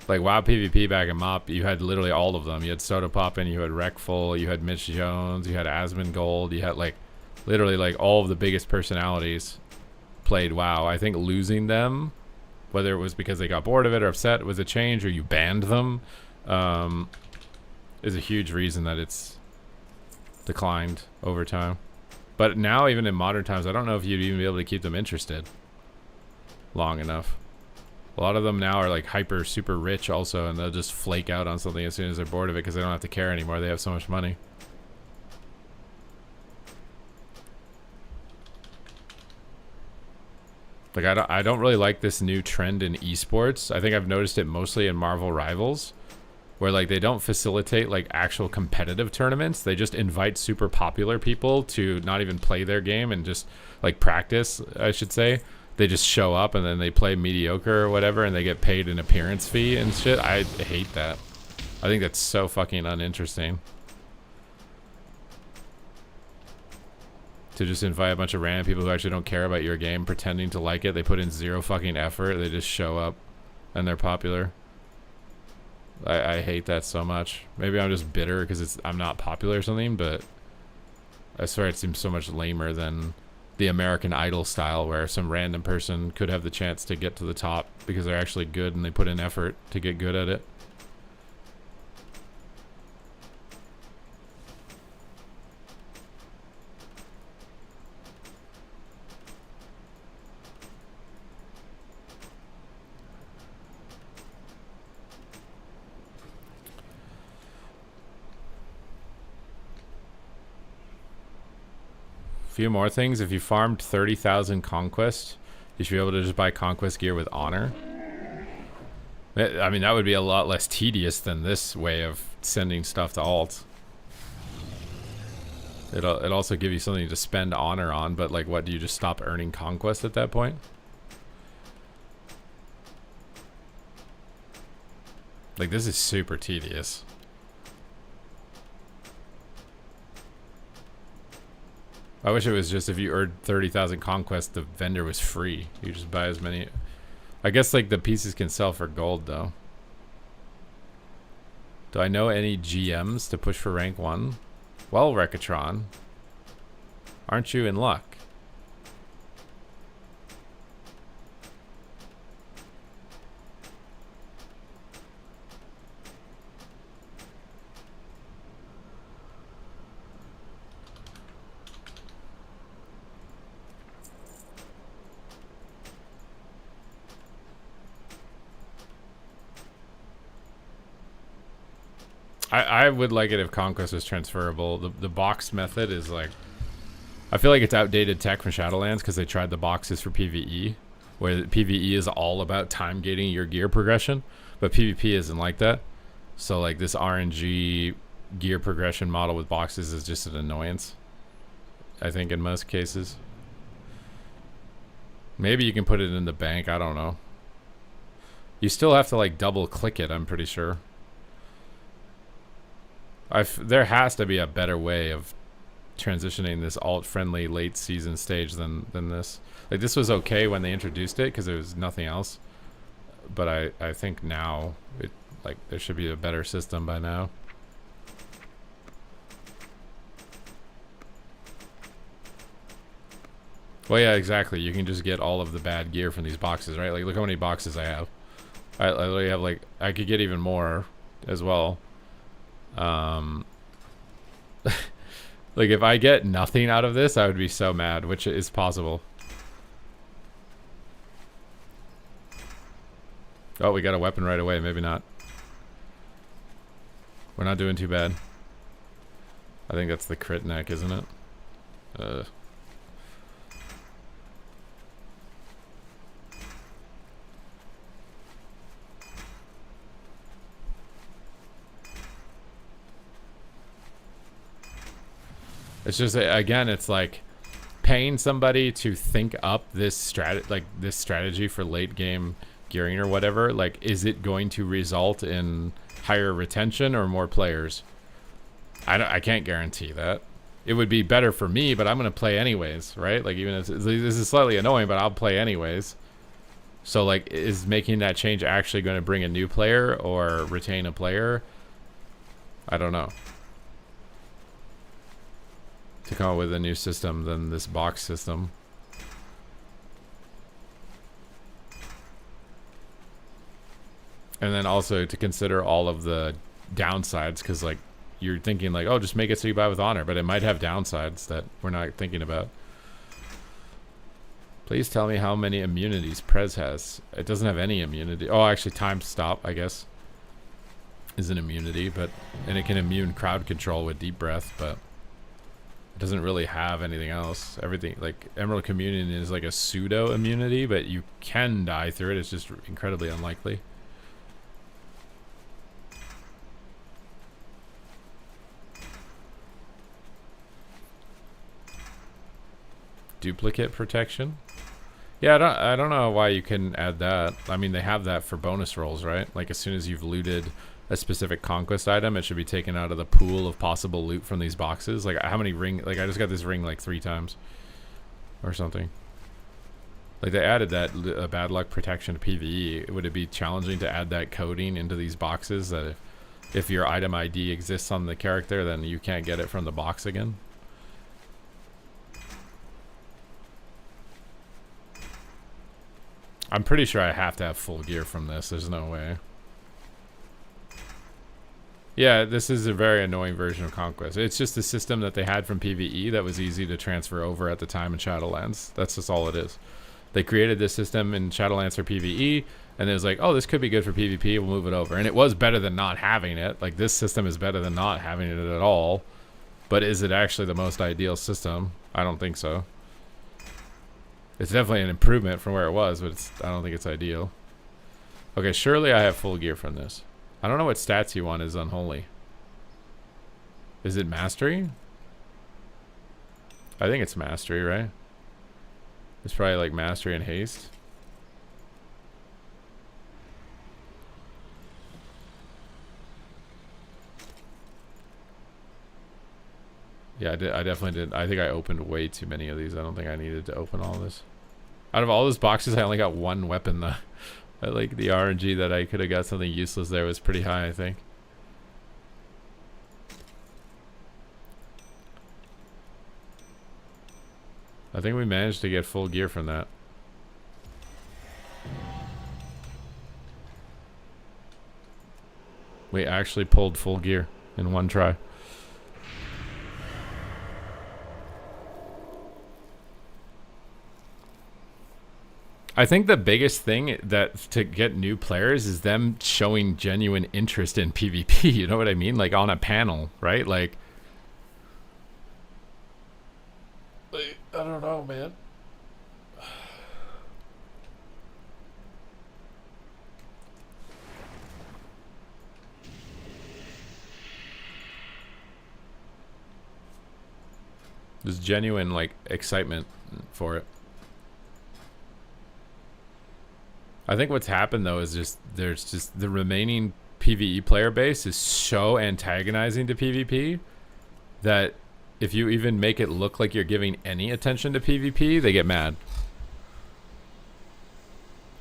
Like, WoW PvP back in MoP, you had literally all of them. You had Soda Poppin', you had Wreckful, you had Mitch Jones, you had Asmongold, you had like literally like all of the biggest personalities played WoW. I think losing them, whether it was because they got bored of it or upset was a change or you banned them, is a huge reason that it's declined over time. But now, even in modern times, I don't know if you'd even be able to keep them interested long enough. A lot of them now are like hyper super rich also, and they'll just flake out on something as soon as they're bored of it because they don't have to care anymore. They have so much money. Like, I don't really like this new trend in esports. I think I've noticed it mostly in Marvel Rivals, where like they don't facilitate like actual competitive tournaments. They just invite super popular people to not even play their game and just like practice, I should say. They just show up and then they play mediocre or whatever and they get paid an appearance fee and shit. I hate that. I think that's so fucking uninteresting. To just invite a bunch of random people who actually don't care about your game pretending to like it. They put in zero fucking effort. They just show up and they're popular. I hate that so much. Maybe I'm just bitter because I'm not popular or something, but I swear it seems so much lamer than the American Idol style where some random person could have the chance to get to the top because they're actually good and they put in effort to get good at it. few more things. If you farmed 30,000 conquest, you should be able to just buy conquest gear with honor. I mean, that would be a lot less tedious than this way of sending stuff to alts. It'll also give you something to spend honor on, but like, what, do you just stop earning conquest at that point? Like, this is super tedious. I wish it was just if you earned 30,000 conquest, the vendor was free. You just buy as many. I guess like the pieces can sell for gold though. Do I know any GMs to push for rank 1? Well, Rekatron, aren't you in luck? I would like it if conquest was transferable. The box method is like, I feel like it's outdated tech from Shadowlands because they tried the boxes for PvE, where PvE is all about time gating your gear progression, but PvP isn't like that. So like this RNG gear progression model with boxes is just an annoyance, I think, in most cases. Maybe you can put it in the bank, I don't know. You still have to like double click it, I'm pretty sure. There has to be a better way of transitioning this alt-friendly late season stage than this. Like, this was okay when they introduced it because there was nothing else, but I think now there should be a better system by now. Well, yeah, exactly. You can just get all of the bad gear from these boxes, right? Like, look how many boxes I have. I literally have, like, I could get even more as well. Like, if I get nothing out of this, I would be so mad, which is possible. Oh, we got a weapon right away. Maybe not. We're not doing too bad. I think that's the crit neck, isn't it? It's just, again, it's like paying somebody to think up this strategy for late game gearing or whatever. Like, is it going to result in higher retention or more players? I can't guarantee that. It would be better for me, but I'm going to play anyways, right? Like, even if this is slightly annoying, but I'll play anyways. So, like, is making that change actually going to bring a new player or retain a player? I don't know. To come up with a new system than this box system. And then also to consider all of the downsides, because like you're thinking like, oh, just make it so you buy with honor, but it might have downsides that we're not thinking about. Please tell me how many immunities Prez has. It doesn't have any immunity. Oh, actually, time stop, I guess, is an immunity, and it can immune crowd control with deep breath, but it doesn't really have anything else. Everything, like Emerald Communion is like a pseudo immunity, but you can die through it. It's just incredibly unlikely. Duplicate protection. Yeah, I don't know why you couldn't add that. I mean, they have that for bonus rolls, right? Like, as soon as you've looted a specific conquest item, it should be taken out of the pool of possible loot from these boxes. Like, how many ring, like, I just got this ring like 3 times or something. Like, they added that bad luck protection to PvE. Would it be challenging to add that coding into these boxes that if your item ID exists on the character, then you can't get it from the box again? I'm pretty sure I have to have full gear from this. There's no way. Yeah, this is a very annoying version of Conquest. It's just a system that they had from PvE that was easy to transfer over at the time in Shadowlands. That's just all it is. They created this system in Shadowlands for PvE, and it was like, oh, this could be good for PvP, we'll move it over. And it was better than not having it. Like, this system is better than not having it at all. But is it actually the most ideal system? I don't think so. It's definitely an improvement from where it was, but I don't think it's ideal. Okay, surely I have full gear from this. I don't know what stats you want is Unholy. Is it Mastery? I think it's Mastery, right? It's probably like Mastery and Haste. Yeah, I definitely did. I think I opened way too many of these. I don't think I needed to open all this. Out of all those boxes, I only got one weapon though. I like the RNG that I could have got something useless there was pretty high, I think. I think we managed to get full gear from that. We actually pulled full gear in one try. I think the biggest thing that to get new players is them showing genuine interest in PvP. You know what I mean? Like on a panel, right? Like I don't know, man. There's genuine like excitement for it. I think what's happened though is there's just the remaining PvE player base is so antagonizing to PvP that if you even make it look like you're giving any attention to PvP, they get mad.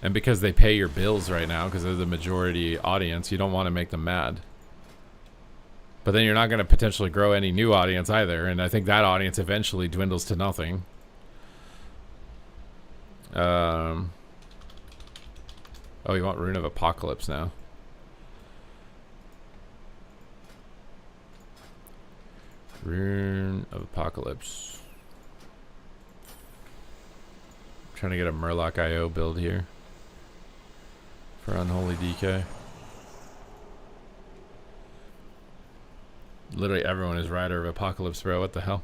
And because they pay your bills right now, because they're the majority audience, you don't want to make them mad. But then you're not going to potentially grow any new audience either, and I think that audience eventually dwindles to nothing. Oh, you want Rune of Apocalypse now. Rune of Apocalypse. I'm trying to get a Murloc IO build here for Unholy DK. Literally everyone is Rider of Apocalypse, bro. What the hell?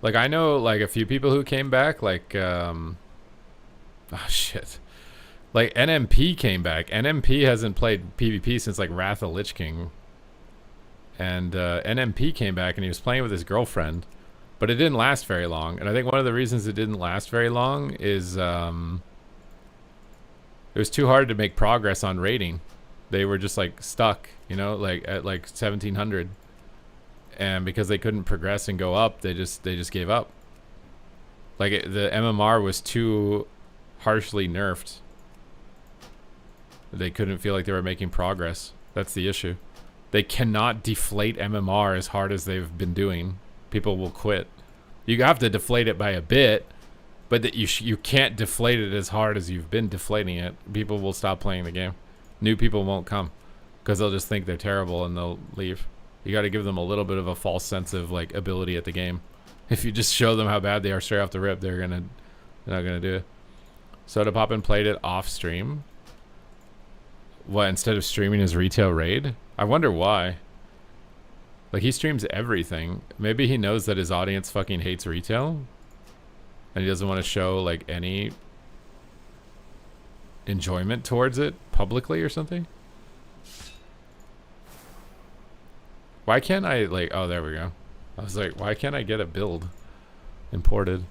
Like, I know, like, a few people who came back, like, oh, shit. Like, NMP came back. NMP hasn't played PvP since, like, Wrath of Lich King. And, NMP came back, and he was playing with his girlfriend. But it didn't last very long. And I think one of the reasons it didn't last very long is, it was too hard to make progress on raiding. They were just, like, stuck, you know, like, at, like, 1700. And because they couldn't progress and go up, they just gave up. Like the MMR was too harshly nerfed. They couldn't feel like they were making progress. That's the issue. They cannot deflate MMR as hard as they've been doing. People will quit. You have to deflate it by a bit, but that you can't deflate it as hard as you've been deflating it. People will stop playing the game. New people won't come because they'll just think they're terrible and they'll leave. You got to give them a little bit of a false sense of like ability at the game. If you just show them how bad they are straight off the rip, they're not gonna do it. Soda Poppin played it off stream. What, instead of streaming his retail raid? I wonder why. Like, he streams everything. Maybe he knows that his audience fucking hates retail, and he doesn't want to show like any enjoyment towards it publicly or something. Why can't I, like, oh, there we go. I was like, why can't I get a build imported?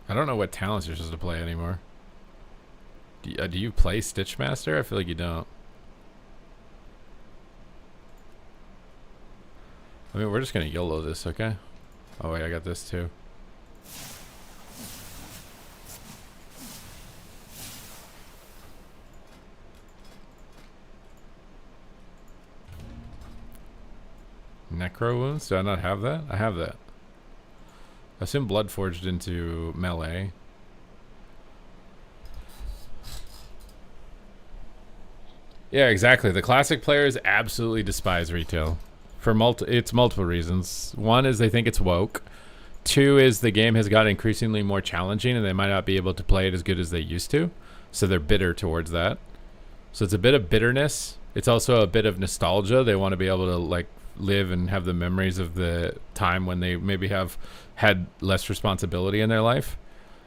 I don't know what talents you're supposed to play anymore. Do you play Stitchmaster? I feel like you don't. I mean, we're just gonna YOLO this, okay? Oh wait, I got this too. Necro wounds? Do I not have that? I have that. I assume blood forged into melee. Yeah, exactly. The classic players absolutely despise retail. It's multiple reasons. One is they think it's woke. Two is the game has gotten increasingly more challenging and they might not be able to play it as good as they used to. So they're bitter towards that. So it's a bit of bitterness. It's also a bit of nostalgia. They want to be able to like live and have the memories of the time when they maybe have had less responsibility in their life.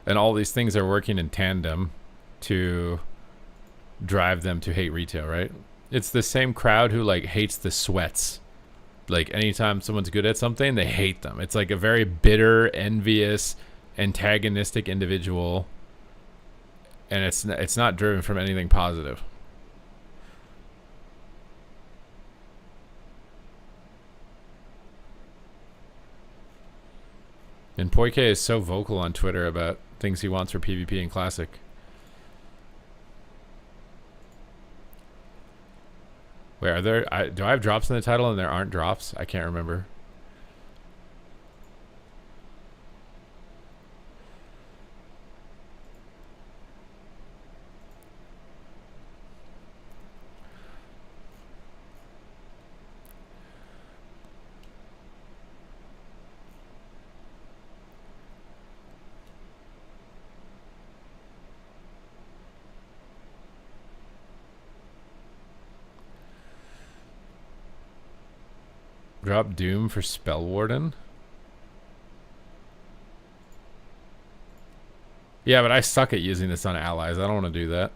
And all these things are working in tandem to drive them to hate retail, right? It's the same crowd who like hates the sweats. Like anytime someone's good at something, they hate them. It's like a very bitter, envious, antagonistic individual, and it's not driven from anything positive. And Poike is so vocal on Twitter about things he wants for PvP and Classic. Wait, are there? Do I have drops in the title and there aren't drops? I can't remember. Drop Doom for Spell Warden. Yeah, but I suck at using this on allies. I don't want to do that.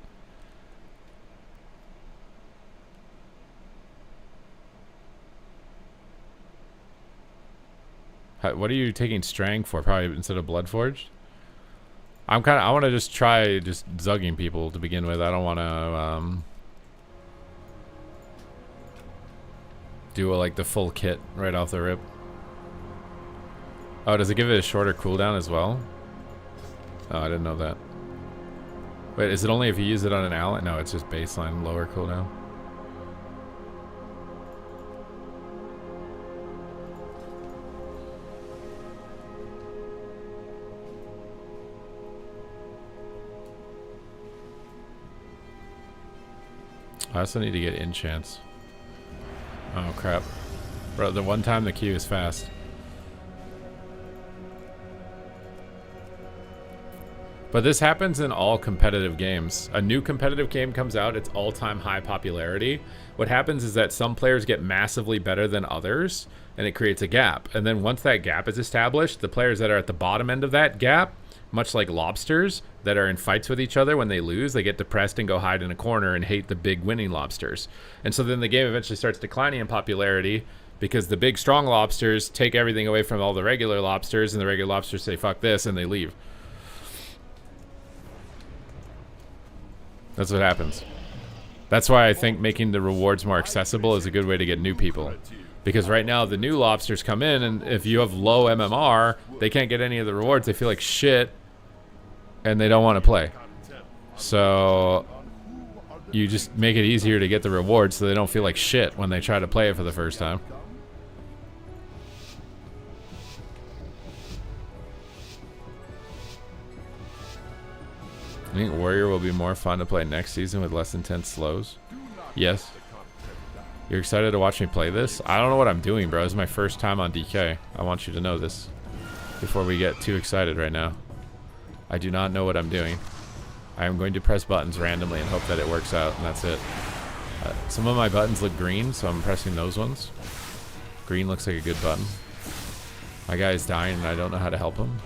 What are you taking Strang for? Probably instead of Bloodforged? I want to just try just zugging people to begin with. I don't want to do like the full kit right off the rip. Oh, does it give it a shorter cooldown as well? Oh, I didn't know that. Wait, is it only if you use it on an ally? No, it's just baseline lower cooldown. I also need to get enchants. Oh crap. Bro, the one time the queue is fast. But this happens in all competitive games. A new competitive game comes out, it's all-time high popularity. What happens is that some players get massively better than others, and it creates a gap. And then once that gap is established, the players that are at the bottom end of that gap, much like lobsters that are in fights with each other, when they lose, they get depressed and go hide in a corner and hate the big winning lobsters. And so then the game eventually starts declining in popularity because the big strong lobsters take everything away from all the regular lobsters, and the regular lobsters say fuck this and they leave. That's what happens. That's why I think making the rewards more accessible is a good way to get new people. Because right now the new lobsters come in, and if you have low MMR, they can't get any of the rewards. They feel like shit and they don't want to play. So you just make it easier to get the rewards so they don't feel like shit when they try to play it for the first time. I think Warrior will be more fun to play next season with less intense slows. Yes. You're excited to watch me play this? I don't know what I'm doing, bro. This is my first time on DK. I want you to know this before we get too excited right now. I do not know what I'm doing. I am going to press buttons randomly and hope that it works out, and that's it. Some of my buttons look green, so I'm pressing those ones. Green looks like a good button. My guy is dying, and I don't know how to help him.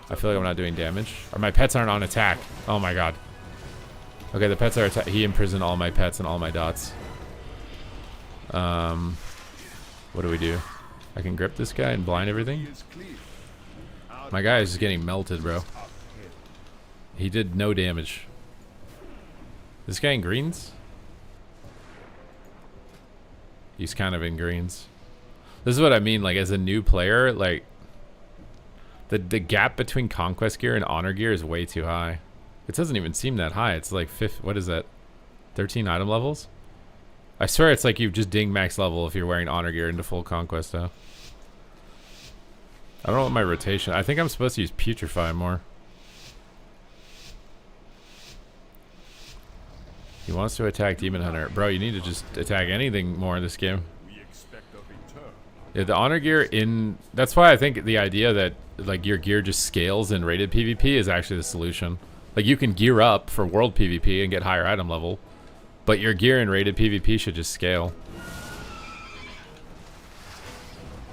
I feel like I'm not doing damage. Or my pets aren't on attack. Oh my god. Okay, the pets are attack. He imprisoned all my pets and all my dots. What do we do? I can grip this guy and blind everything? My guy is just getting melted, bro. He did no damage. This guy in greens? He's kind of in greens. This is what I mean, like, as a new player, like, the gap between Conquest gear and Honor gear is way too high. It doesn't even seem that high. It's like, what is that? 13 item levels? I swear it's like you've just dinged max level if you're wearing Honor gear into full Conquest, though. I don't know what my rotation... I think I'm supposed to use Putrefy more. He wants to attack Demon Hunter. Bro, you need to just attack anything more in this game. Yeah, the honor gear in... That's why I think the idea that like your gear just scales in rated PvP is actually the solution. Like you can gear up for world PvP and get higher item level, but your gear in rated PvP should just scale.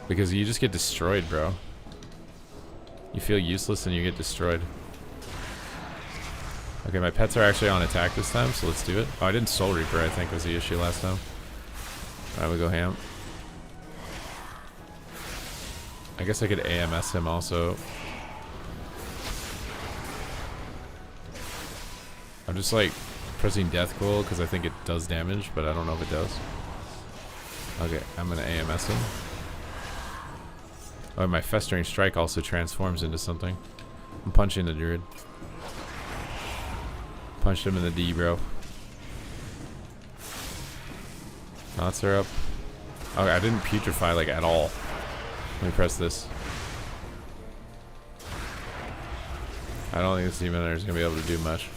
Because you just get destroyed, bro. You feel useless and you get destroyed. Okay, my pets are actually on attack this time, so let's do it. Oh, I didn't Soul Reaper, I think was the issue last time. Alright, we go ham. I guess I could AMS him also. I'm just like pressing Death Coil because I think it does damage, but I don't know if it does. Okay, I'm gonna AMS him. Oh, my Festering Strike also transforms into something. I'm punching the Druid. Punched him in the D, bro. Knots are up. Okay, I didn't putrefy like at all. Let me press this. I don't think this Demon Hunter is going to be able to do much.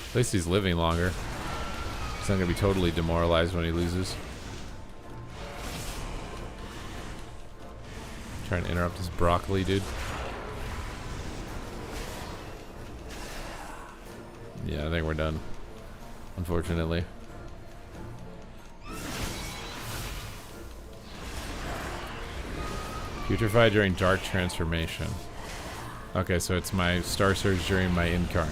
At least he's living longer. He's not going to be totally demoralized when he loses. Trying to interrupt his broccoli, dude. Yeah, I think we're done. Unfortunately. Putrefy during Dark Transformation. Okay, so it's my Star Surge during my Incarn.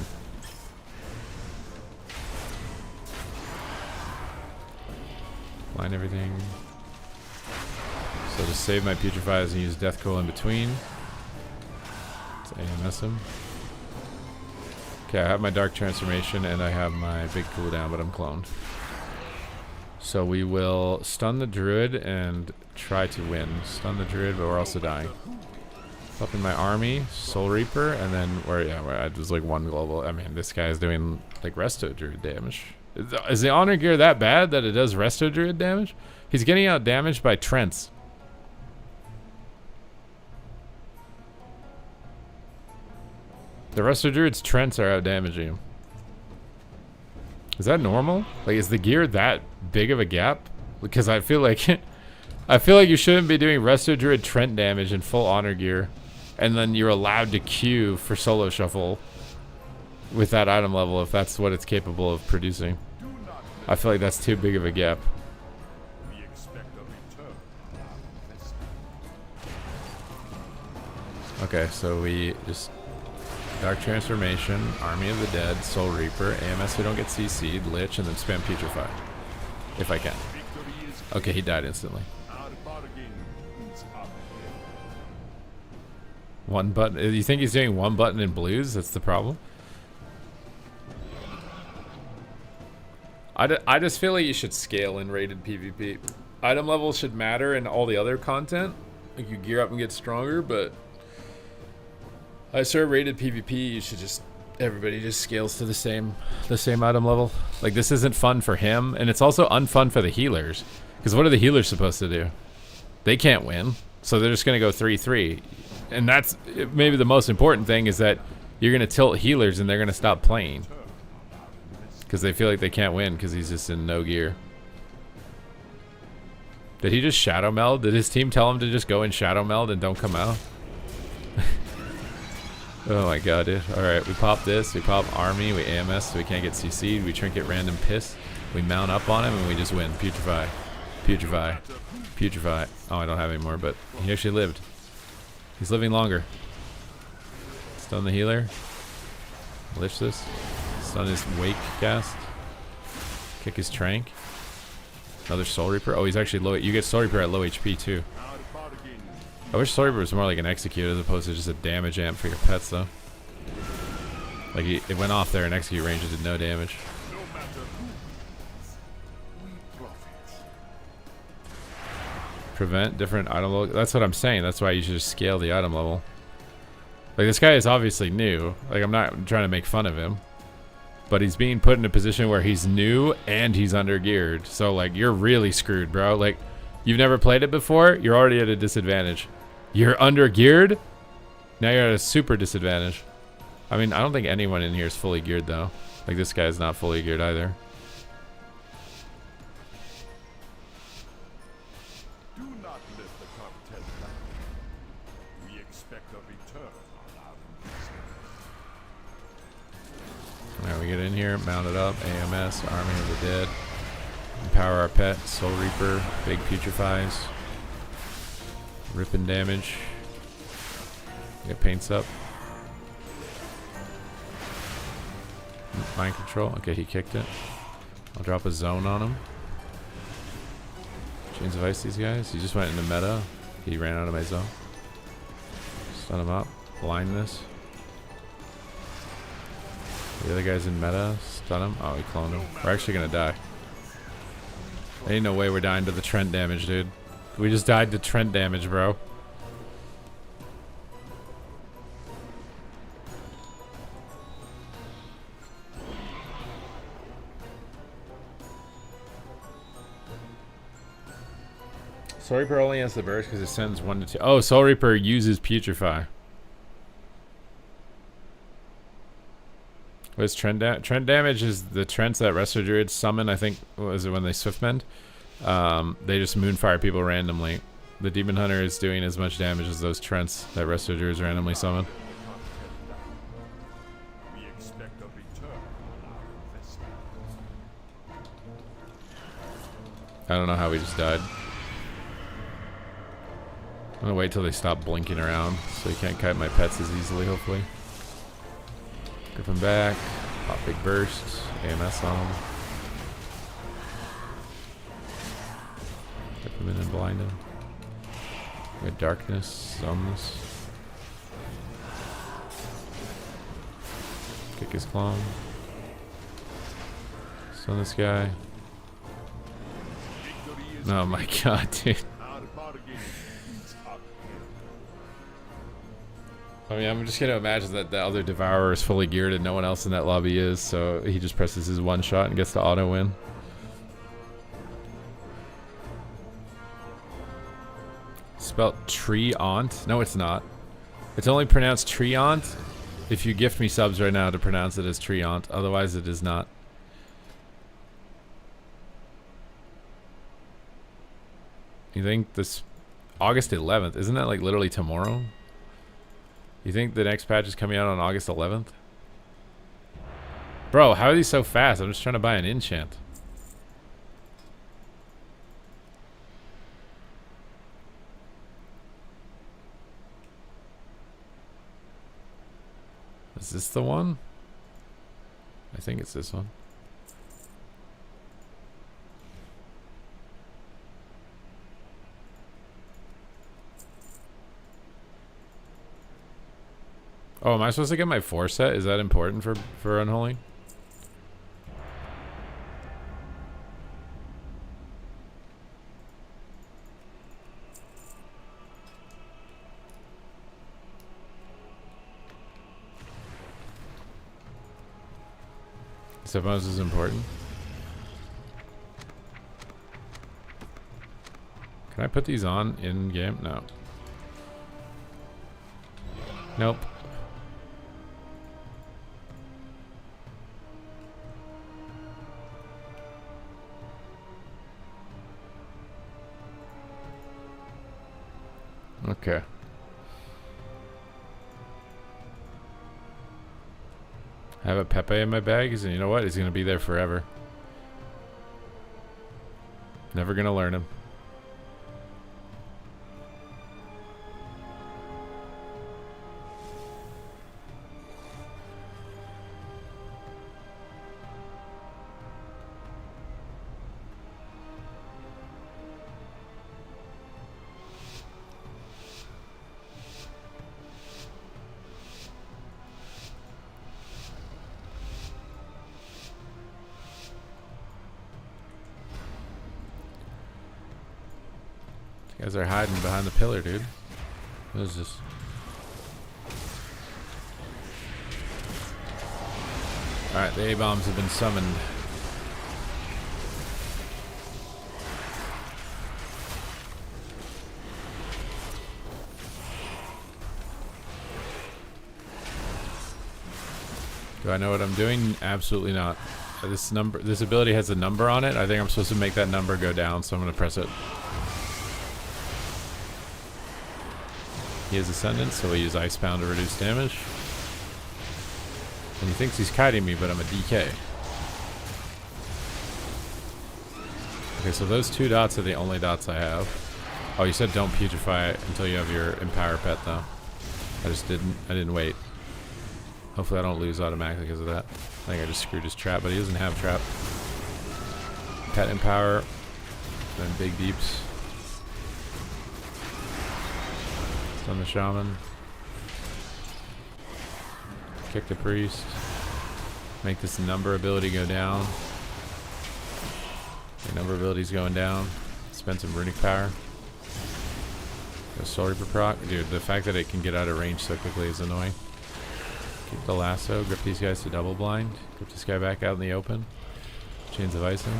Line everything. So to save my Putrefy, I can use Death Coil in between. Let's AMS him. Okay, I have my Dark Transformation and I have my big cooldown, but I'm cloned. So we will stun the Druid and try to win. Stun the Druid, but we're also dying. Up in my army, Soul Reaper, and then I was like one global. I mean, this guy's doing like Resto Druid damage. Is the honor gear that bad that it does Resto Druid damage? He's getting out damaged by Trents. The Resto Druid's Trents are out damaging him. Is that normal? Like, is the gear that big of a gap? Because I feel like you shouldn't be doing Resto Druid Trent damage in full honor gear, and then you're allowed to queue for solo shuffle with that item level if that's what it's capable of producing. I feel like that's too big of a gap. Okay, so we just Dark Transformation, Army of the Dead, Soul Reaper, AMS we don't get CC'd, Lich, and then spam Putrefy. If I can. Okay, he died instantly. One button. You think he's doing one button in blues? That's the problem? I just feel like you should scale in rated PvP. Item levels should matter in all the other content. Like you gear up and get stronger, but I swear rated PvP you should just everybody just scales to the same item level. Like this isn't fun for him, and it's also unfun for the healers. Because what are the healers supposed to do? They can't win, so they're just gonna go 3-3. And that's maybe the most important thing is that you're gonna tilt healers and they're gonna stop playing. Because they feel like they can't win because he's just in no gear. Did he just shadow meld? Did his team tell him to just go in shadow meld and don't come out? Oh my god, dude. Alright, we pop this, we pop army, we AMS so we can't get CC'd, we trinket random piss, we mount up on him and we just win. Putrefy. Putrefy. Putrefy. Oh, I don't have any more, but he actually lived. He's living longer. Stun the healer. Lich this. Stun his wake cast. Kick his trank. Another Soul Reaper. Oh, he's actually low. You get Soul Reaper at low HP too. I wish Soul Reaper was more like an execute as opposed to just a damage amp for your pets though. Like it went off there and execute range did no damage. Prevent different item level. That's what I'm saying. That's why you should just scale the item level. Like this guy is obviously new. Like I'm not trying to make fun of him. But he's being put in a position where he's new and he's under geared. So like you're really screwed, bro. Like you've never played it before, you're already at a disadvantage. You're under geared, now you're at a super disadvantage. I mean, I don't think anyone in here is fully geared though. Like this guy's not fully geared either. Alright, we get in here, mount it up, AMS, Army of the Dead. Empower our pet, Soul Reaper, big putrefies. Ripping damage. Get paints up. Mind control. Okay, he kicked it. I'll drop a zone on him. Chains of Ice these guys. He just went into meta. He ran out of my zone. Stun him up. Blindness. The other guy's in meta. Stun him. Oh, he cloned him. We're actually gonna die. Ain't no way we're dying to the Trent damage, dude. We just died to Trent damage, bro. Soul Reaper only has the burst because it sends 1 to 2. Oh, Soul Reaper uses Putrefy. What's Trent damage? Trent damage is the Trents that Resto Druids summon, I think, was it when they Swiftmend? They just Moonfire people randomly. The Demon Hunter is doing as much damage as those Trents that Resto Druids randomly summon. I don't know how we just died. I'm gonna wait till they stop blinking around so you can't kite my pets as easily, hopefully. Grip him back. Pop big bursts. AMS on him. Grip him in and blind him. We got darkness. Zones. Kick his clone. Stun this guy. Oh my god, dude. I mean, I'm just gonna imagine that the other Devourer is fully geared and no one else in that lobby is, so he just presses his one shot and gets to auto win. Spelled Treant? No, it's not. It's only pronounced Treant if you gift me subs right now to pronounce it as Treant. Otherwise, it is not. You think this August 11th? Isn't that like literally tomorrow? You think the next patch is coming out on August 11th? Bro, how are these so fast? I'm just trying to buy an enchant. Is this the one? I think it's this one. Oh, am I supposed to get my 4 set? Is that important for Unholy? Suppose is important. Can I put these on in game? No. Nope. Okay. I have a Pepe in my bags, and you know what? He's gonna be there forever. Never gonna learn him. You guys are hiding behind the pillar, dude. What is this? Alright, the A-bombs have been summoned. Do I know what I'm doing? Absolutely not. This ability has a number on it. I think I'm supposed to make that number go down, so I'm gonna press it. He has Ascendant, so we use Icebound to reduce damage. And he thinks he's kiting me, but I'm a DK. Okay, so those 2 dots are the only dots I have. Oh, you said don't putrefy until you have your Empower pet, though. I didn't wait. Hopefully I don't lose automatically because of that. I think I just screwed his trap, but he doesn't have trap. Pet Empower. Then big deeps. Stun the shaman. Kick the priest. Make this number ability go down. The number ability's going down. Spend some runic power. Go Soul Reaper proc. Dude, the fact that it can get out of range so quickly is annoying. Keep the lasso. Grip these guys to double blind. Grip this guy back out in the open. Chains of Ice him.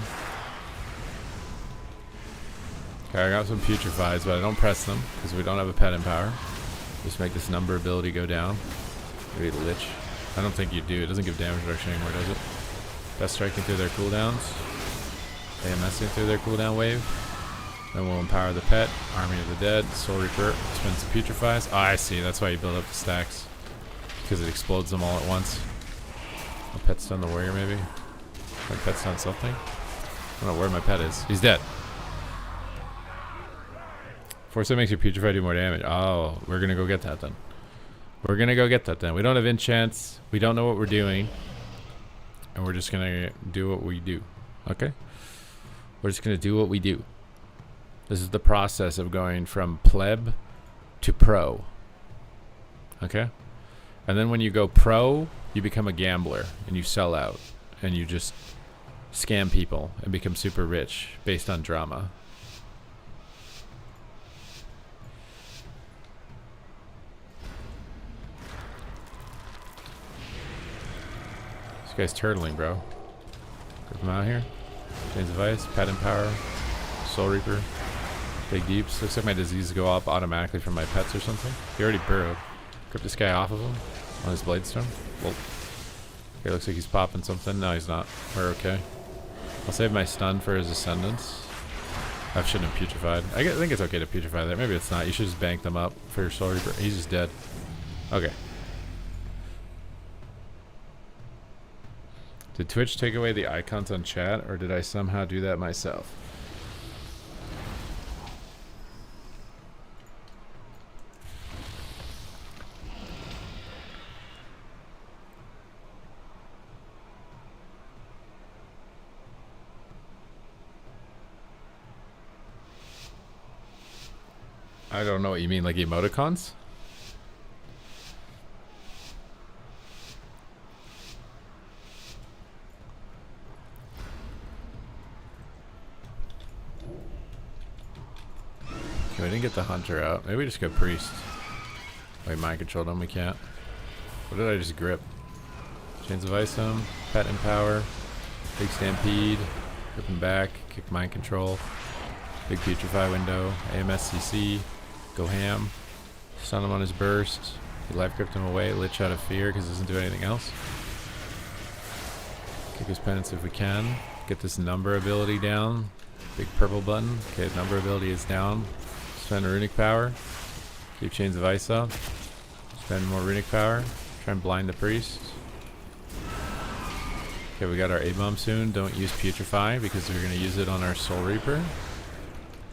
Okay, I got some putrefies, but I don't press them because we don't have a pet Empower. Just make this number ability go down. Maybe the Lich. I don't think you do. It doesn't give damage reduction anymore, does it? Best striking through their cooldowns. AMSing through their cooldown wave. Then we'll empower the pet. Army of the Dead. Soul Reaper. Spend some putrefies. Oh, I see. That's why you build up the stacks. Because it explodes them all at once. My pet stun the warrior, maybe? My pet stun something? I don't know where my pet is. He's dead. Force that makes your putrefy do more damage. Oh, we're gonna go get that then. We're gonna go get that then. We don't have enchants. We don't know what we're doing. And we're just gonna do what we do. Okay? We're just gonna do what we do. This is the process of going from pleb to pro. Okay? And then when you go pro, you become a gambler and you sell out. And you just scam people and become super rich based on drama. This guy's turtling, bro. Grip him out here. Chains of Ice, Pet Empower, Soul Reaper, Big Deeps. Looks like my diseases go up automatically from my pets or something. He already burrowed. Grip this guy off of him on his Bladestone. Well, okay, looks like he's popping something. No, he's not. We're okay. I'll save my stun for his Ascendance. I shouldn't have putrefied. I think it's okay to putrefy that. Maybe it's not. You should just bank them up for your Soul Reaper. He's just dead. Okay. Did Twitch take away the icons on chat, or did I somehow do that myself? I don't know what you mean, like emoticons? Okay, we didn't get the hunter out. Maybe we just go priest. Wait, mind controlled him, we can't. What did I just grip? Chains of Ice him, Pet Empower, Big Stampede, grip him back, kick mind control, Big Putrefy window, AMSCC, go ham, stun him on his burst, he life gripped him away, Lich out of fear because he doesn't do anything else. Kick his penance if we can, get this number ability down, big purple button, okay, number ability is down, spend runic power, keep Chains of Ice up, spend more runic power, try and blind the priest. Okay, we got our A-bomb soon, don't use Putrefy because we're going to use it on our Soul Reaper.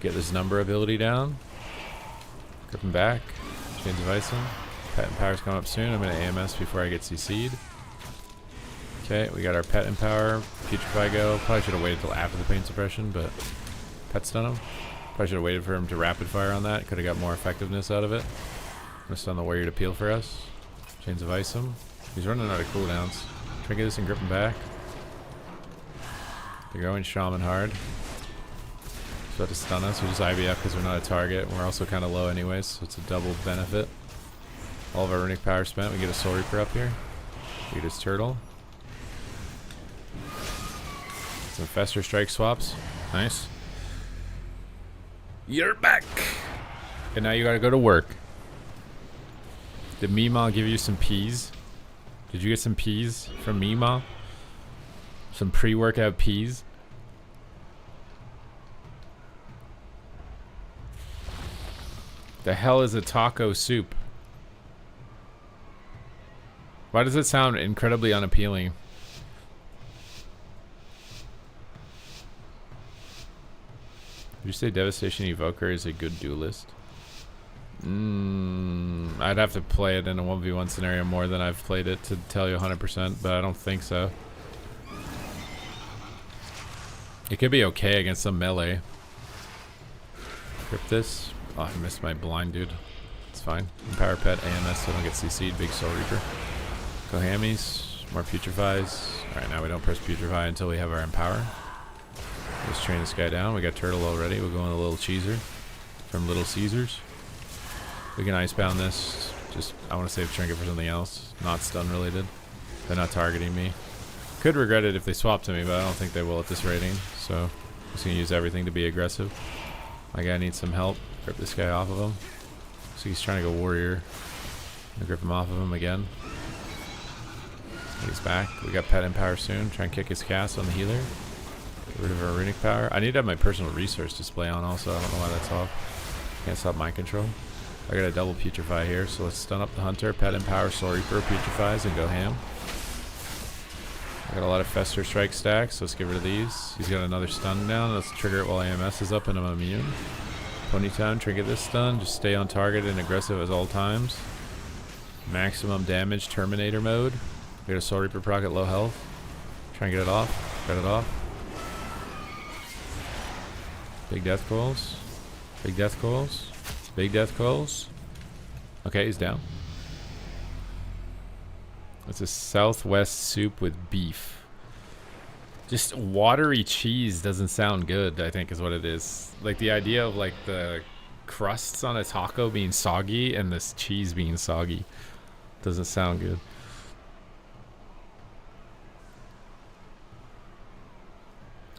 Get this number ability down. Grip him back. Chains of Ice him. Pet Empower's coming up soon. I'm going to AMS before I get CC'd. Okay, we got our Pet Empower. Putrefy go. Probably should have waited till after the pain suppression, but Pet stun him. Probably should have waited for him to rapid fire on that. Could have got more effectiveness out of it. I'm going to stun the warrior to peel for us. Chains of Ice him. He's running out of cooldowns. Try to get this and grip him back. They're going shaman hard. He's about to stun us. We just IBF because we're not a target. We're also kind of low anyways, so it's a double benefit. All of our runic power spent. We get a Soul Reaper up here. We get his turtle. Some Fester strike swaps. Nice. You're back! And now you gotta go to work. Did Meemaw give you some peas? Did you get some peas from Meemaw? Some pre-workout peas? The hell is a taco soup? Why does it sound incredibly unappealing? Would you say Devastation Evoker is a good duelist? I'd have to play it in a 1v1 scenario more than I've played it to tell you 100%, but I don't think so. It could be okay against some melee. Grip this. Oh, I missed my blind dude. It's fine. Empower Pet, AMS, so I don't get CC'd. Big Soul Reaper. Go hammies. More Putrefies. Alright, now we don't press Putrefy until we have our Empower. Let's train this guy down. We got Turtle already. We'll go on a little Cheeser from Little Caesars. We can Icebound this. Just, I want to save Trinket for something else. Not stun related. They're not targeting me. Could regret it if they swap to me, but I don't think they will at this rating. So, I'm just going to use everything to be aggressive. My guy needs some help. Grip this guy off of him. So he's trying to go Warrior. I'm gonna grip him off of him again. He's back. We got Pet Empower soon. Try and kick his cast on the healer. Get rid of our Runic Power. I need to have my personal resource display on also. I don't know why that's off. Can't stop mind control. I got a double Putrefy here, so let's stun up the Hunter. Pet Empower, Soul Reaper, Putrefies, and go ham. I got a lot of Fester Strike stacks, so let's get rid of these. He's got another stun down. Let's trigger it while AMS is up and I'm immune. Pony time, trigger this stun. Just stay on target and aggressive at all times. Maximum damage, Terminator mode. We got a Soul Reaper proc at low health. Try and get it off. Got it off. Big death coils. Big death coils. Big death coils. Okay, he's down. It's a Southwest soup with beef. Just watery cheese doesn't sound good, I think is what it is. Like the idea of like the crusts on a taco being soggy and this cheese being soggy doesn't sound good.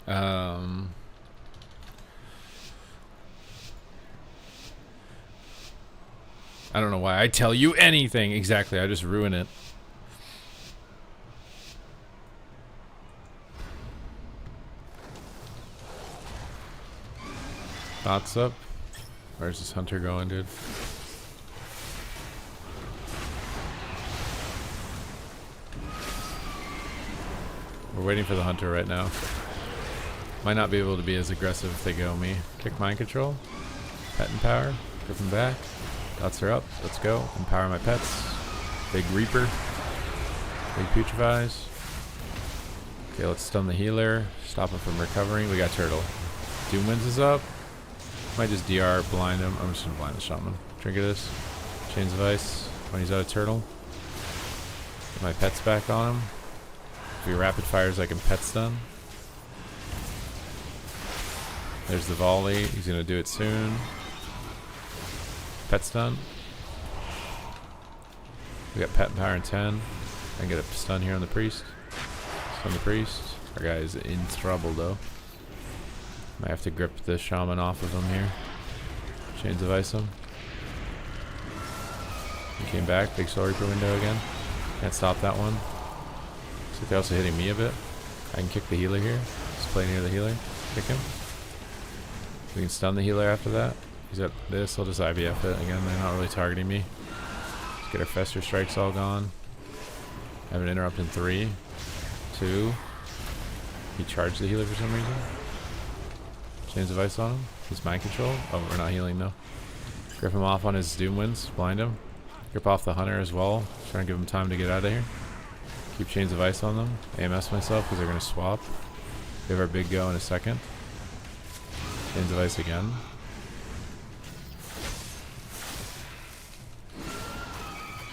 I don't know why I tell you anything. Exactly, I just ruin it. Thoughts up. Where's this Hunter going, dude? We're waiting for the Hunter right now. Might not be able to be as aggressive if they go me. Kick mind control. Pet Empower. Grip him back. Dots are up. Let's go. Empower my pets. Big Reaper. Big Putrefies. Okay, let's stun the healer. Stop him from recovering. We got Turtle. Doom Winds is up. Might just DR blind him. I'm just gonna blind the Shaman. Trigger this. Chains of Ice. When he's out of Turtle. Get my pets back on him. If he rapid fires, I can pet stun. There's the volley. He's gonna do it soon. Pet stun. We got Pet Power in 10. I can get a stun here on the priest. Stun the priest. Our guy is in trouble though. Might have to grip the Shaman off of him here. Chains of Ice him. He came back. Big Soul Reaper window again. Can't stop that one. Looks like they're also hitting me a bit. I can kick the healer here. Just play near the healer. Kick him. We can stun the healer after that. He's got this. I'll just IVF it. Again, they're not really targeting me. Let's get our Fester Strikes all gone. Have an interrupt in 3, 2. He charged the healer for some reason. Chains of Ice on him. He's mind control. Oh, we're not healing though. Grip him off on his Doom Winds. Blind him. Grip off the Hunter as well. Trying to give him time to get out of here. Keep Chains of Ice on them. AMS myself because they're going to swap. We have our big go in a second. Chains of Ice again.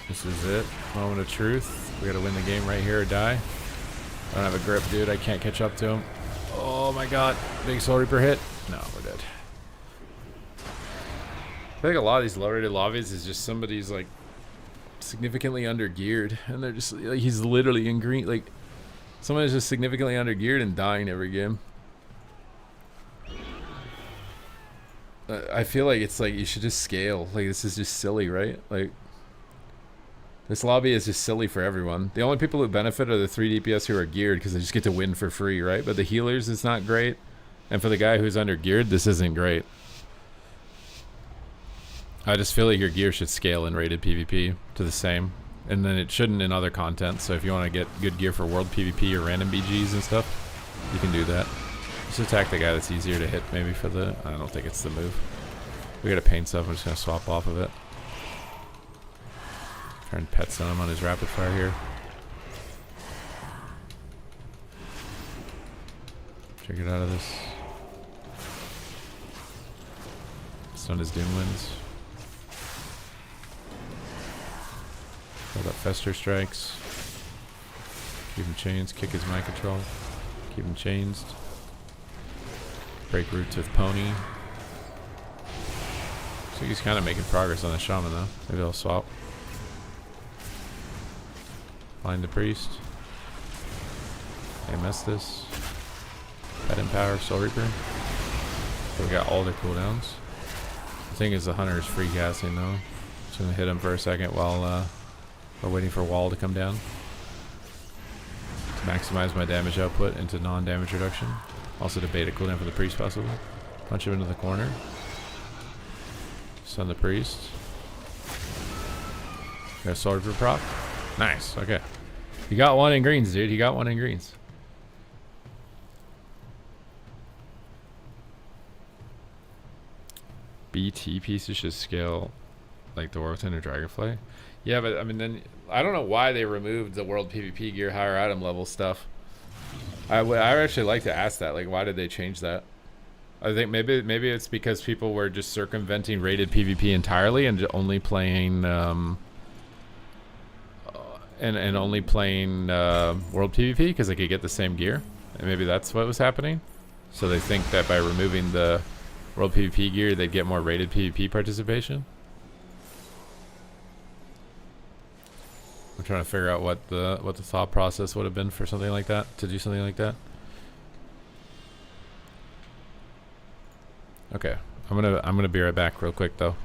This is it. Moment of truth. We gotta win the game right here or die. I don't have a grip, dude. I can't catch up to him. Oh my god. Big Soul Reaper hit. No, we're dead. I think a lot of these low-rated lobbies is just somebody's like significantly under-geared. And they're just like, he's literally in green. Like, someone is just significantly under-geared and dying every game. I feel like it's like you should just scale. Like, this is just silly, right? Like, this lobby is just silly for everyone. The only people who benefit are the 3 DPS who are geared because they just get to win for free, right? But the healers is not great. And for the guy who's under geared, this isn't great. I just feel like your gear should scale in rated PvP to the same. and then it shouldn't in other content. So if you want to get good gear for world PvP or random BGs and stuff, you can do that. Just attack the guy that's easier to hit maybe for the... I don't think it's the move. We got a paint stuff. I'm just going to swap off of it. Turn pets on him on his rapid fire here. Try to get out of this. Stun his Doom Winds. Hold up Fester Strikes. Keep him chains. Kick his mind control. Keep him chains. Break roots with Pony. Looks like he's kind of making progress on the Shaman though. Maybe I'll swap. Find the Priest. I missed this. Pet Empower, Soul Reaper. So we got all their cooldowns. The thing is the Hunter is free casting though. Just gonna hit him for a second while we're waiting for Wall to come down. To maximize my damage output into non-damage reduction. Also to bait a cooldown for the Priest possibly. Punch him into the corner. Stun the Priest. Got a Soul Reaper prop. Nice, okay. He got one in greens, dude. He got one in greens. BT pieces should scale like the War Within or Dragonfly. Yeah, but I mean, then I don't know why they removed the world PvP gear higher item level stuff. I would actually like to ask that. Like, why did they change that? I think maybe it's because people were just circumventing rated PvP entirely and only playing and only playing world PvP because they could get the same gear. And maybe that's what was happening. So they think that by removing the world PvP gear, they'd get more rated PvP participation. I'm trying to figure out what the thought process would have been for something like that, to do something like that. Okay, I'm gonna be right back real quick though.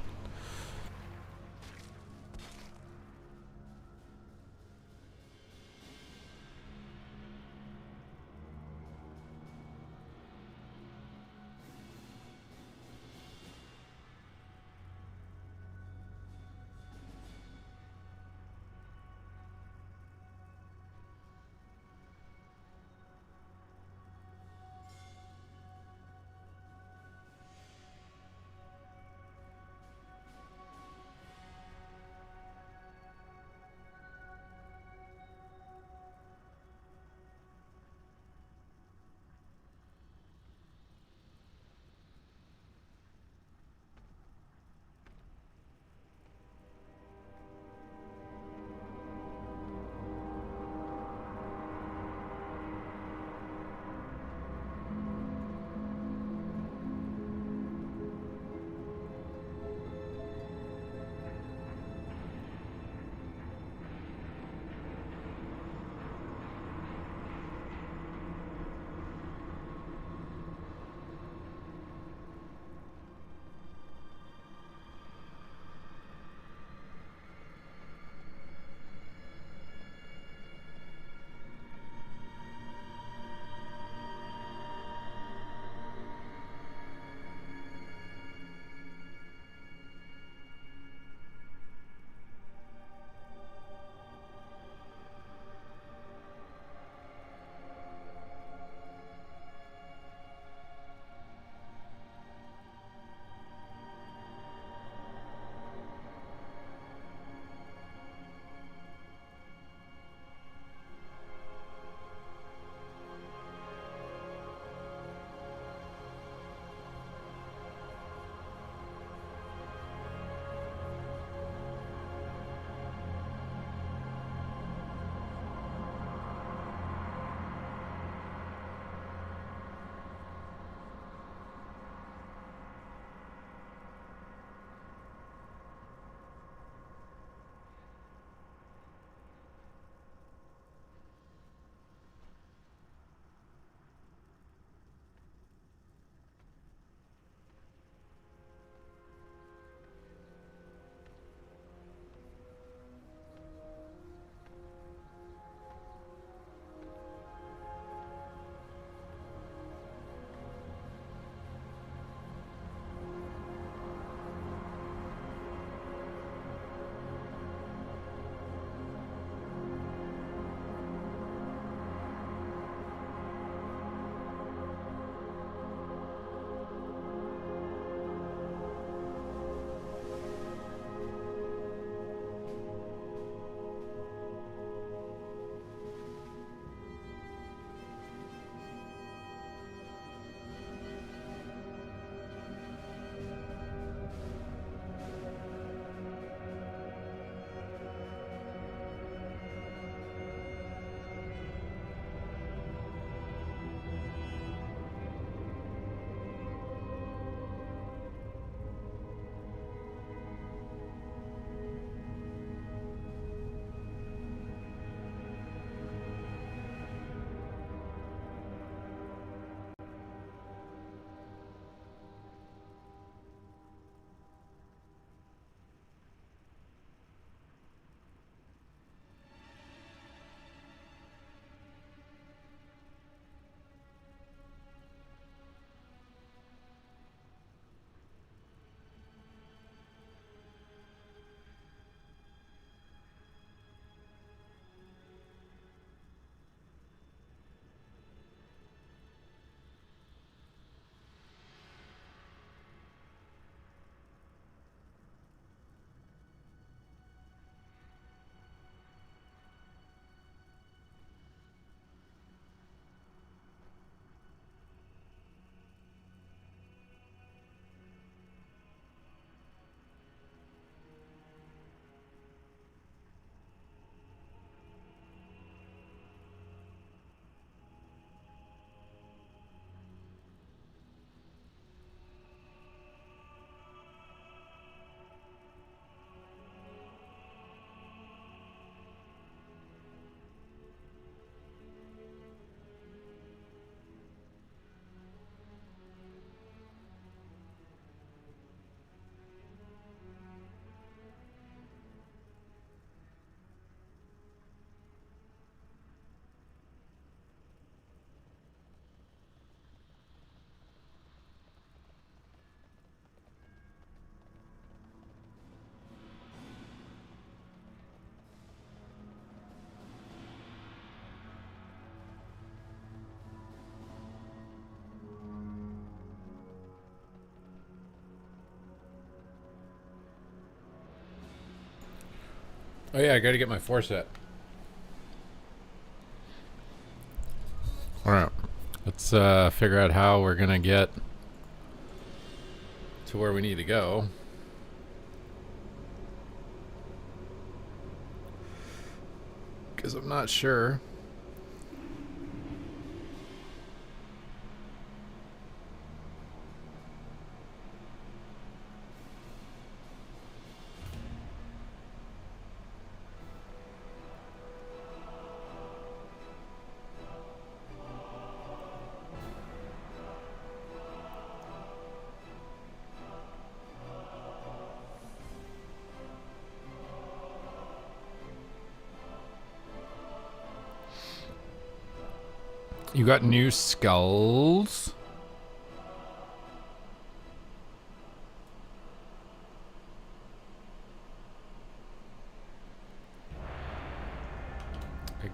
Oh yeah, I gotta get my 4 set. Alright. Let's figure out how we're gonna get to where we need to go. Because I'm not sure. You got new skulls?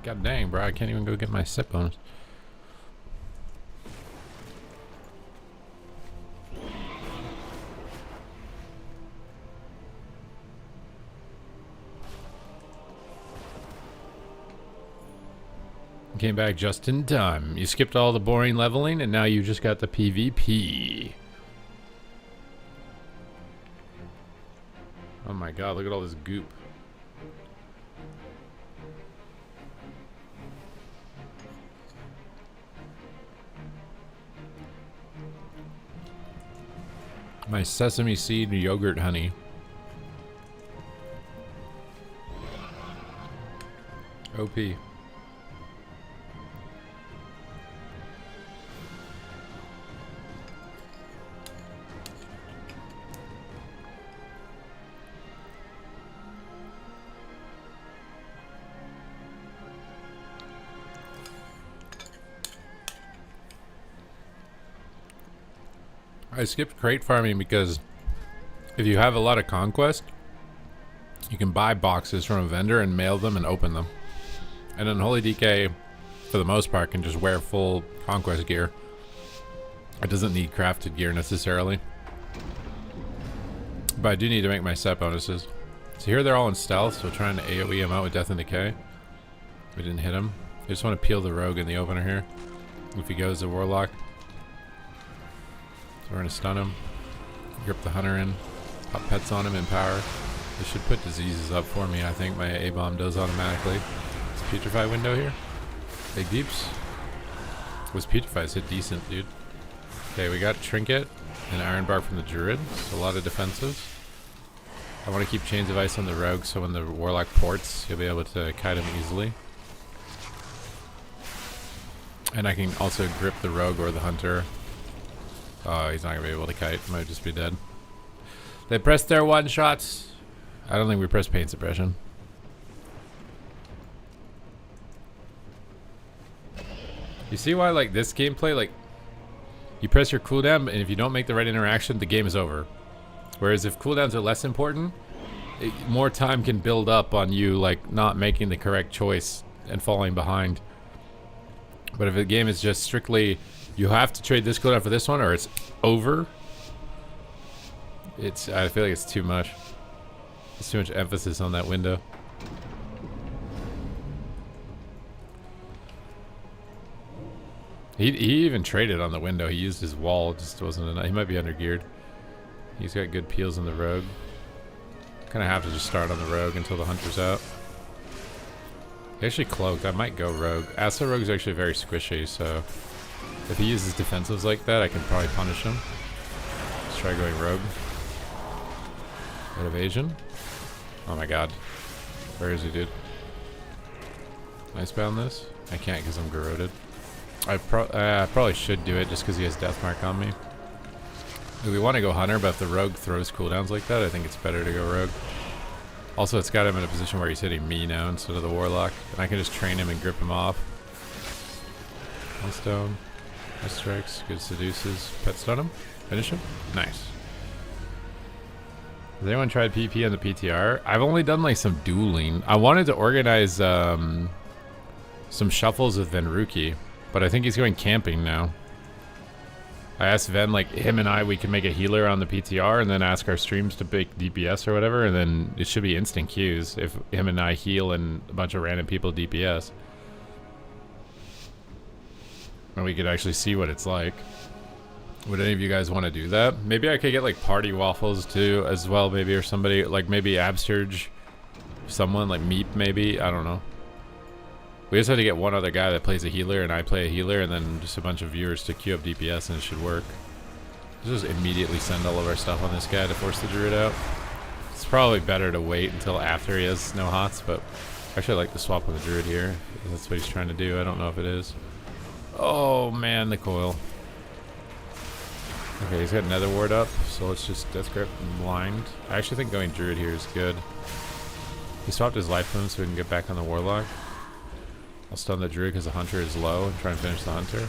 God dang, bro. I can't even go get my set bonus. Came back just in time. You skipped all the boring leveling and now you just got the PvP. Oh my god, look at all this goop. My sesame seed and yogurt honey. OP. I skipped crate farming because if you have a lot of conquest, you can buy boxes from a vendor and mail them and open them. And then Holy DK, for the most part, can just wear full conquest gear. It doesn't need crafted gear necessarily. But I do need to make my set bonuses. So here they're all in stealth, so trying to AoE them out with Death and Decay. We didn't hit him. I just want to peel the rogue in the opener here. If he goes to Warlock. So we're going to stun him. Grip the Hunter in. Pop pets on him in power. This should put diseases up for me, I think. My A-bomb does automatically. Is Putrefy window here? Big deeps. Was Putrefy's hit decent, dude. Okay, we got Trinket and Iron Bark from the Druid. So a lot of defensives. I want to keep Chains of Ice on the Rogue so when the Warlock ports, you'll be able to kite him easily. And I can also grip the Rogue or the Hunter. Oh, he's not going to be able to kite. He might just be dead. They pressed their one-shots. I don't think we pressed Pain Suppression. You see why, like, this gameplay, like, you press your cooldown, and if you don't make the right interaction, the game is over. Whereas if cooldowns are less important, more time can build up on you, like, not making the correct choice and falling behind. But if the game is just strictly, you have to trade this cooldown for this one, or it's over, I feel like it's too much. There's too much emphasis on that window. He even traded on the window. He used his wall, just wasn't enough. He might be under geared. He's got good peels in the Rogue. Kind of have to just start on the Rogue until the Hunter's out. He actually cloaked. I might go Rogue. Acid Rogue is actually very squishy, so if he uses defensives like that, I can probably punish him. Let's try going Rogue. Good evasion. Oh my god. Where is he, dude? Icebound this? I can't because I'm corroded. I probably should do it just because he has Deathmark on me. We want to go Hunter, but if the Rogue throws cooldowns like that, I think it's better to go Rogue. Also, it's got him in a position where he's hitting me now instead of the Warlock. And I can just train him and grip him off. One stone. Nice strikes. Good seduces. Pet stun him. Finish him. Nice. Has anyone tried PP on the PTR? I've only done like some dueling. I wanted to organize some shuffles with Venruki, but I think he's going camping now. I asked Ven, like, him and we can make a healer on the PTR and then ask our streams to make DPS or whatever, and then it should be instant queues if him and I heal and a bunch of random people DPS. And we could actually see what it's like. Would any of you guys want to do that? Maybe I could get, like, Party Waffles, too, as well, maybe, or somebody, like, maybe Absterge, someone, like Meep, maybe, I don't know. We just have to get one other guy that plays a healer and I play a healer, and then just a bunch of viewers to queue up DPS, and it should work. Let's just immediately send all of our stuff on this guy to force the druid out. It's probably better to wait until after he has no hots, but actually I'd like to swap with the druid here. That's what he's trying to do. I don't know if it is. Oh man, the coil. Okay, he's got Nether Ward up, so let's just Death Grip and Blind. I actually think going druid here is good. He swapped his life moon so we can get back on the Warlock. I'll stun the druid because the hunter is low and try and finish the hunter.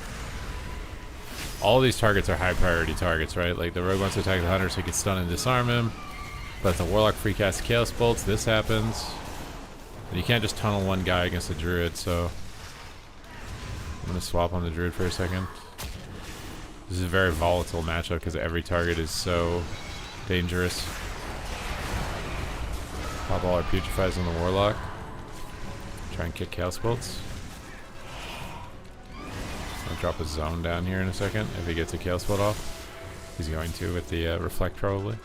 All of these targets are high priority targets, right? Like the rogue wants to attack the hunter so he can stun and disarm him. But if the warlock free casts chaos bolts, this happens. And you can't just tunnel one guy against the druid, so I'm gonna swap on the druid for a second. This is a very volatile matchup because every target is so dangerous. Pop all our putrefies on the warlock. Try and kick chaos bolts. I'll drop a zone down here in a second if he gets a chaos bolt off. He's going to with the reflect probably.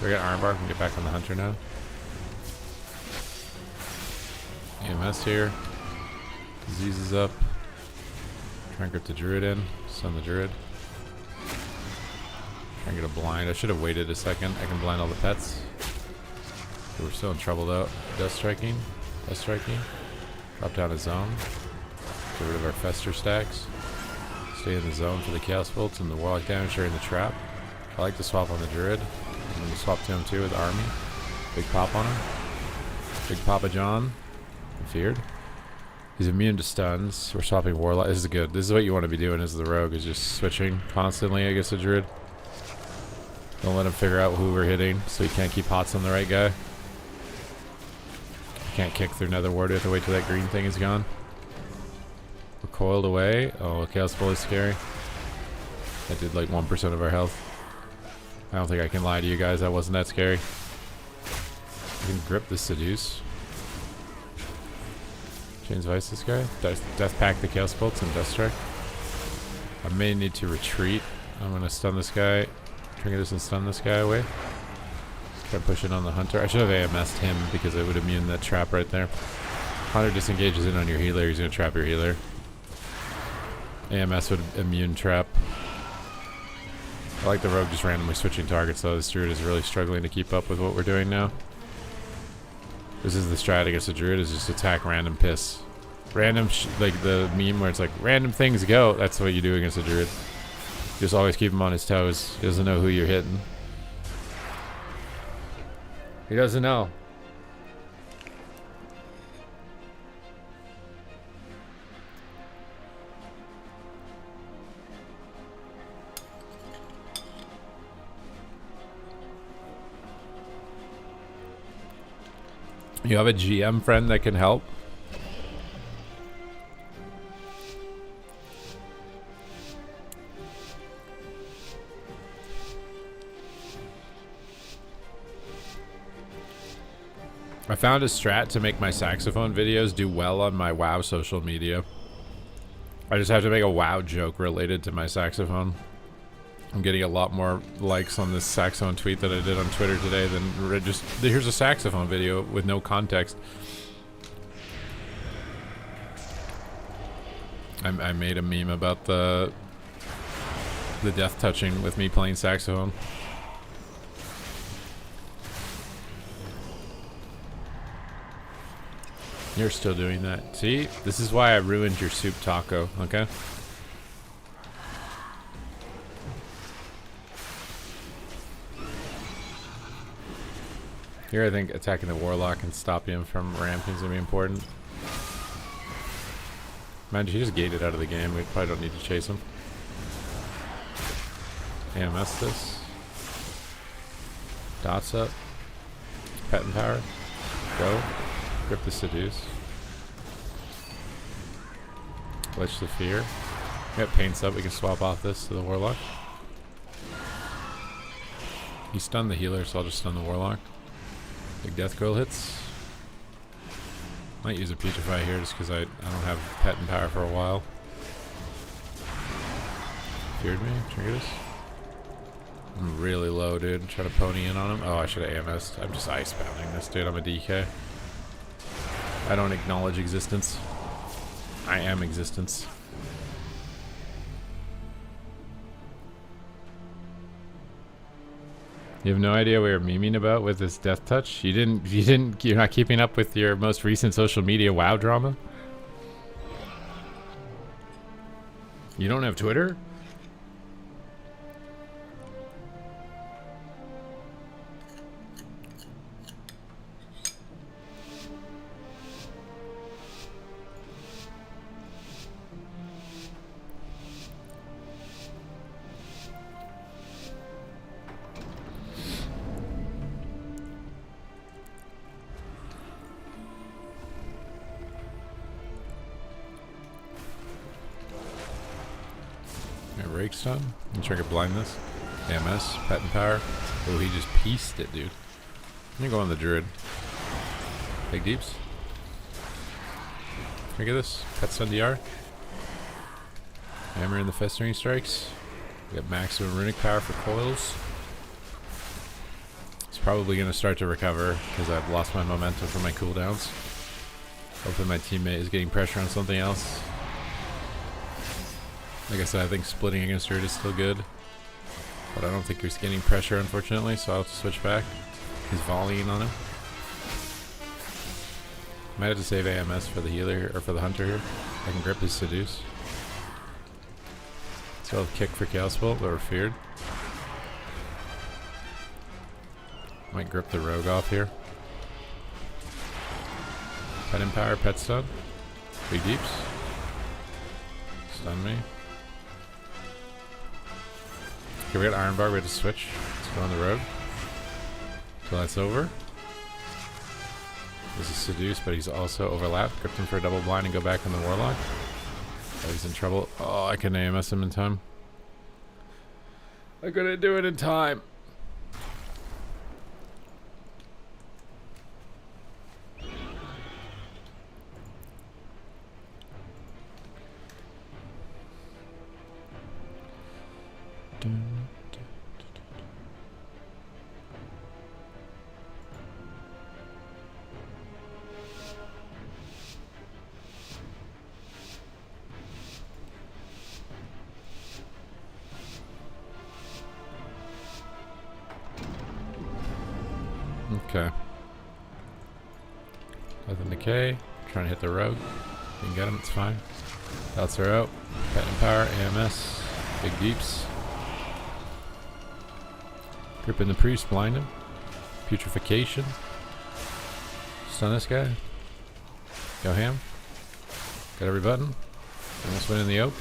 We got armbar, we can get back on the hunter now. EMS here. Disease is up. Try and grip the druid in. Stun the druid. Try and get a blind. I should have waited a second. I can blind all the pets. But we're still in trouble though. Death striking. Death striking. Drop down a zone. Get rid of our fester stacks. Stay in the zone for the chaos bolts and the warlock damage during the trap. I like to swap on the druid. I'm going to swap to him too with army. Big pop on him. Big Papa John. I'm feared. He's immune to stuns. We're swapping warlock. This is good. This is what you want to be doing as the rogue, is just switching constantly against the druid. Don't let him figure out who we're hitting so he can't keep hots on the right guy. Can't kick through Nether Ward. We have to wait till that green thing is gone. We're coiled away. Oh, Chaos Bolt is scary. That did like 1% of our health. I don't think I can lie to you guys. That wasn't that scary. I can grip the Seduce. Chains Vice this guy. Death Pack the Chaos Bolts and Death Strike. I may need to retreat. I'm going to stun this guy. Trinket this and stun this guy away. Try to push it on the hunter. I should have AMS'd him because it would immune that trap right there. Hunter disengages in on your healer. He's going to trap your healer. AMS would immune trap. I like the rogue just randomly switching targets though. This druid is really struggling to keep up with what we're doing now. This is the strat against the druid, is just attack random piss. Random, like the meme where it's like, random things go. That's what you do against a druid. Just always keep him on his toes. He doesn't know who you're hitting. He doesn't know. You have a GM friend that can help? I found a strat to make my saxophone videos do well on my WoW social media. I just have to make a WoW joke related to my saxophone. I'm getting a lot more likes on this saxophone tweet that I did on Twitter today than just, here's a saxophone video with no context. I made a meme about the death touching with me playing saxophone. You're still doing that. See? This is why I ruined your soup taco, okay? Here I think attacking the warlock and stopping him from ramping is going to be important. Man, he just gated out of the game. We probably don't need to chase him. AMS this. Dots up. Pet and power. Go. Grip the Seduce. Glitch the Fear. Got paints up. We can swap off this to the Warlock. He stunned the healer, so I'll just stun the Warlock. Big Death Coil hits. Might use a Putrefy here just because I don't have pet and power for a while. Feared me. Triggers. I'm really low, dude. Try to pony in on him. Oh, I should have AMS'd. I'm just ice pounding this, dude. I'm a DK. I don't acknowledge existence. I am existence. You have no idea what you're memeing about with this death touch? You're not keeping up with your most recent social media WoW drama? You don't have Twitter? Rake stun. And trigger blindness. AMS. Pet and power. Oh, he just pieced it, dude. I'm gonna go on the druid. Big deeps. Trigger this. Pet stun DR. Hammer in the festering strikes. We got maximum runic power for coils. It's probably gonna start to recover because I've lost my momentum from my cooldowns. Hopefully my teammate is getting pressure on something else. Like I said, I think splitting against Druid is still good. But I don't think he's getting pressure, unfortunately, so I'll have to switch back. He's volleying on him. Might have to save AMS for the healer, or for the hunter here. I can grip his Seduce. So I'll kick for Chaos Bolt, or Feared. Might grip the Rogue off here. Pet Empower, Pet Stun. Big Deeps. Stun me. Okay, we got Iron Bar, we have to switch. Let's go on the road. Till that's over. This is Seduce, but he's also overlapped. Gripped him for a double blind and go back on the Warlock. Oh, he's in trouble. Oh, I couldn't AMS him in time. I couldn't do it in time. Okay. Nothing decay. Trying to hit the rogue. You can get him, it's fine. Doubts are out. Pet and power, AMS. Big deeps. Gripping the priest, blind him. Putrefaction. Stun this guy. Go ham. Got every button. Almost win in the ope.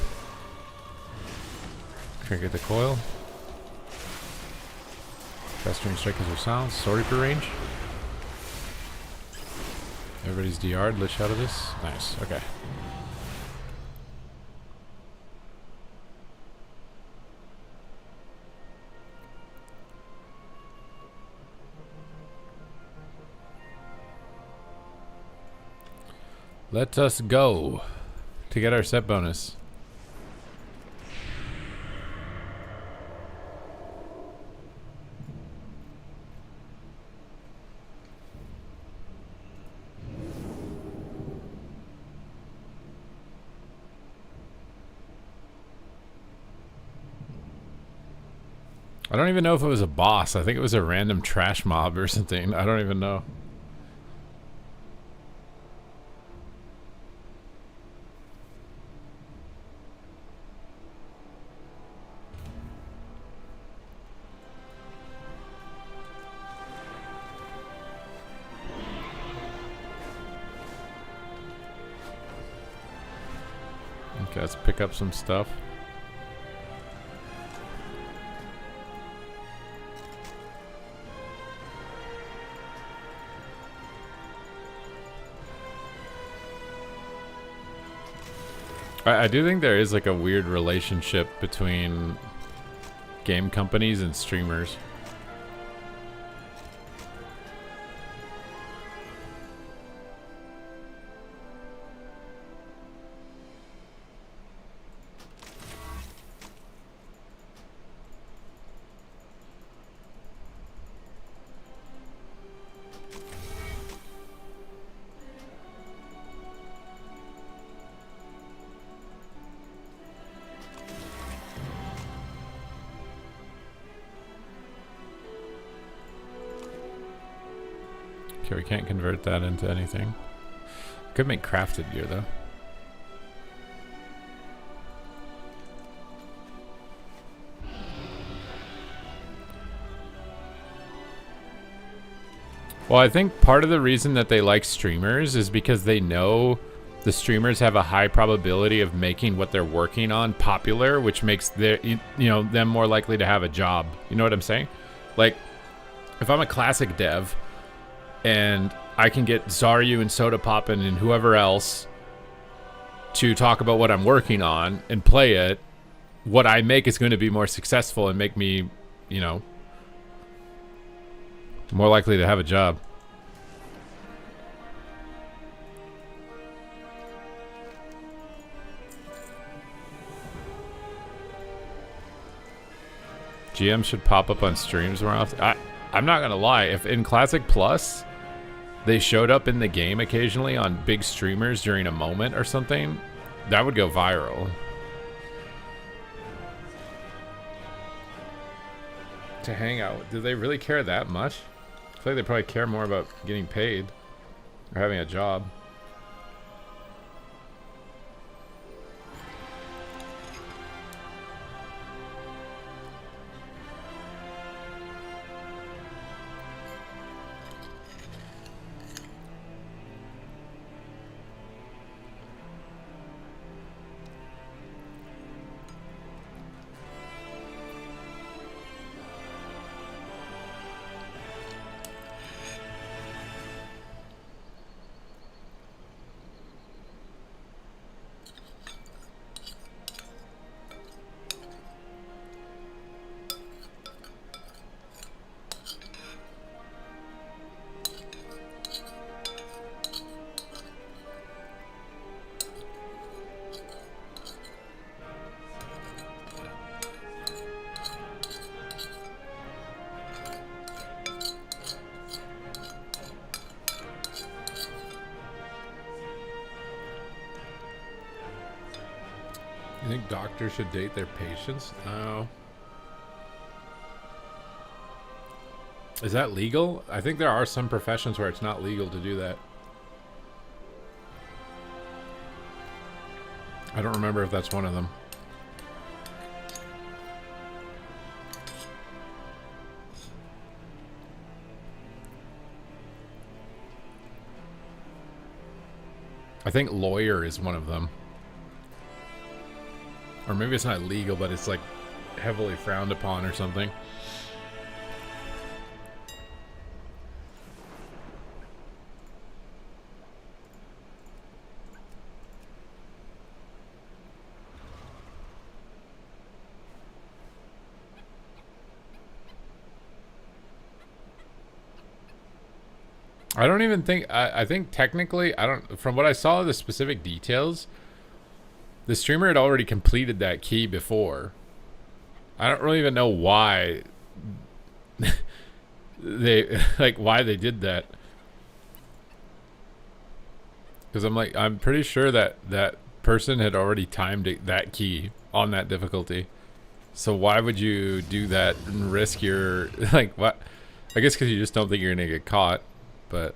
Trigger the coil. Festering strikers are sound. Sword Reaper range. Everybody's DR'd. Lich out of this. Nice. Okay. Let us go to get our set bonus. I don't even know if it was a boss. I think it was a random trash mob or something. I don't even know. Okay, let's pick up some stuff. I do think there is like a weird relationship between game companies and streamers. Okay, we can't convert that into anything. Could make crafted gear though. Well, I think part of the reason that they like streamers is because they know the streamers have a high probability of making what they're working on popular, which makes their, them more likely to have a job. You know what I'm saying? Like, if I'm a classic dev and I can get Zaryu and Soda Poppin and whoever else to talk about what I'm working on and play it, what I make is going to be more successful and make me, more likely to have a job. GM should pop up on streams more often. I'm not gonna lie, if in Classic Plus they showed up in the game occasionally on big streamers during a moment or something, that would go viral. To hang out, do they really care that much? I feel like they probably care more about getting paid or having a job. You think doctors should date their patients? No. Is that legal? I think there are some professions where it's not legal to do that. I don't remember if that's one of them. I think lawyer is one of them. Or maybe it's not legal, but it's like heavily frowned upon or something. I don't even think, I think technically, from what I saw of the specific details, the streamer had already completed that key before. I don't really even know why why they did that. Because I'm pretty sure that that person had already timed that key on that difficulty. So why would you do that and risk your, what? I guess because you just don't think you're going to get caught, but...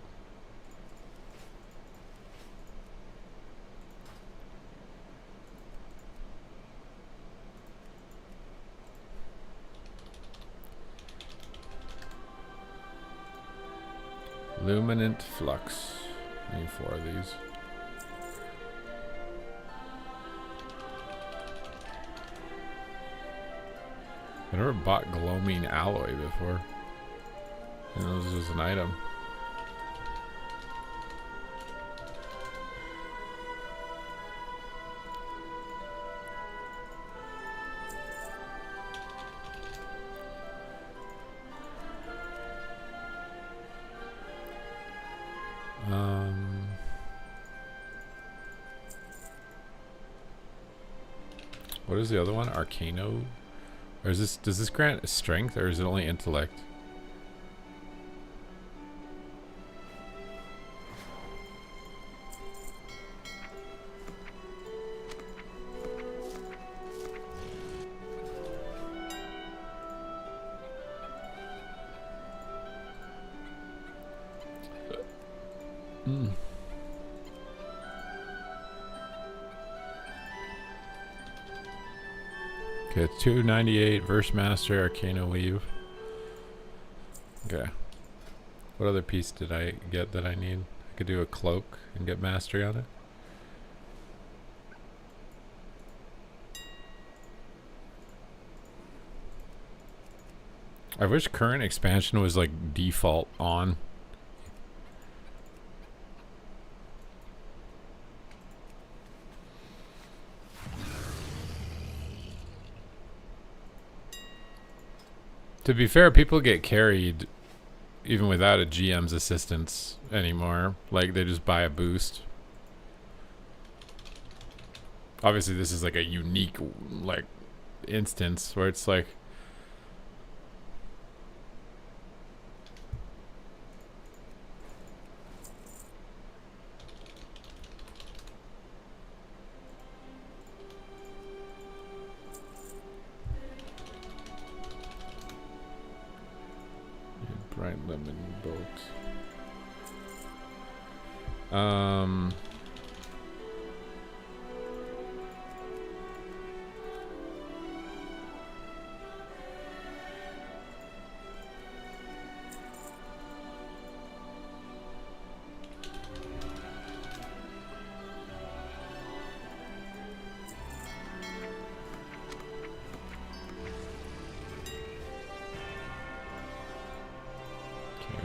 Luminant Flux. I need 4 of these. I never bought Gloaming Alloy before. And this is an item. What is the other one? Arcano? Or is this, does this grant strength or is it only intellect? Okay, 298 Verse Master, Arcana Weave. Okay. What other piece did I get that I need? I could do a cloak and get mastery on it. I wish current expansion was like default on. To be fair, people get carried even without a GM's assistance anymore. Like, they just buy a boost. Obviously, this is like a unique, like, instance where it's like... Bright lemon boat.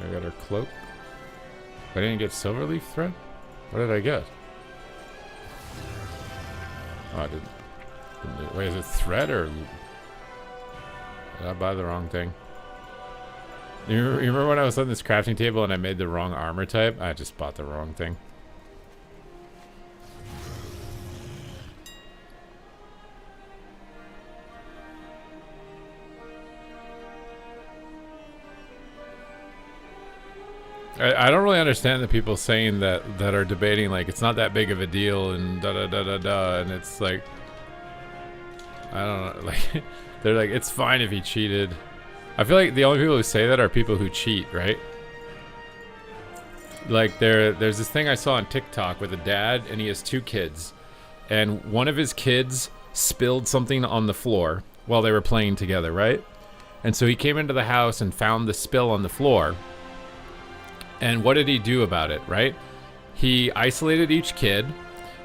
I got her cloak. I didn't get silverleaf thread? What did I get? Oh, I didn't. Wait, is it thread or... Did I buy the wrong thing? You remember when I was on this crafting table and I made the wrong armor type? I just bought the wrong thing. I don't really understand the people saying that are debating like it's not that big of a deal and da da da da da, and it's like, I don't know, like they're like it's fine if he cheated. I feel like the only people who say that are people who cheat, right? Like there's this thing I saw on TikTok with a dad and he has two kids, and one of his kids spilled something on the floor while they were playing together, right? And so he came into the house and found the spill on the floor. And what did he do about it, right? He isolated each kid,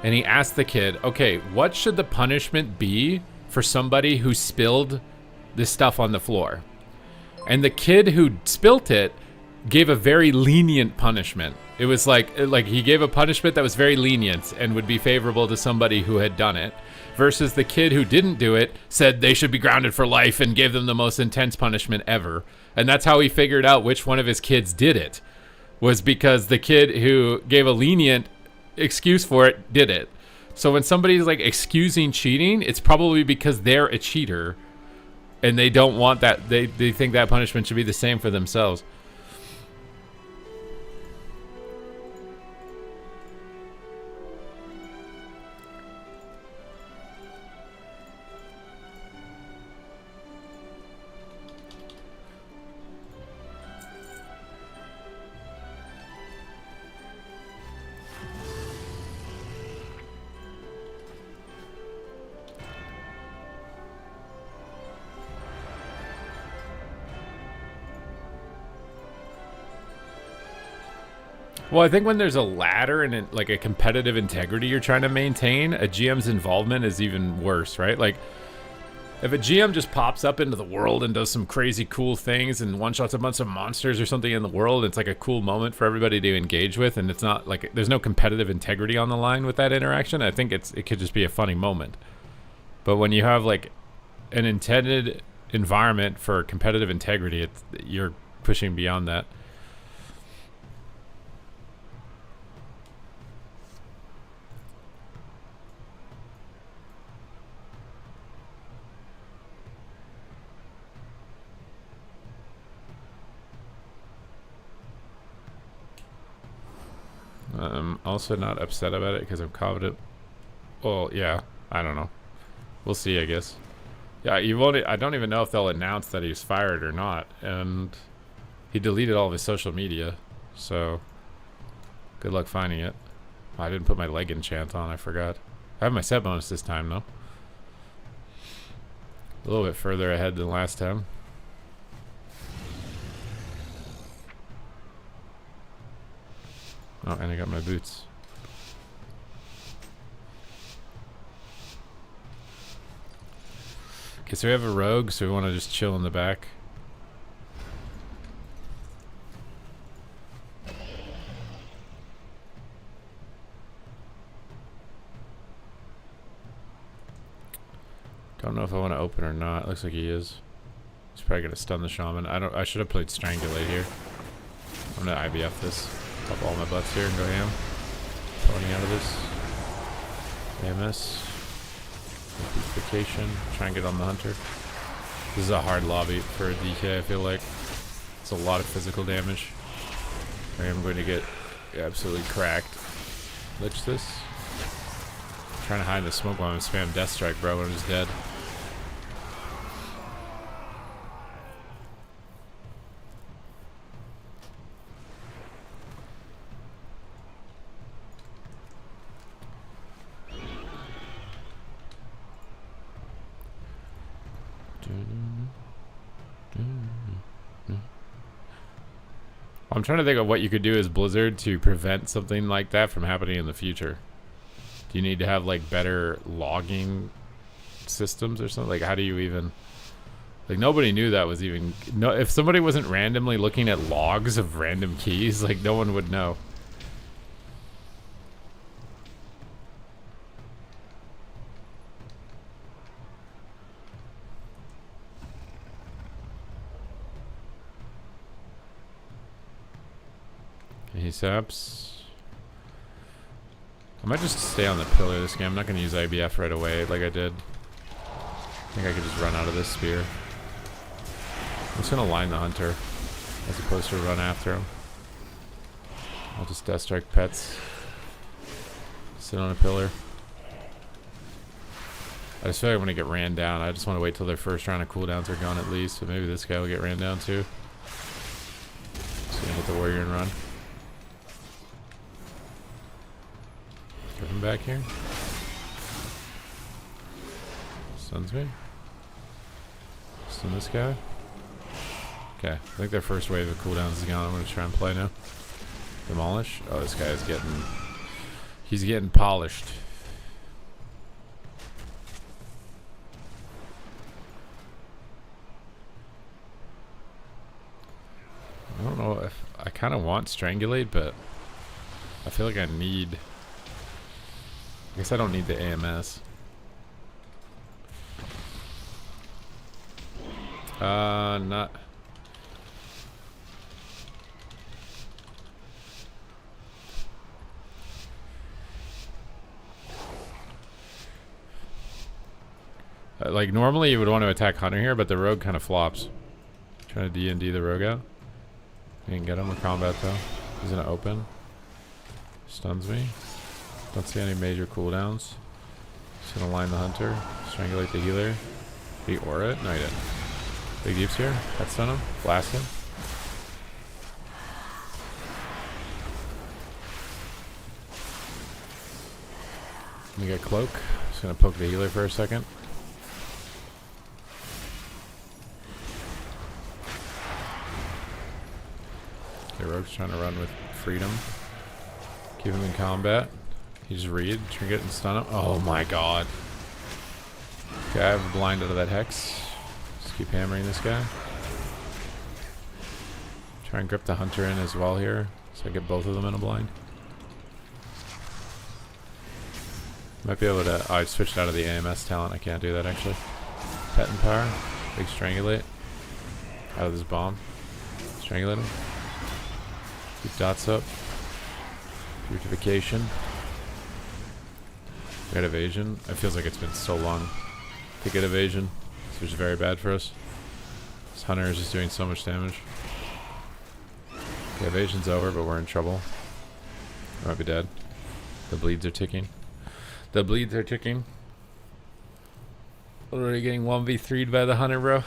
and he asked the kid, okay, what should the punishment be for somebody who spilled this stuff on the floor? And the kid who spilt it gave a very lenient punishment. It was like he gave a punishment that was very lenient and would be favorable to somebody who had done it, versus the kid who didn't do it said they should be grounded for life and gave them the most intense punishment ever. And that's how he figured out which one of his kids did it. Was because the kid who gave a lenient excuse for it did it. So when somebody's like excusing cheating, it's probably because they're a cheater and they don't want that. They think that punishment should be the same for themselves. Well, I think when there's a ladder and like a competitive integrity you're trying to maintain, a GM's involvement is even worse, right? Like, if a GM just pops up into the world and does some crazy cool things and one-shots a bunch of monsters or something in the world, it's like a cool moment for everybody to engage with, and it's not like there's no competitive integrity on the line with that interaction. I think it could just be a funny moment. But when you have like an intended environment for competitive integrity, you're pushing beyond that. also not upset about it because I'm confident. Well, yeah, I don't know. We'll see, I guess. Yeah, I don't even know if they'll announce that he's fired or not. And he deleted all of his social media, so good luck finding it. I didn't put my leg enchant on, I forgot. I have my set bonus this time, though. A little bit further ahead than last time. Oh, and I got my boots. Okay, so we have a rogue, so we want to just chill in the back. Don't know if I want to open or not. Looks like he is. He's probably gonna stun the shaman. I should have played Strangulate here. I'm gonna IBF this. Pop all my butts here and go ham. Pulling out of this. AMS. Vacation. Try and get on the hunter. This is a hard lobby for a DK, I feel like. It's a lot of physical damage. I am going to get absolutely cracked. Lich this. I'm trying to hide in the smoke while I'm spam Death Strike, bro, when I'm just dead. I'm trying to think of what you could do as Blizzard to prevent something like that from happening in the future. Do you need to have like better logging systems or something? Like, how do you even, like, nobody knew that was even, no, if somebody wasn't randomly looking at logs of random keys, like, no one would know. He saps. I might just stay on the pillar this game. I'm not going to use IBF right away like I did. I think I could just run out of this spear. I'm just going to line the hunter as opposed to run after him. I'll just Death Strike pets. Sit on a pillar. I just feel like I'm going to get ran down. I just want to wait till their first round of cooldowns are gone at least. But maybe this guy will get ran down too. Just going to hit the warrior and run. Him back here. Stuns me. Stun this guy. Okay, I think their first wave of cooldowns is gone. I'm gonna try and play now. Demolish. Oh, this guy is getting. He's getting polished. I don't know if I kind of want Strangulate, but I feel like I need. I guess I don't need the AMS. Not. Like, normally you would want to attack Hunter here, but the rogue kind of flops. Trying to D&D the rogue out. You can get him with combat though. He's gonna open. Stuns me. Don't see any major cooldowns. Just gonna line the hunter. Strangulate the healer. Did he aura it? No, he didn't. Big deeps here. Pet stun him. Blast him. Let me get cloak. Just gonna poke the healer for a second. The rogue's trying to run with freedom. Keep him in combat. He's read, trinket, and stun him. Oh my god. Okay, I have a blind out of that hex. Just keep hammering this guy. Try and grip the hunter in as well here, so I get both of them in a blind. Might be able to. Oh, I switched out of the AMS talent. I can't do that actually. Pet and power. Big strangulate. Out of this bomb. Strangulate him. Keep dots up. Beautification. Get evasion. It feels like it's been so long to get evasion. This is very bad for us. This hunter is just doing so much damage. Okay, evasion's over, but we're in trouble. I might be dead. The bleeds are ticking. The bleeds are ticking. Already getting 1v3'd by the hunter, bro.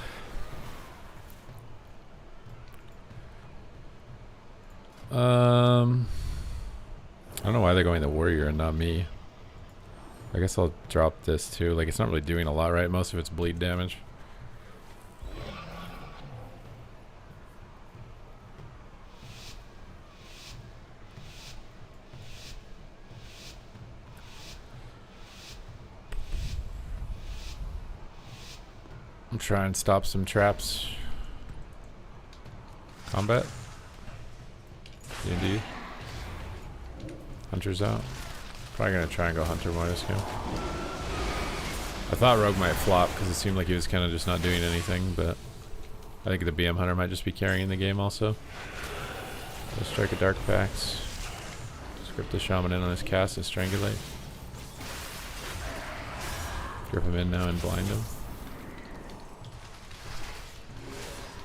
I don't know why they're going the warrior and not me. I guess I'll drop this too. Like, it's not really doing a lot, right? Most of it's bleed damage. I'm trying to stop some traps. Combat. D&D. Hunter's out. Probably gonna try and go Hunter minus him. I thought Rogue might flop because it seemed like he was kind of just not doing anything, but I think the BM Hunter might just be carrying the game also. Let's strike a Dark Pax. Script the Shaman in on his cast and Strangulate. Grip him in now and blind him.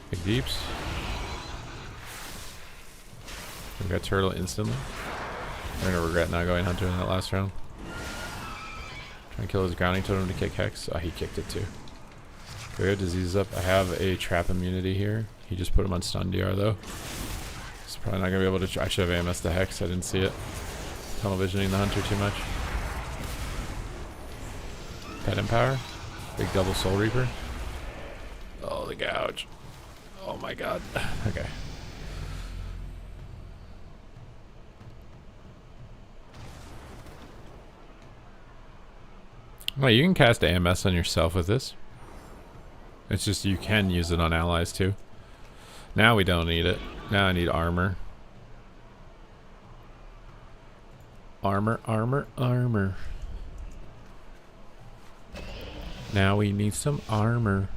Big Deeps. We got Turtle instantly. We're gonna regret not going Hunter in that last round. Trying to kill his grounding totem to kick Hex. Oh, he kicked it too. Good, disease up. I have a trap immunity here. He just put him on stun DR though. He's probably not gonna be able to. I should have AMS the Hex. I didn't see it. Tunnel visioning the Hunter too much. Pet Empower. Big double Soul Reaper. Oh, the gouge. Oh my god. Okay. Well, you can cast AMS on yourself with this. It's just you can use it on allies too. Now we don't need it. Now I need armor. Armor, armor, armor. Now we need some armor.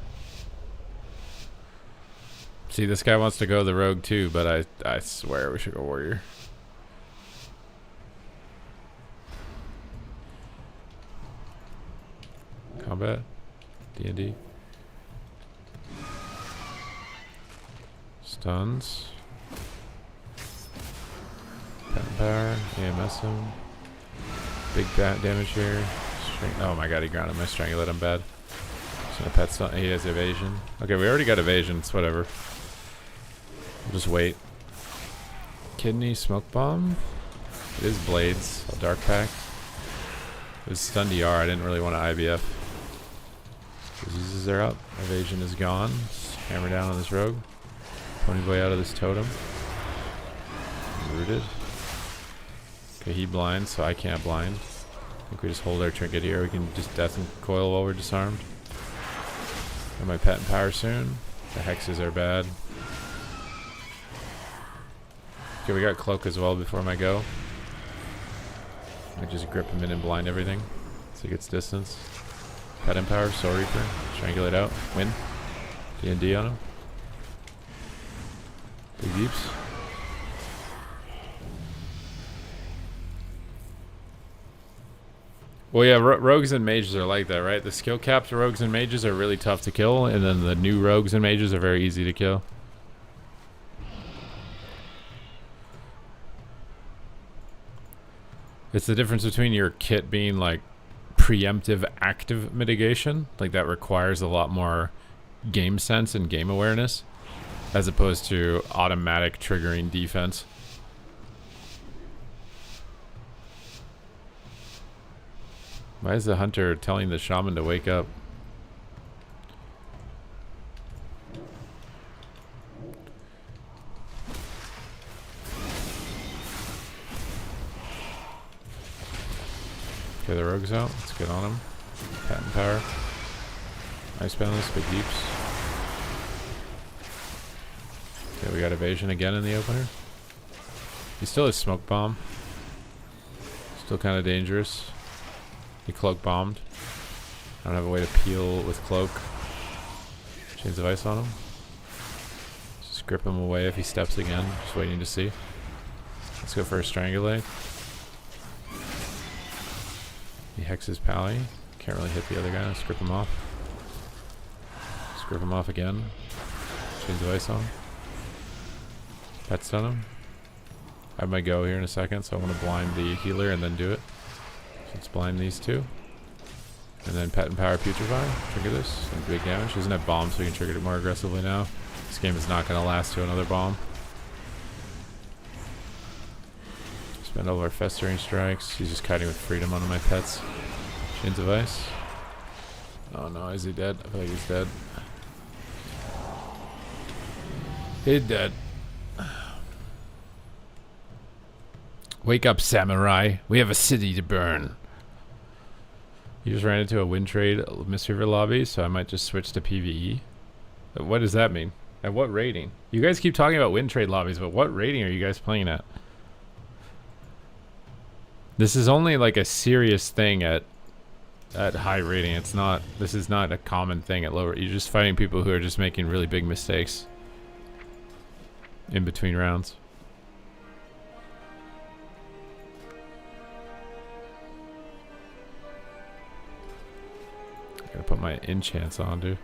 See, this guy wants to go the rogue too, but I swear we should go warrior. Combat. D&D. Stuns. Pet power. AMS him. Big bat damage here. Oh my god, he grounded my Strangulate. I'm bad. Just gonna pet stun. He has evasion. Okay, we already got evasion. It's whatever. We'll just wait. Kidney, smoke bomb. It is blades. A dark pack. It was stun DR. I didn't really want to IBF. Diseases are up. Evasion is gone. Just hammer down on this rogue. Ponyboy out of this totem. Rooted. Okay, he blinds, so I can't blind. I think we just hold our trinket here. We can just death and coil while we're disarmed. Got my pet and power soon. The hexes are bad. Okay, we got cloak as well before my go. I just grip him in and blind everything so he gets distance. Pet Empower, Soul Reaper, Strangulate out, win. D&D on him. Big Deeps. Well, yeah, rogues and mages are like that, right? The skill capped rogues and mages are really tough to kill, and then the new rogues and mages are very easy to kill. It's the difference between your kit being like preemptive active mitigation, like that requires a lot more game sense and game awareness, as opposed to automatic triggering defense. Why is the hunter telling the shaman to wake up? Okay, the rogue's out. Let's get on him. Patent power. Ice balance, big deeps. Okay, we got evasion again in the opener. He still has smoke bomb. Still kind of dangerous. He cloak bombed. I don't have a way to peel with cloak. Chains of ice on him. Just grip him away if he steps again. Just waiting to see. Let's go for a Strangulate. He hexes Pally. Can't really hit the other guy. Let's grip him off. Let's grip him off again. Chains of ice on him. Pet stun him. I have my go here in a second, so I want to blind the healer and then do it. So let's blind these two. And then Pet and Power Putrefy. Trigger this. And big damage. She doesn't have bombs, so we can trigger it more aggressively now. This game is not going to last to another bomb. Spend all of our Festering Strikes. He's just kiting with freedom on my pets. Chains of Ice. Oh no, is he dead? I feel like he's dead. He's dead. Wake up, samurai. We have a city to burn. You just ran into a win trade Mistweaver lobby, so I might just switch to PvE. What does that mean? At what rating? You guys keep talking about win trade lobbies, but what rating are you guys playing at? This is only like a serious thing at high rating. It's not. This is not a common thing at lower. You're just fighting people who are just making really big mistakes in between rounds. Gotta put my enchants on, dude.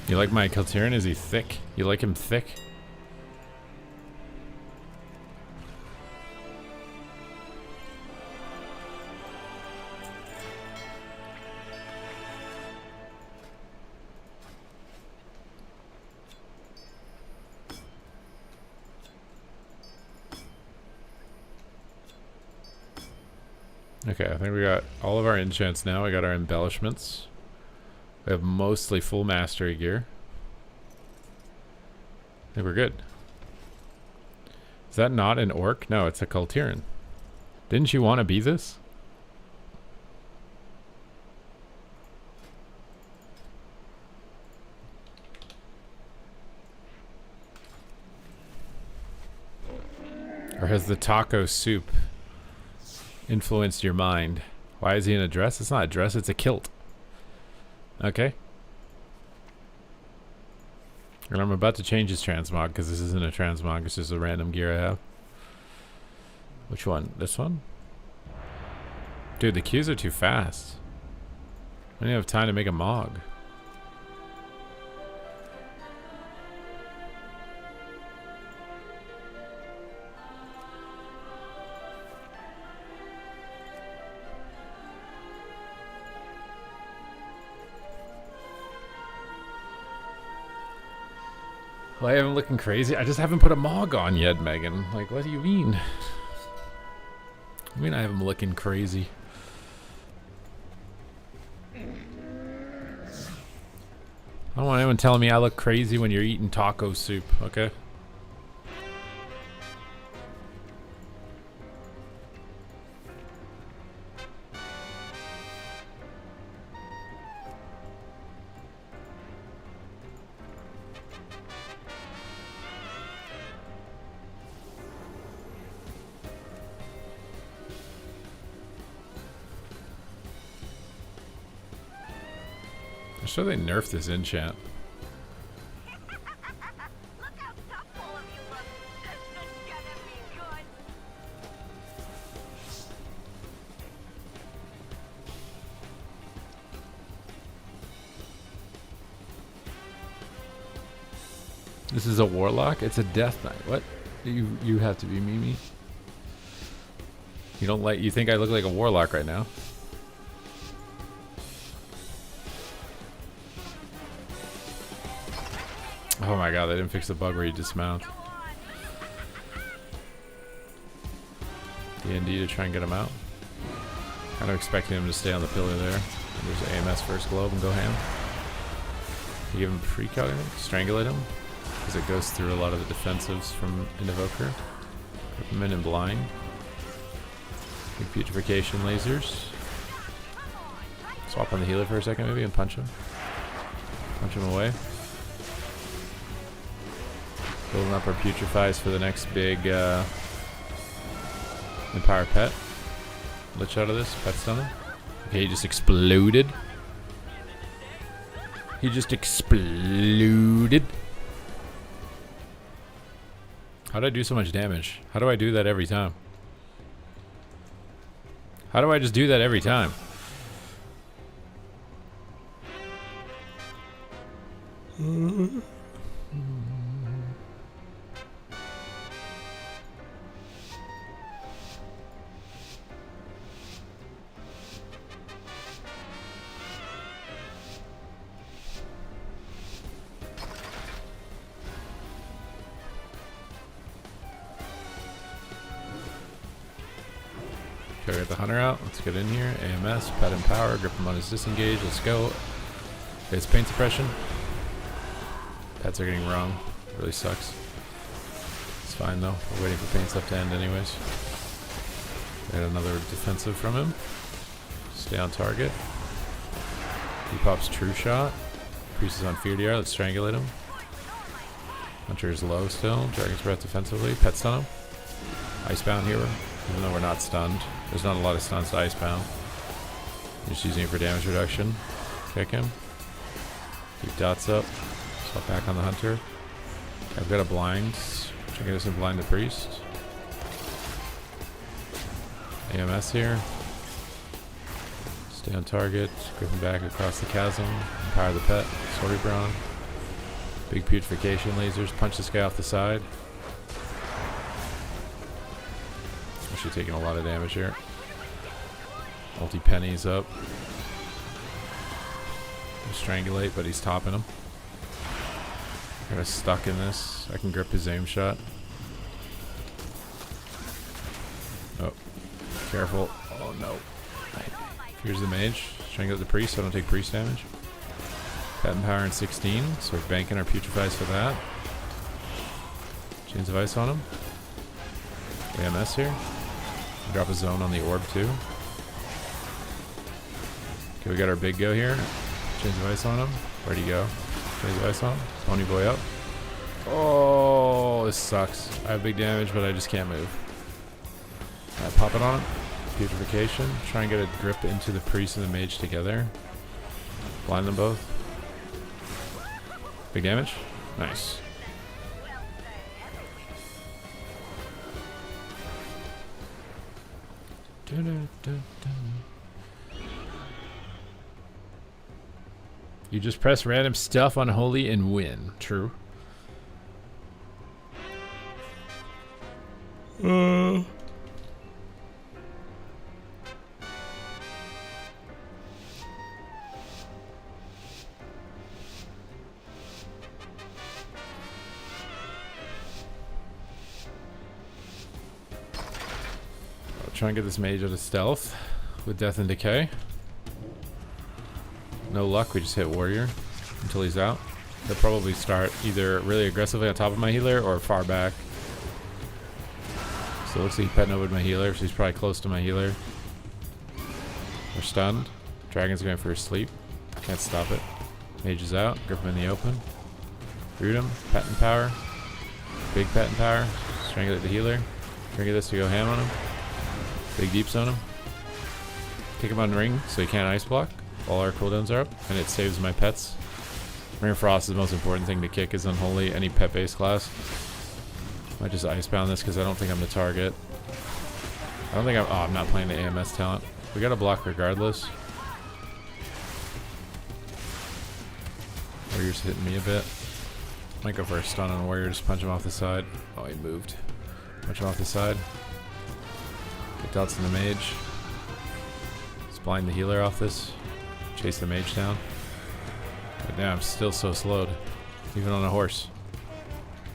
You like my Kaltiran? Is he thick? You like him thick? Okay, I think we got all of our enchants now. We got our embellishments. We have mostly full mastery gear. I think we're good. Is that not an orc? No, it's a Kaltiran. Didn't you want to be this? Or has the taco soup influenced your mind? Why is he in a dress? It's not a dress, it's a kilt. Okay. And I'm about to change his transmog because this isn't a transmog, it's just a random gear I have. Which one? This one? Dude, the Qs are too fast. I don't have time to make a mog. Well, I am looking crazy. I just haven't put a mog on yet, Megan. Like, what do you mean? I mean, I have him looking crazy. I don't want anyone telling me I look crazy when you're eating taco soup, okay? I'm sure they nerfed this enchant. This is a warlock? It's a death knight. What? You have to be Mimi. You don't like, you think I look like a warlock right now? Oh my god, they didn't fix the bug where you dismount. D&D to try and get him out. Kind of expecting him to stay on the pillar there. And there's AMS first globe and go ham. You give him pre-cut, strangulate him. Because it goes through a lot of the defensives from an evoker. Put him in blind. Big putrefaction lasers. Swap on the healer for a second maybe and punch him. Punch him away. Building up our putrefies for the next big Empower Pet. Lich out of this. Pet stun him. Okay, he just exploded. He just exploded. How did I do so much damage? How do I do that every time? How do I just do that every time? Okay, we got the hunter out. Let's get in here. AMS, pet and power, grip him on his disengage. Let's go. It's pain suppression. Pets are getting wrong. Really sucks. It's fine though. We're waiting for pain stuff to end anyways. Get another defensive from him. Stay on target. He pops True Shot. Priest is on Fear DR. Let's strangulate him. Hunter is low still. Dragon's Breath defensively. Pet stun him. Icebound here. Even though we're not stunned. There's not a lot of stuns to Icebound. Just using it for damage reduction. Kick him. Keep dots up. Swap back on the Hunter. I've got a blind. Try to get us in blind the Priest. AMS here. Stay on target. Grip him back across the chasm. Empower the pet. Sorry, Brawn. Big putrefaction lasers. Punch this guy off the side. Actually taking a lot of damage here. Multi-pennies up. Strangulate, but he's topping him. Got us stuck in this. I can grip his aim shot. Oh. Careful. Oh no. Here's the mage. Strangulate the priest so I don't take priest damage. Pet and power in 16, so we're banking our putrefies for that. Chains of ice on him. AMS here. Drop a zone on the orb too. Okay, we got our big go here. Chains of ice on him. Where'd he go? Chains of ice on him. Pony boy up. Oh, this sucks. I have big damage, but I just can't move. Alright, pop it on him. Putrefaction. Try and get a grip into the priest and the mage together. Blind them both. Big damage. Nice. You just press random stuff on Holy and win. True. Try and get this mage out of stealth with Death and Decay. No luck, we just hit Warrior until he's out. He'll probably start either really aggressively on top of my healer or far back. So it looks like he's petting over my healer, so he's probably close to my healer. We're stunned. Dragon's going for a sleep. Can't stop it. Mage is out. Grip him in the open. Root him. Pet and power. Big pet and power. Strangulate the healer. Trigger this to go ham on him. Big deeps on him. Kick him on ring so he can't ice block. All our cooldowns are up, and it saves my pets. Ring of Frost is the most important thing to kick is Unholy, any pet-based class. Might just icebound this because I don't think I'm the target. I don't think I'm... Oh, I'm not playing the AMS talent. We gotta block regardless. Warrior's hitting me a bit. Might go for a stun on Warrior, just punch him off the side. Oh, he moved. Punch him off the side. Get dots in the mage. Let's blind the healer off this. Chase the mage down. But now I'm still so slowed. Even on a horse.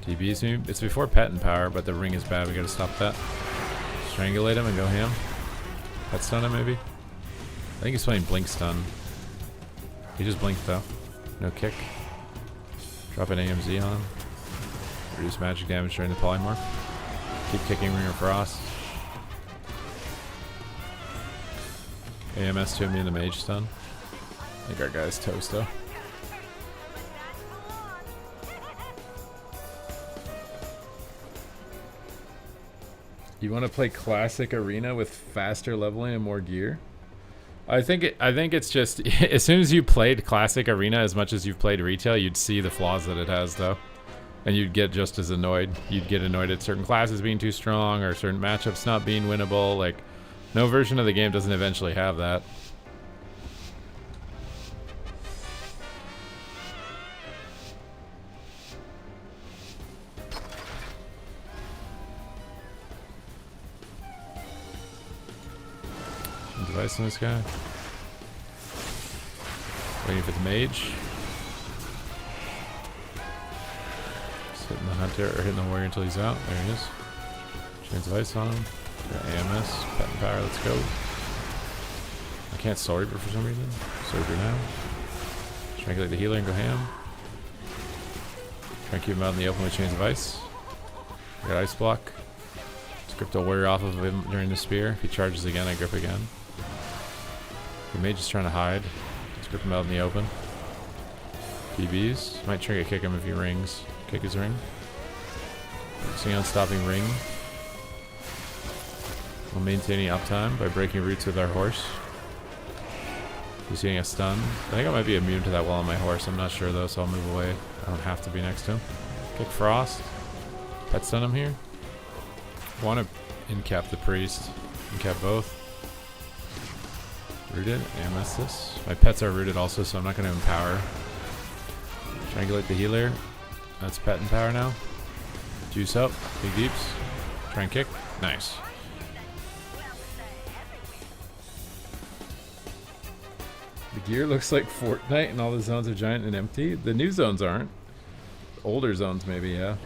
TBs me. It's before pet and power, but the ring is bad. We gotta stop that. Strangulate him and go ham. Pet stun him maybe? I think he's playing blink stun. He just blinked though. No kick. Drop an AMZ on him. Reduce magic damage during the polymorph. Keep kicking Ring of Frost. AMS to me in the mage stun. I think our guy's toast though. You want to play classic arena with faster leveling and more gear? I think it's just as soon as you played classic arena as much as you've played retail, you'd see the flaws that it has though. And you'd get just as annoyed. You'd get annoyed at certain classes being too strong or certain matchups not being winnable. Like, no version of the game doesn't eventually have that. Device on this guy. Waiting for the mage. Just hitting the hunter or hitting the warrior until he's out. There he is. Chains of ice on him. Got AMS, pet and power. Let's go. I can't Soul Reaper for some reason. Soul Reaper now. Strangulate the healer and go ham. Try and keep him out in the open with chains of ice. I got ice block. Grip the warrior off of him during the spear. If he charges again, I grip again. The mage is trying to hide. Let's grip him out in the open. PBs. Might trigger kick him if he rings. Kick his ring. Focusing on stopping ring. While maintaining uptime by breaking roots with our horse. He's getting a stun. I think I might be immune to that while on my horse. I'm not sure though, so I'll move away. I don't have to be next to him. Kick frost. Pet stun him here. Want to incap the priest. Incap both. Rooted. AMS this. My pets are rooted also, so I'm not going to empower. Triangulate the healer. That's pet and power now. Juice up. Big deeps. Try and kick. Nice. The gear looks like Fortnite and all the zones are giant and empty. The new zones aren't. Older zones maybe, yeah.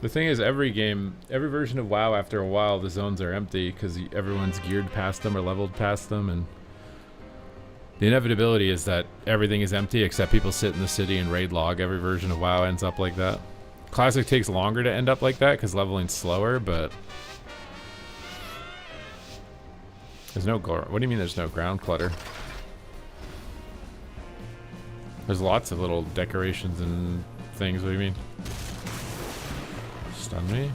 The thing is, every game, every version of WoW, after a while, the zones are empty because everyone's geared past them or leveled past them, and the inevitability is that everything is empty except people sit in the city and raid log. Every version of WoW ends up like that. Classic takes longer to end up like that because leveling's slower, but there's no gore. What do you mean there's no ground clutter? There's lots of little decorations and things. What do you mean? Stun me.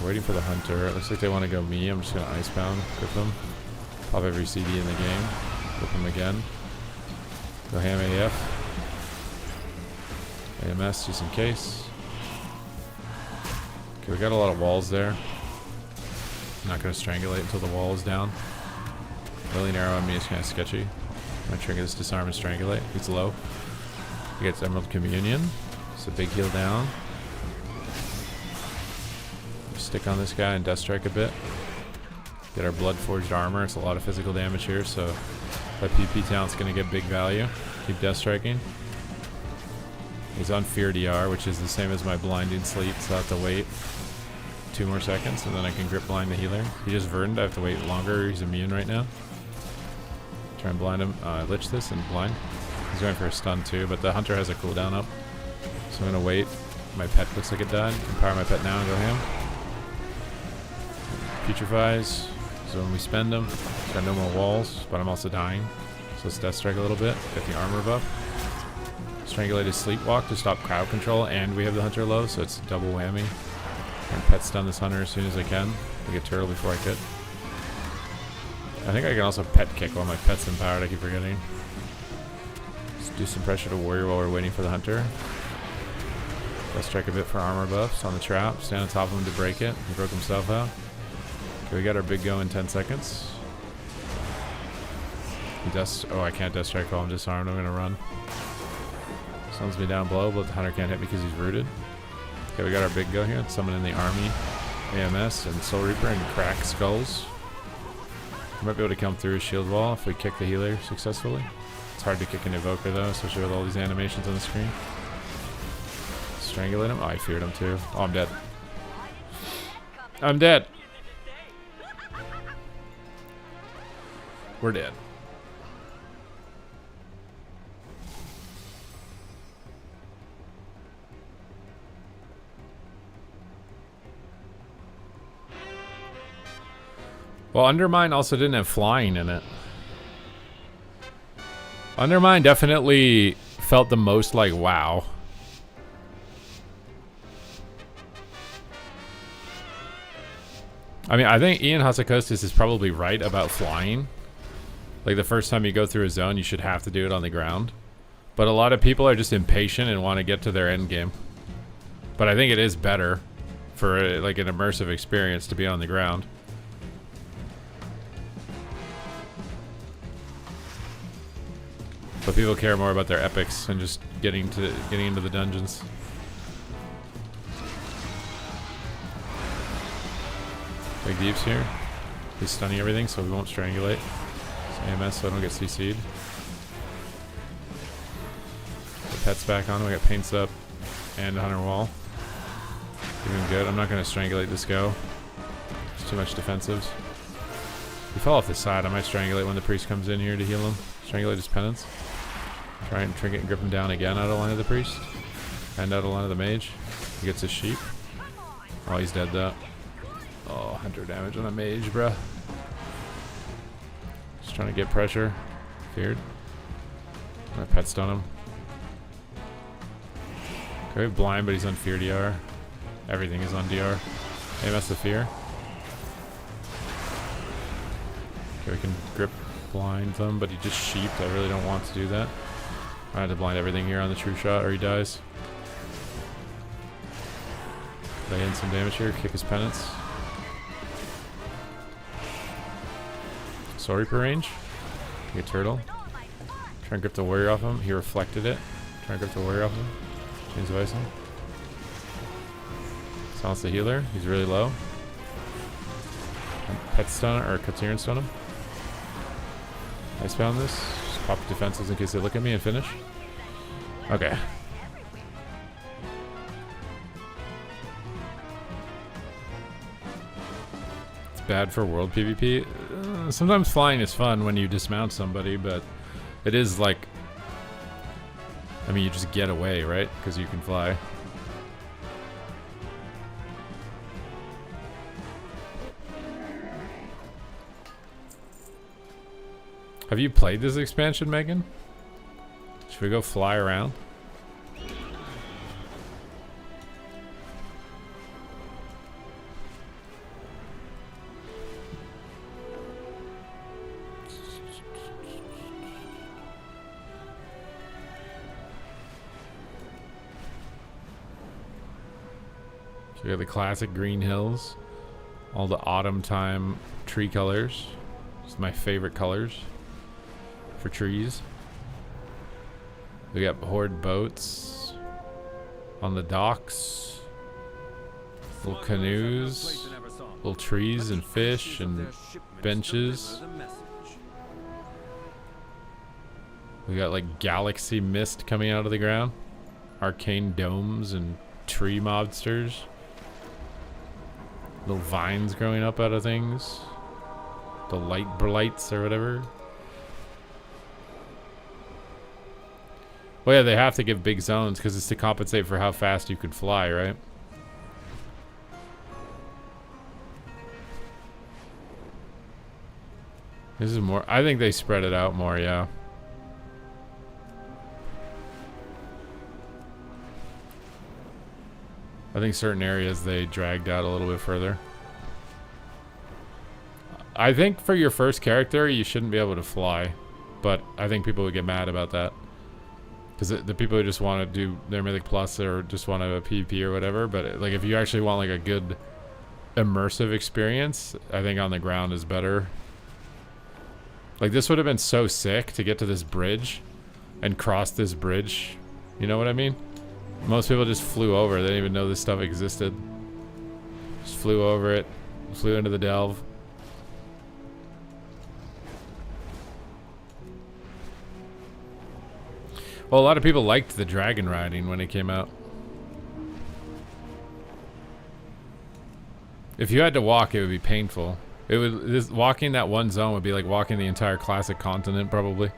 We're waiting for the hunter. It looks like they want to go me. I'm just going to icebound, grip them. Pop every CD in the game. Grip them again. Go ham AF. AMS just in case. Okay, we got a lot of walls there. I'm not going to strangulate until the wall is down. Rolling arrow on me is kind of sketchy. I'm going to trigger this disarm and strangulate. He's low. He gets Emerald Communion. It's a big heal down. Stick on this guy and death strike a bit. Get our blood forged armor. It's a lot of physical damage here, so that PP talent's going to get big value. Keep death striking. He's on Fear DR, which is the same as my blinding sleep, so I have to wait 2 more seconds and then I can grip blind the healer. He just verdant. I have to wait longer. He's immune right now. Try and blind him. Lich this and blind. He's going for a stun too, but the hunter has a cooldown up. So I'm going to wait. My pet looks like it died. Empower my pet now and go ham. Putrefies. So when we spend them, he's got no more walls, but I'm also dying. So let's death strike a little bit. Get the armor buff. Strangulate his sleepwalk to stop crowd control, and we have the hunter low, so it's double whammy. And pet stun this hunter as soon as I can. I get turtle before I kick. I think I can also pet kick while my pet's empowered. I keep forgetting. Let's do some pressure to warrior while we're waiting for the hunter. Let's strike a bit for armor buffs on the trap. Stand on top of him to break it. He broke himself out. Okay, we got our big go in 10 seconds. He does. Oh, I can't death strike while I'm disarmed. I'm gonna run. Stuns me down below, but the hunter can't hit because he's rooted. Okay, we got our big go here. Summon in the army, AMS, and Soul Reaper, and crack skulls. We might be able to come through his shield wall if we kick the healer successfully. It's hard to kick an evoker though, especially with all these animations on the screen. Strangulate him. Oh, I feared him too. Oh, I'm dead. I'm dead. We're dead. Well, Undermine also didn't have flying in it. Undermine definitely felt the most like WoW. I mean, I think Ian Hasekostas is probably right about flying. Like, the first time you go through a zone, you should have to do it on the ground. But a lot of people are just impatient and want to get to their end game. But I think it is better for, like, an immersive experience to be on the ground. But people care more about their epics and just getting into the dungeons. Big Deep's here. He's stunning everything, so we won't strangulate. It's AMS, so I don't get CC'd. The pet's back on. We got paints up and 100 wall. Doing good. I'm not going to strangulate this go. It's too much defensives. He fell off the side. I might strangulate when the priest comes in here to heal him. Strangulate his penance. Try and trinket and grip him down again out of line of the priest. And out of line of the mage. He gets his sheep. Oh, he's dead though. Oh, 100 damage on a mage, bruh. Just trying to get pressure. Feared. I'm gonna pet stun him. Okay, we have blind, but he's on fear DR. Everything is on DR. AMS the fear. Okay, we can grip blind them, but he just sheeped. I really don't want to do that. I had to blind everything here on the true shot or he dies. Lay in some damage here, kick his penance. Soul Reaper range. Get turtle. Try and grip the warrior off him. He reflected it. Try and grip the warrior off him. Chains of Icing. Silence the healer. He's really low. Pet stun or Katsiran stun him. Icebound this. Just pop defenses in case they look at me and finish. Okay. It's bad for world PvP. Sometimes flying is fun when you dismount somebody, but it is like, I mean, you just get away, right? Because you can fly. Have you played this expansion, Megan? Should we go fly around? So we got the classic green hills. All the autumn time tree colors. It's my favorite colors for trees. We got horde boats on the docks, little canoes, little trees and fish and benches. We got like galaxy mist coming out of the ground, arcane domes and tree monsters, little vines growing up out of things, the light blights or whatever. Well, yeah, they have to give big zones because it's to compensate for how fast you could fly, right? This is more... I think they spread it out more, yeah. I think certain areas they dragged out a little bit further. I think for your first character, you shouldn't be able to fly. But I think people would get mad about that. Because the people who just want to do their Mythic Plus or just want to PvP or whatever, but like if you actually want like a good immersive experience, I think on the ground is better. Like this would have been so sick to get to this bridge and cross this bridge. You know what I mean? Most people just flew over. They didn't even know this stuff existed. Just flew over it, flew into the delve. Well, a lot of people liked the dragon riding when it came out. If you had to walk, it would be painful. It would walking that one zone would be like walking the entire classic continent, probably.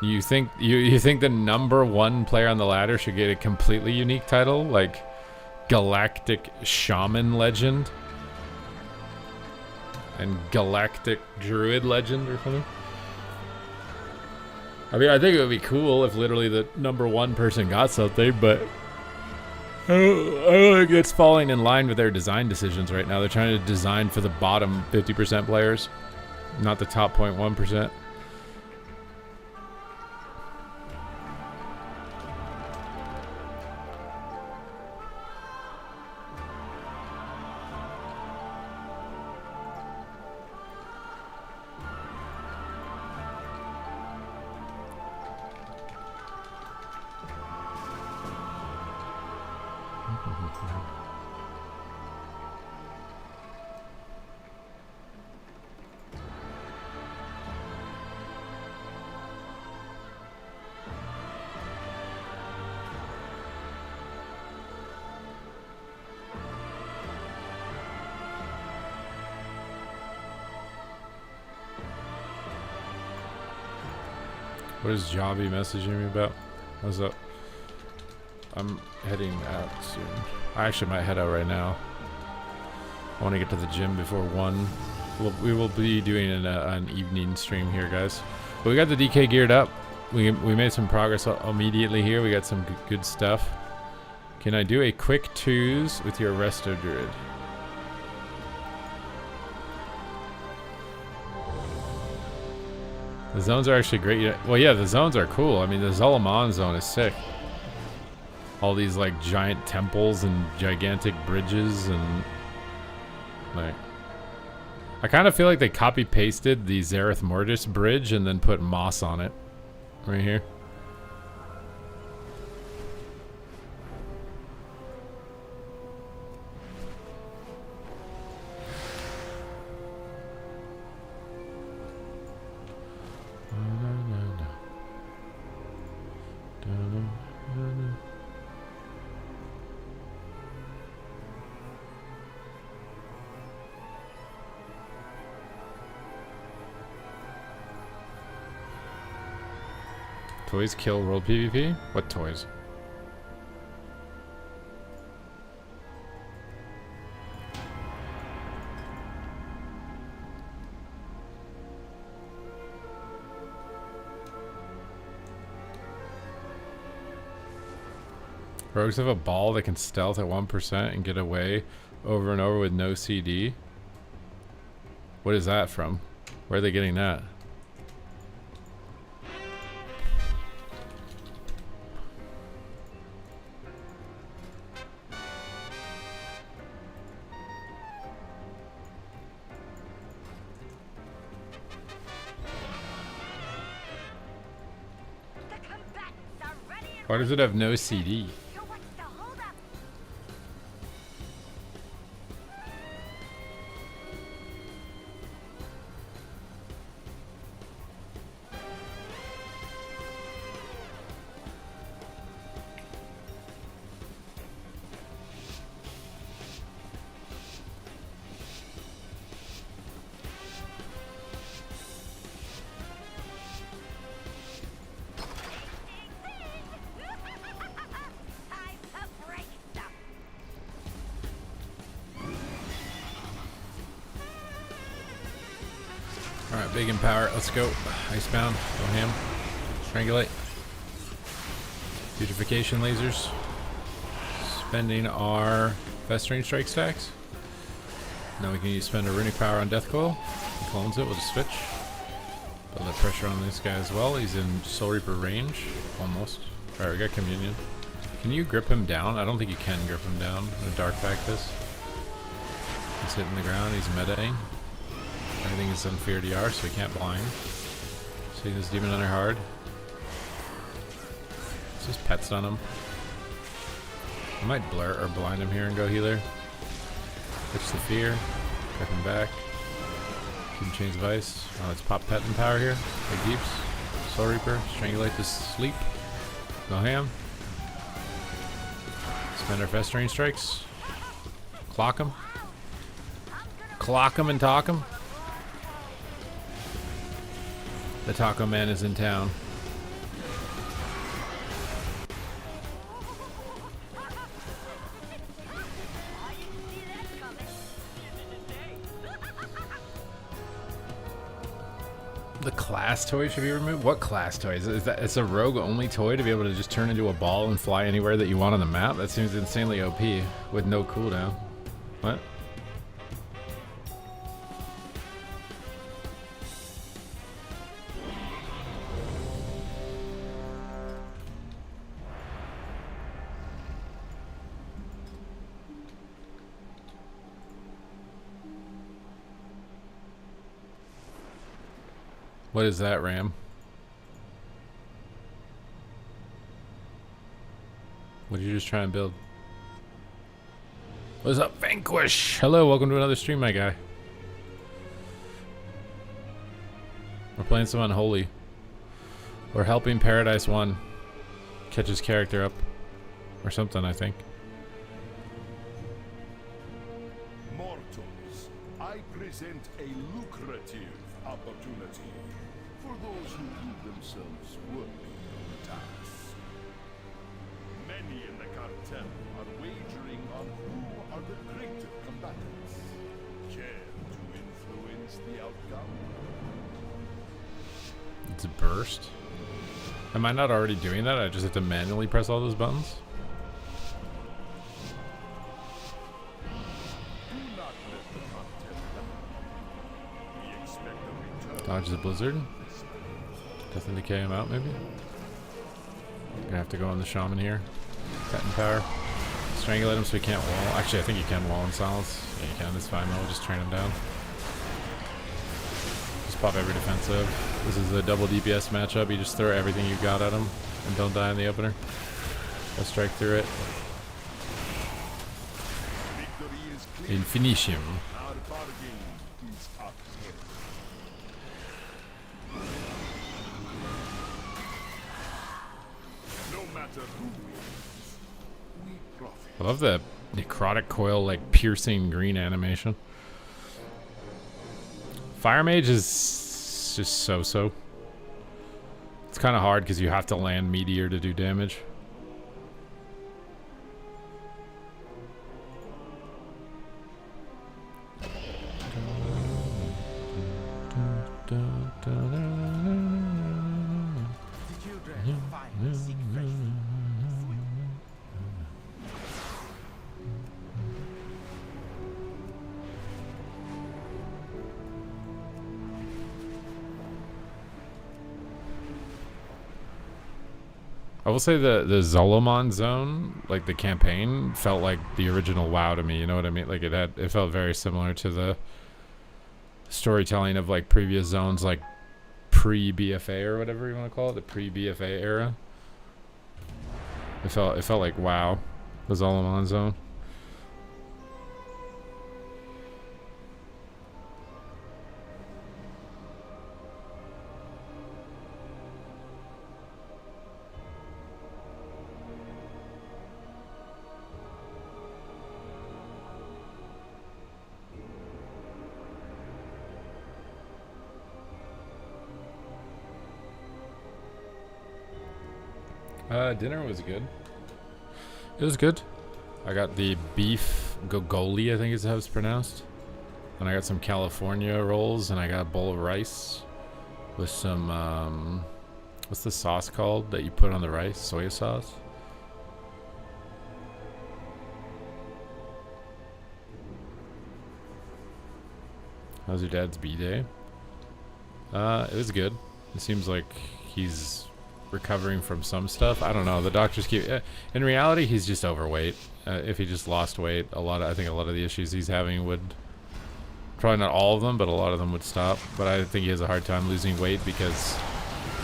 You think you think the #1 player on the ladder should get a completely unique title, like Galactic Shaman Legend and Galactic Druid Legend or something? I mean, I think it would be cool if literally the number one person got something, but I don't think it's falling in line with their design decisions right now. They're trying to design for the bottom 50% players, not the top 0.1%. What is Jobby messaging me about? What's up? I'm heading out soon. I actually might head out right now. I want to get to the gym before 1. We will be doing an evening stream here, guys. But we got the DK geared up. We made some progress immediately here. We got some good stuff. Can I do a quick twos with your Resto Druid? The zones are actually great. Well, yeah, the zones are cool. I mean, the Zalaman zone is sick. All these, like, giant temples and gigantic bridges and... like... I kind of feel like they copy-pasted the Zareth Mortis bridge and then put moss on it. Right here. Toys kill world PvP? What toys? Rogues have a ball that can stealth at 1% and get away over and over with no CD. What is that from? Where are they getting that? Why does it have no CD? Alright, big in power. Let's go. Icebound. Go ham. Strangulate. Beautification lasers. Spending our festering strike stacks. Now we can spend a runic power on Death Coil. He clones it with a switch. Build that pressure on this guy as well. He's in Soul Reaper range. Almost. Alright, we got Communion. Can you grip him down? I don't think you can grip him down in a dark pack this. He's hitting the ground. He's metaing. Everything is on Fear DR, so he can't blind. See this Demon Hunter hard. Let's just pets on him. I might blur or blind him here and go healer. Pitch the Fear. Cut him back. Keep him Chains of Ice. Oh, let's pop pet in power here. Big Deeps. Soul Reaper. Strangulate to sleep. Go ham. Spend our Festering Strikes. Clock him. Clock him and talk him. The Taco Man is in town. The class toy should be removed? What class toy? Is that it's a rogue only toy to be able to just turn into a ball and fly anywhere that you want on the map? That seems insanely OP with no cooldown. What? What is that, Ram? What did you just try and build? What's up, Vanquish? Hello, welcome to another stream, my guy. We're playing some Unholy. We're helping Paradise 1 catch his character up. Or something, I think. Mortals, I present a lucrative opportunity for those who prove themselves worthy of the task. Many in the cartel are wagering on who are the greater combatants. Care to influence the outcome? It's a burst. Am I not already doing that? I just have to manually press all those buttons? Do not let the cartel down. We expect a return. Dodge the blizzard. Death and decay him out, maybe? Gonna have to go on the shaman here. Titan power. Strangulate him so he can't wall. Actually, I think you can wall in silence. Yeah, you can. That's fine though. We'll just train him down. Just pop every defensive. This is a double DPS matchup. You just throw everything you got at him and don't die in the opener. Go strike through it. Victory is clear. And finish him. Our bargain is upheld. No matter who wins, we profit. I love the necrotic coil, like piercing green animation. Fire Mage is just so-so. It's kind of hard because you have to land Meteor to do damage. I will say the Zolomon zone, like the campaign, felt like the original WoW to me. You know what I mean? Like it felt very similar to the storytelling of like previous zones, like pre-BFA or whatever you want to call it, the pre-BFA era. It felt like WoW, the Zolomon zone. Dinner was good. It was good. I got the beef gogoli, I think is how it's pronounced. And I got some California rolls, and I got a bowl of rice with some, what's the sauce called that you put on the rice? Soy sauce? How's your dad's B-day? It was good. It seems like he's recovering from some stuff. I don't know. The doctors keep. In reality, he's just overweight. If he just lost weight, I think a lot of the issues he's having would, probably not all of them, but a lot of them would stop. But I think he has a hard time losing weight because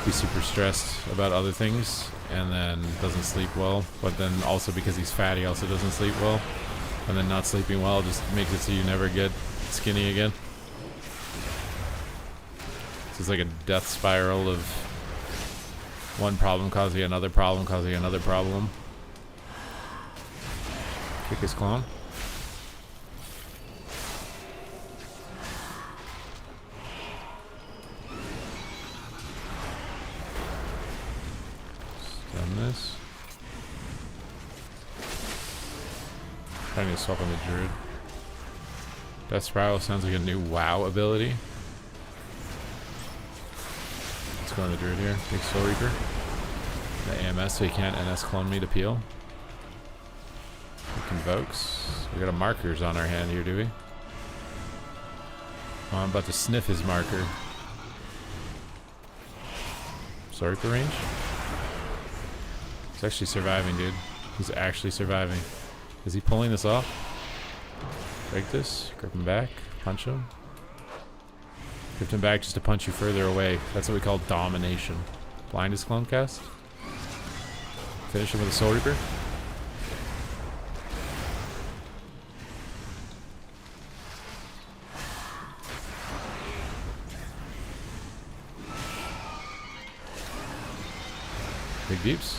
he's super stressed about other things and then doesn't sleep well. But then also because he's fat, he also doesn't sleep well. And then not sleeping well just makes it so you never get skinny again. So it's like a death spiral of one problem causing another problem causing another problem. Kick his clone. Stun this. Trying to swap on the druid. Death spiral sounds like a new WoW ability. go on the druid here. Big Soul Reaper. The AMS so he can't NS clone me to peel. We convokes. We got a markers on our hand here, do we? Oh, I'm about to sniff his marker. Soul Reaper range. He's actually surviving, dude. He's actually surviving. Is he pulling this off? Break this. Grip him back. Punch him. Grip him back just to punch you further away. That's what we call domination. Blind his clone cast. Finish him with a Soul Reaper. Big deeps.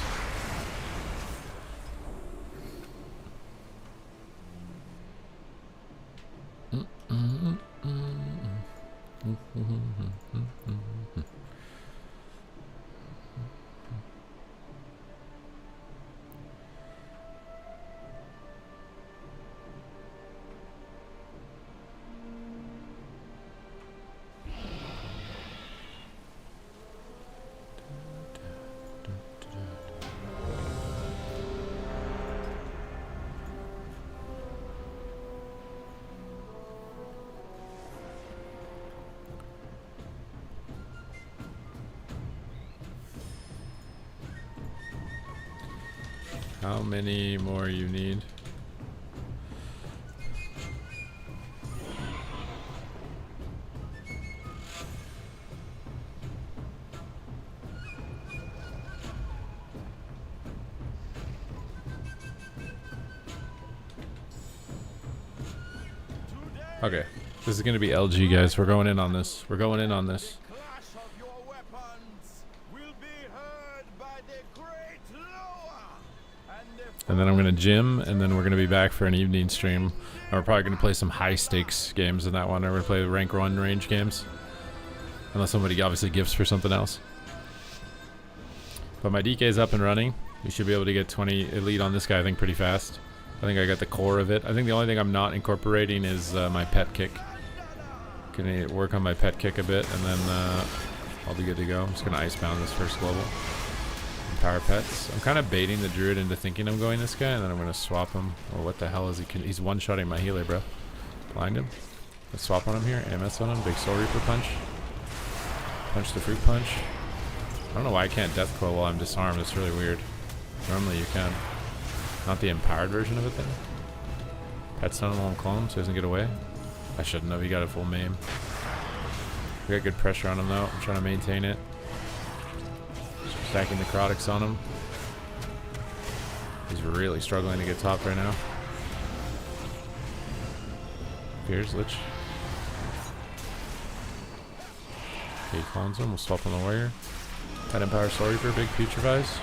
How many more you need? Okay, this is gonna be LG, guys. We're going in on this. We're going in on this. And then I'm going to gym, and then we're going to be back for an evening stream. And we're probably going to play some high-stakes games in that one. We're going to play rank 1 range games. Unless somebody obviously gifts for something else. But my DK is up and running. We should be able to get 20 elite on this guy, I think, pretty fast. I think I got the core of it. I think the only thing I'm not incorporating is my pet kick. Gonna work on my pet kick a bit, and then I'll be good to go. I'm just going to icebound this first global. Power pets. I'm kind of baiting the druid into thinking I'm going this guy, and then I'm going to swap him. Oh, what the hell is he? He's one-shotting my healer, bro. Blind him. Let's swap on him here. AMS on him. Big Soul Reaper punch. Punch the fruit punch. I don't know why I can't death coil while I'm disarmed. It's really weird. Normally you can. Not the empowered version of it then. Pet stun him while I'm clone so he doesn't get away. I shouldn't have. He got a full maim. We got good pressure on him though. I'm trying to maintain it. Stacking necrotics on him. He's really struggling to get top right now. Here's Lich. Okay, he clones him. We'll swap on the warrior. Pet Empower Soul Reaper, big Putrefies.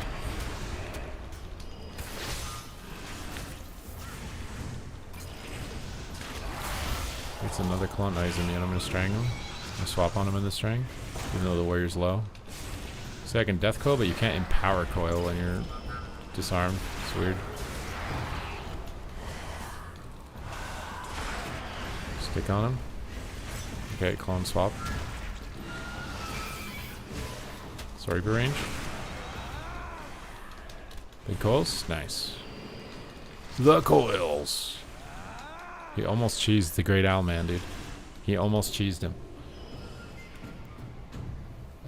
It's another clone. No, he's immune. I'm going to strang him. I'm going to swap on him in the strang, even though the warrior's low. So I can death coil, but you can't empower coil when you're disarmed. It's weird. Stick on him. Okay, clone swap. Sorry, range. Big coils. Nice. The coils. He almost cheesed the Great Owl Man, dude. He almost cheesed him.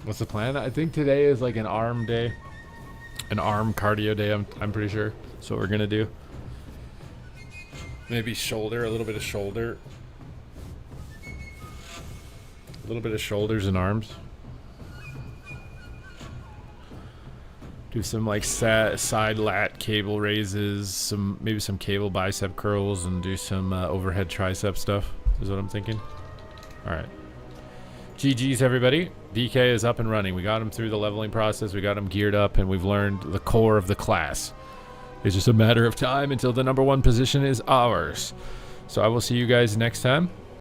What's the plan? I think today is like an arm day. An arm cardio day, I'm pretty sure. That's what we're gonna do. Maybe shoulder, a little bit of shoulder. A little bit of shoulders and arms. Do some like side lat cable raises, maybe some cable bicep curls, and do some overhead tricep stuff, is what I'm thinking. Alright. GG's everybody. DK is up and running. We got him through the leveling process. We got him geared up, and we've learned the core of the class. It's just a matter of time until the #1 position is ours. So I will see you guys next time.